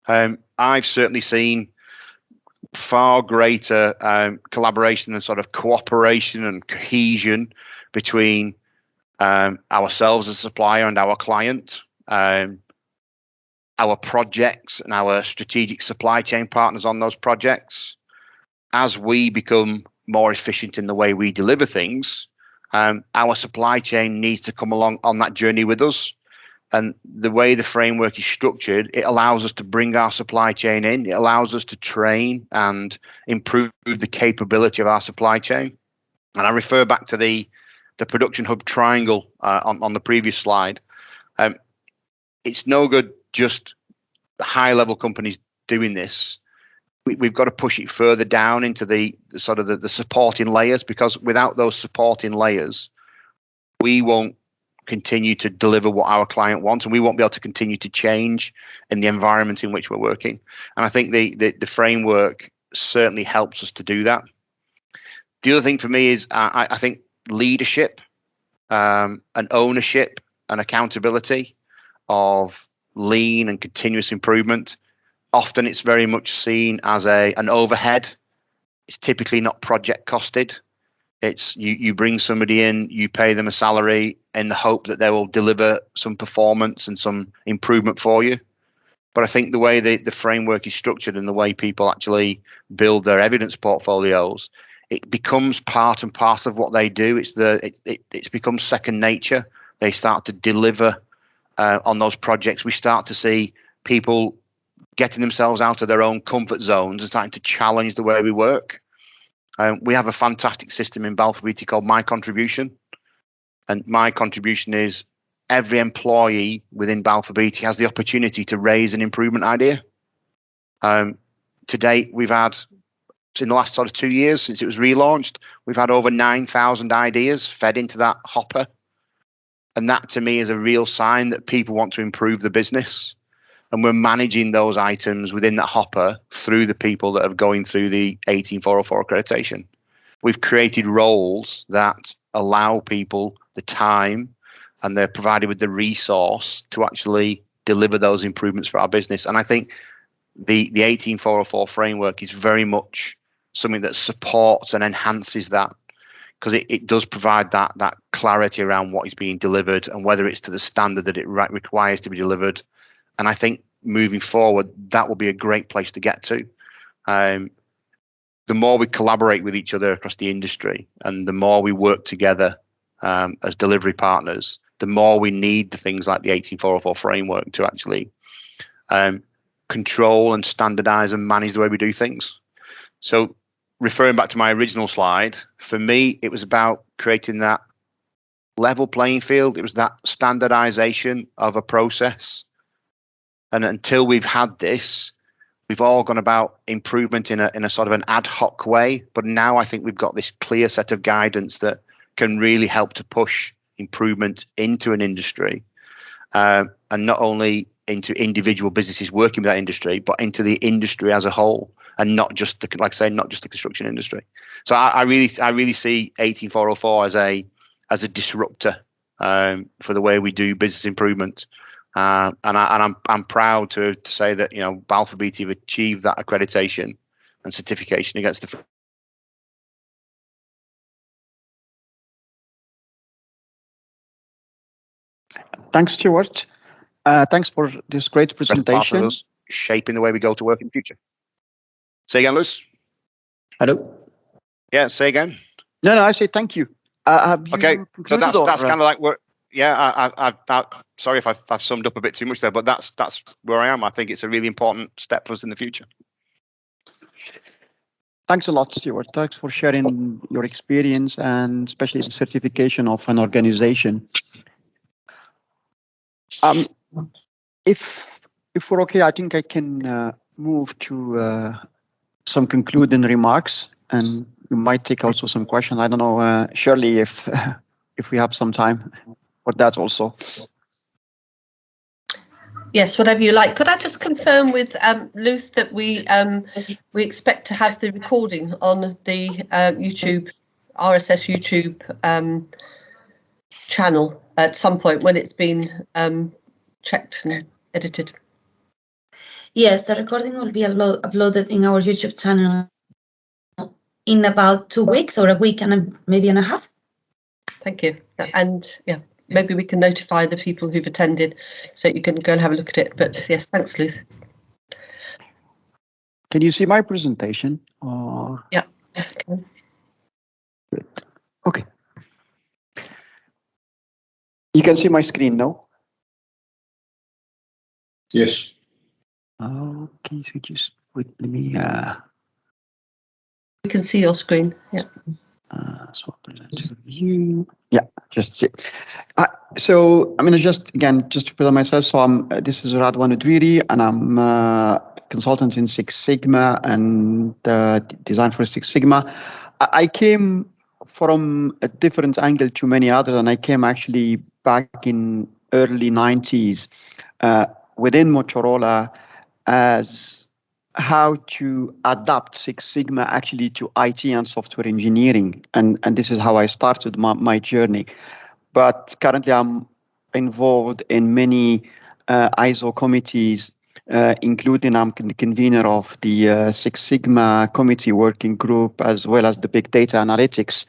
I've certainly seen far greater collaboration and sort of cooperation and cohesion between ourselves as a supplier and our client, our projects and our strategic supply chain partners on those projects. As we become more efficient in the way we deliver things, our supply chain needs to come along on that journey with us. And the way the framework is structured, it allows us to bring our supply chain in. It allows us to train and improve the capability of our supply chain. And I refer back to the production hub triangle on the previous slide. It's no good just the high level companies doing this. We've got to push it further down into the sort of the supporting layers, because without those supporting layers, we won't continue to deliver what our client wants, and we won't be able to continue to change in the environment in which we're working. And I think the framework certainly helps us to do that. The other thing for me is I think leadership and ownership and accountability of lean and continuous improvement. Often it's very much seen as an overhead. It's typically not project costed. It's you bring somebody in, you pay them a salary in the hope that they will deliver some performance and some improvement for you. But I think the way the framework is structured and the way people actually build their evidence portfolios, it becomes part and parcel of what they do. It's become second nature. They start to deliver on those projects. We start to see people getting themselves out of their own comfort zones and starting to challenge the way we work. We have a fantastic system in Balfour Beatty called My Contribution. And my contribution is every employee within Balfour Beatty has the opportunity to raise an improvement idea. To date, we've had, in the last sort of 2 years since it was relaunched, we've had over 9,000 ideas fed into that hopper. And that to me is a real sign that people want to improve the business. And we're managing those items within that hopper through the people that are going through the 18404 accreditation. We've created roles that allow people the time, and they're provided with the resource to actually deliver those improvements for our business. And I think the 18404 framework is very much something that supports and enhances that, because it does provide that clarity around what is being delivered and whether it's to the standard that it requires to be delivered. And I think moving forward, that will be a great place to get to. The more we collaborate with each other across the industry and the more we work together as delivery partners, the more we need the things like the 18404 framework to actually control and standardize and manage the way we do things. So referring back to my original slide, for me, it was about creating that level playing field. It was that standardization of a process. And until we've had this, we've all gone about improvement in a sort of an ad hoc way, but now I think we've got this clear set of guidance that can really help to push improvement into an industry, and not only into individual businesses working with that industry, but into the industry as a whole, and not just the, like I say, not just the construction industry. So I really see 18404 as a disruptor for the way we do business improvement. And I'm proud to say that, you know, Balfour Beatty have achieved that accreditation and certification against the. Thanks, Stuart. Thanks for this great presentation. Part of us shaping the way we go to work in the future. Say again, Lewis. Hello. Yeah, say again. No, I say thank you. Have you okay, so that's kind of like we're. Yeah, I sorry if I've summed up a bit too much there, but that's where I am. I think it's a really important step for us in the future. Thanks a lot, Stuart. Thanks for sharing your experience and especially the certification of an organization. If we're okay, I think I can move to some concluding remarks, and we might take also some questions. I don't know, Shirley, if we have some time for that also. Yes, whatever you like. Could I just confirm with Luth that we expect to have the recording on the YouTube, RSS YouTube channel at some point when it's been checked and edited? Yes, the recording will be uploaded in our YouTube channel in about 2 weeks or a week and maybe and a half. Thank you. And yeah, maybe we can notify the people who've attended so you can go and have a look at it. But yes, thanks, Luth. Can you see my presentation? Or... Yeah. Okay. Good. Okay. You can see my screen now? Yes. Okay, so just wait, let me... You can see your screen, yeah. So present to view. Yeah, just see. So I'm going to just to present myself. So this is Radwan Udwiri, and I'm a consultant in Six Sigma and design for Six Sigma. I came from a different angle to many others, and I came actually back in early 90s within Motorola as how to adapt Six Sigma actually to IT and software engineering. And this is how I started my journey. But currently I'm involved in many ISO committees, including I'm the convener of the Six Sigma committee working group, as well as the big data analytics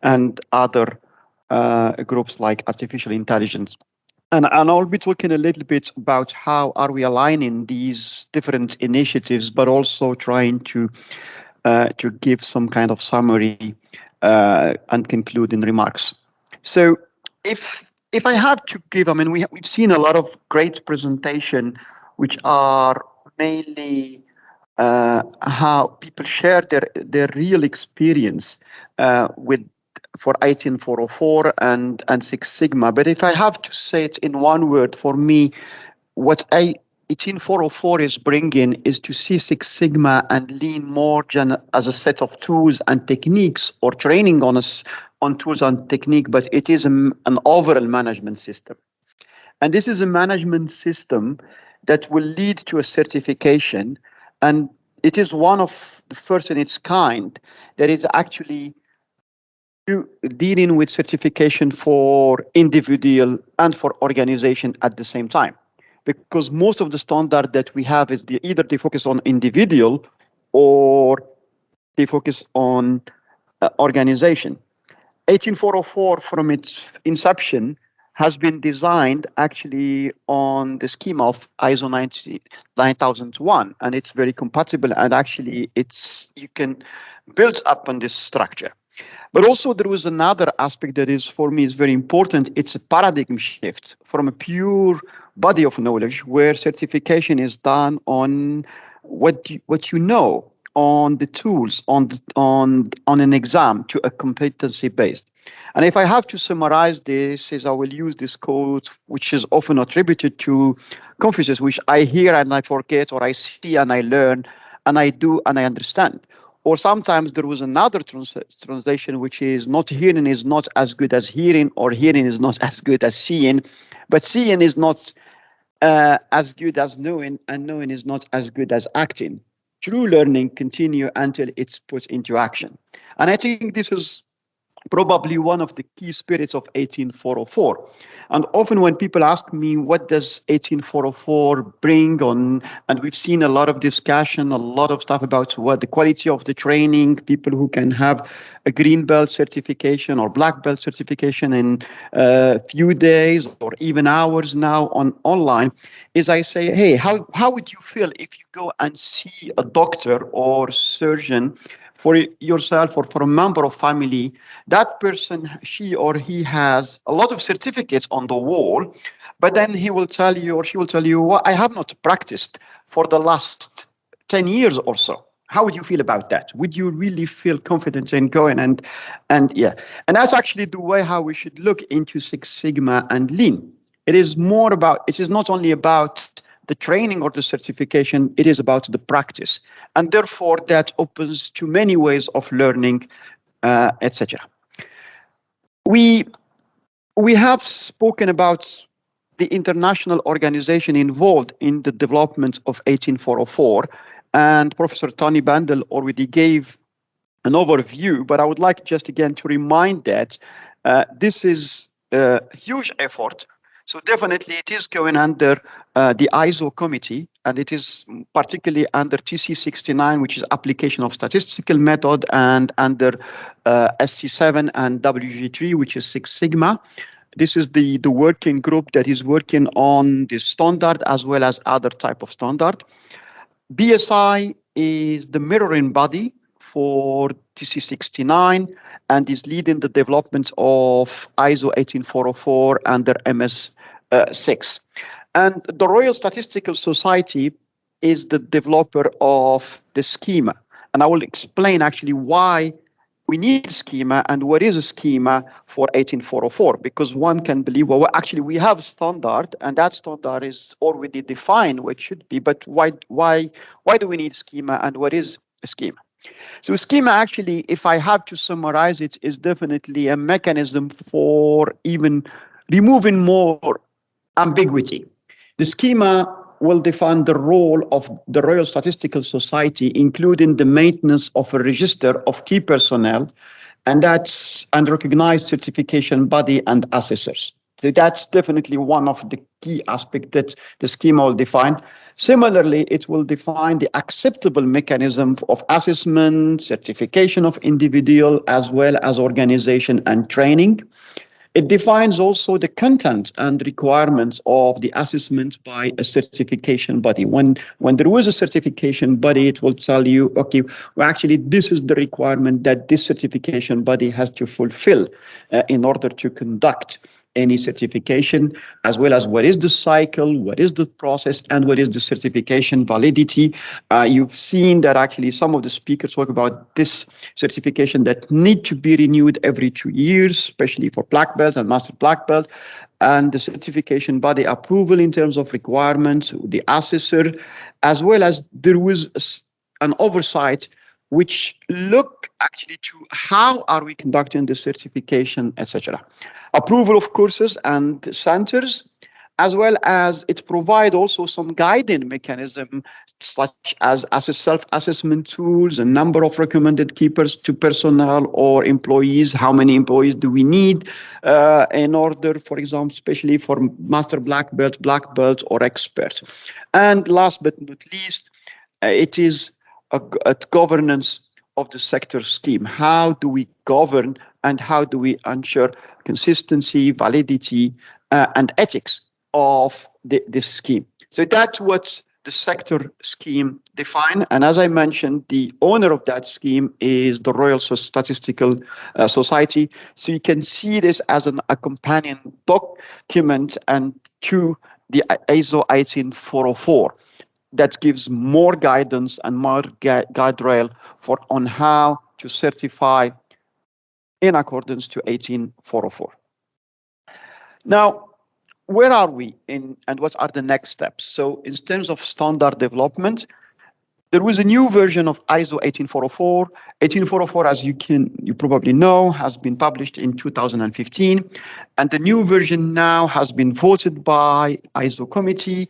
and other groups like artificial intelligence. And I'll be talking a little bit about how are we aligning these different initiatives, but also trying to give some kind of summary and concluding remarks. So if I have to give, I mean, we've seen a lot of great presentation, which are mainly how people share their real experience for 18404 and Six Sigma. But if I have to say it in one word, for me, what 18404 is bringing is to see Six Sigma and Lean more as a set of tools and techniques, or training on tools and technique, but it is an overall management system. And this is a management system that will lead to a certification, and it is one of the first in its kind that is actually dealing with certification for individual and for organization at the same time. Because most of the standard that we have is either they focus on individual or they focus on organization. 18404 from its inception has been designed actually on the schema of ISO 9001, and it's very compatible, and actually you can build up on this structure. But also there was another aspect that is, for me, is very important. It's a paradigm shift from a pure body of knowledge where certification is done on what you know, on the tools, on an exam to a competency based. And if I have to summarize this, is I will use this quote, which is often attributed to Confucius, which I hear and I forget, or I see and I learn, and I do and I understand. Or sometimes there was another translation, which is not hearing is not as good as hearing, or hearing is not as good as seeing, but seeing is not as good as knowing, and knowing is not as good as acting. True learning continue until it's put into action. And I think this is probably one of the key spirits of 18404. And often when people ask me, what does 18404 bring on, and we've seen a lot of discussion, a lot of stuff about what the quality of the training, people who can have a green belt certification or black belt certification in a few days or even hours now online, is I say, hey, how would you feel if you go and see a doctor or surgeon for yourself or for a member of family? That person, she or he has a lot of certificates on the wall, but then he will tell you or she will tell you, well, I have not practiced for the last 10 years or so. How would you feel about that? Would you really feel confident in going? And yeah, and that's actually the way how we should look into Six Sigma and Lean. It is more about, it is not only about the training or the certification, it is about the practice. And therefore that opens to many ways of learning, etc. We have spoken about the international organization involved in the development of 18404, and Professor Tony Bandel already gave an overview, but I would like just again to remind that this is a huge effort. So definitely it is going under the ISO committee, and it is particularly under TC69, which is application of statistical method, and under SC7 and WG3, which is Six Sigma. This is the working group that is working on this standard as well as other type of standard. BSI is the mirroring body for TC69 and is leading the development of ISO 18404 under MS6. And the Royal Statistical Society is the developer of the schema. And I will explain actually why we need schema and what is a schema for 18404, because one can believe, well, actually we have standard and that standard is already defined what should be, but why do we need schema and what is a schema? So schema actually, if I have to summarize it, is definitely a mechanism for even removing more ambiguity. The schema will define the role of the Royal Statistical Society, including the maintenance of a register of key personnel, and that's unrecognized certification body and assessors. So that's definitely one of the key aspects that the schema will define. Similarly, it will define the acceptable mechanism of assessment, certification of individual, as well as organization and training. It defines also the content and requirements of the assessment by a certification body. When there was a certification body, it will tell you, okay, well, actually, this is the requirement that this certification body has to fulfill in order to conduct any certification, as well as what is the cycle, what is the process, and what is the certification validity. You've seen that actually some of the speakers talk about this certification that need to be renewed every 2 years, especially for black belt and master black belt, and the certification body approval in terms of requirements, the assessor, as well as there was an oversight which look actually to how are we conducting the certification, etc. Approval of courses and centers, as well as it provide also some guiding mechanism, such as self-assessment tools, a number of recommended keepers to personnel or employees. How many employees do we need in order, for example, especially for master black belt, or expert. And last but not least, it is a governance of the sector scheme. How do we govern and how do we ensure consistency, validity, and ethics of this scheme? So that's what the sector scheme define. And as I mentioned, the owner of that scheme is the Royal Statistical Society. So you can see this as a companion document and to the ISO 18404. that gives more guidance and more guide rail on how to certify in accordance to 18404. Now, where are we in, and what are the next steps? So in terms of standard development, there was a new version of ISO 18404. 18404, as you probably know, has been published in 2015, and the new version now has been voted by ISO committee,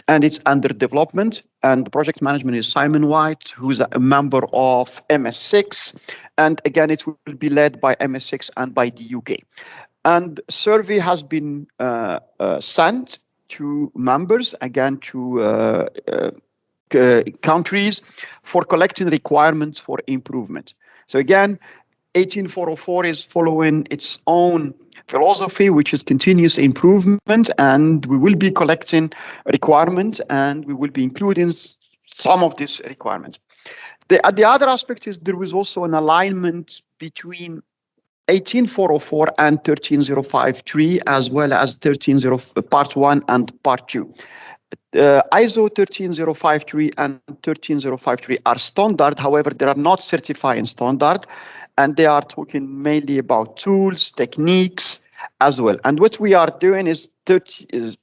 and it's under development. And the project management is Simon White, who's a member of MS6, and again, it will be led by MS6 and by the UK. And survey has been sent to members, again to countries, for collecting requirements for improvement. So again, 18404 is following its own philosophy, which is continuous improvement, and we will be collecting requirements and we will be including some of these requirements. The other aspect is there was also an alignment between 18404 and 13053, as well as part 1 and part 2. ISO 13053 and 13053 are standard. However, they are not certifying standard, and they are talking mainly about tools, techniques as well. And what we are doing is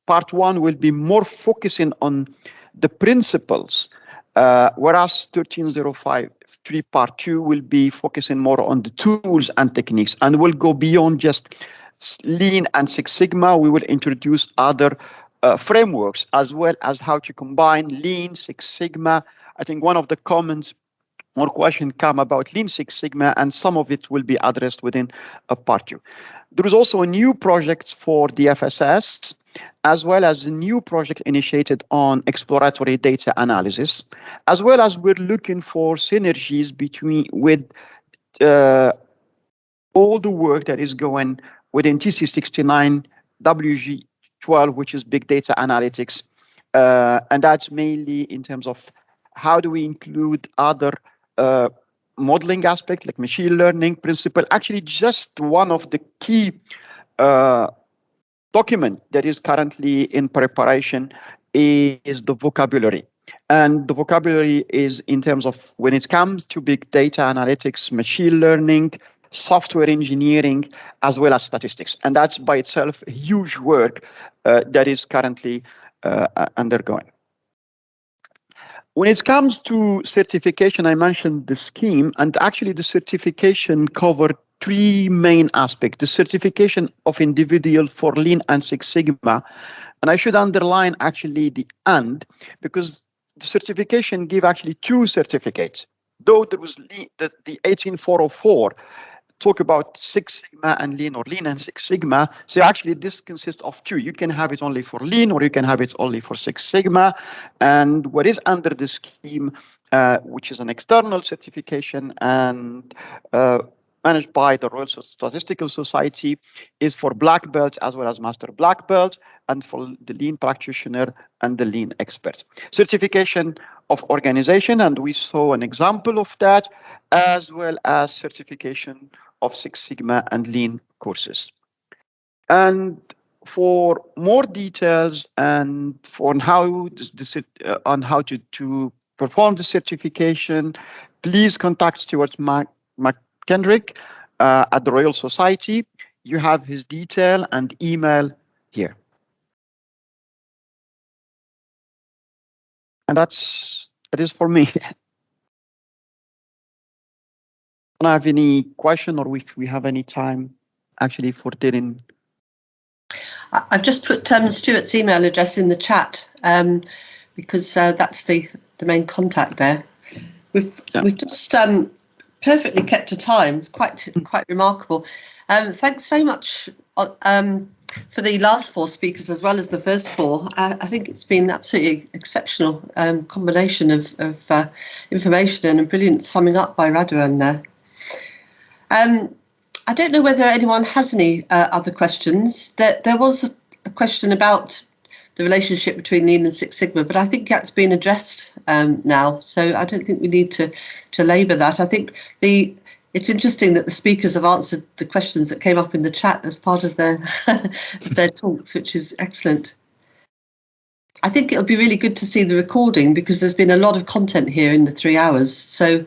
part 1 will be more focusing on the principles, whereas 13053 part 2 will be focusing more on the tools and techniques, and will go beyond just Lean and Six Sigma. We will introduce other frameworks, as well as how to combine Lean, Six Sigma. I think one of the comments or questions come about Lean Six Sigma, and some of it will be addressed within a part 2. There is also a new project for the FSS, as well as a new project initiated on exploratory data analysis, as well as we're looking for synergies with all the work that is going within TC69 WG12, which is big data analytics, and that's mainly in terms of how do we include other modeling aspects like machine learning principle. Actually, just one of the key document that is currently in preparation is the vocabulary. And the vocabulary is in terms of when it comes to big data analytics, machine learning, software engineering, as well as statistics. And that's by itself a huge work that is currently undergoing. When it comes to certification, I mentioned the scheme, and actually the certification covered 3 main aspects. The certification of individual for Lean and Six Sigma, and I should underline actually the "and", because the certification give actually 2 certificates. Though there was the 18404 talk about Six Sigma and Lean, or Lean and Six Sigma. So actually this consists of 2. You can have it only for Lean, or you can have it only for Six Sigma. And what is under the scheme, which is an external certification and managed by the Royal Statistical Society, is for black belts as well as master black belt, and for the Lean practitioner and the Lean expert. Certification of organization, and we saw an example of that, as well as certification of Six Sigma and Lean courses. And for more details and on how to perform the certification, please contact Stuart McKendrick at the Royal Society. You have his detail and email here. And that is for me. I don't have any question, or if we have any time actually for Dylan. I've just put Stuart's email address in the chat because that's the main contact there. We've just perfectly kept to time. It's quite remarkable. Thanks very much for the last 4 speakers as well as the first 4. I think it's been absolutely exceptional combination of information and a brilliant summing up by Radwan there. I don't know whether anyone has any other questions. There was a question about the relationship between Lean and Six Sigma, but I think that's been addressed now, so I don't think we need to labour that. I think it's interesting that the speakers have answered the questions that came up in the chat as part of their talks, which is excellent. I think it'll be really good to see the recording because there's been a lot of content here in the 3 hours. So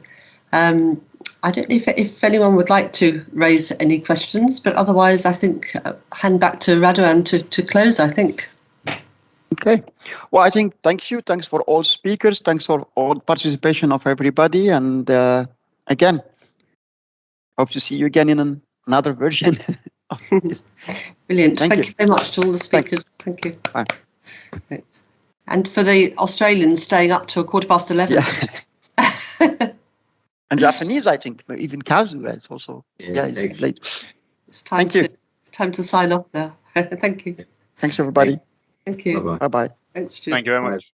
I don't know if anyone would like to raise any questions, but otherwise I think hand back to Radovan to close, I think. Okay. Well, I think thanks for all speakers, thanks for all participation of everybody, and again, hope to see you again in another version. Brilliant. Thank you very much to all the speakers. Thanks. Thank you. Bye. And for the Australians staying up till 11:15. Yeah. And Japanese, I think, even Kazuo is also. Yeah, it's late. It's time to sign off now. Thank you. Thanks, everybody. Thank you. Bye-bye. Bye-bye. Thanks, Stuart. Thank you very much.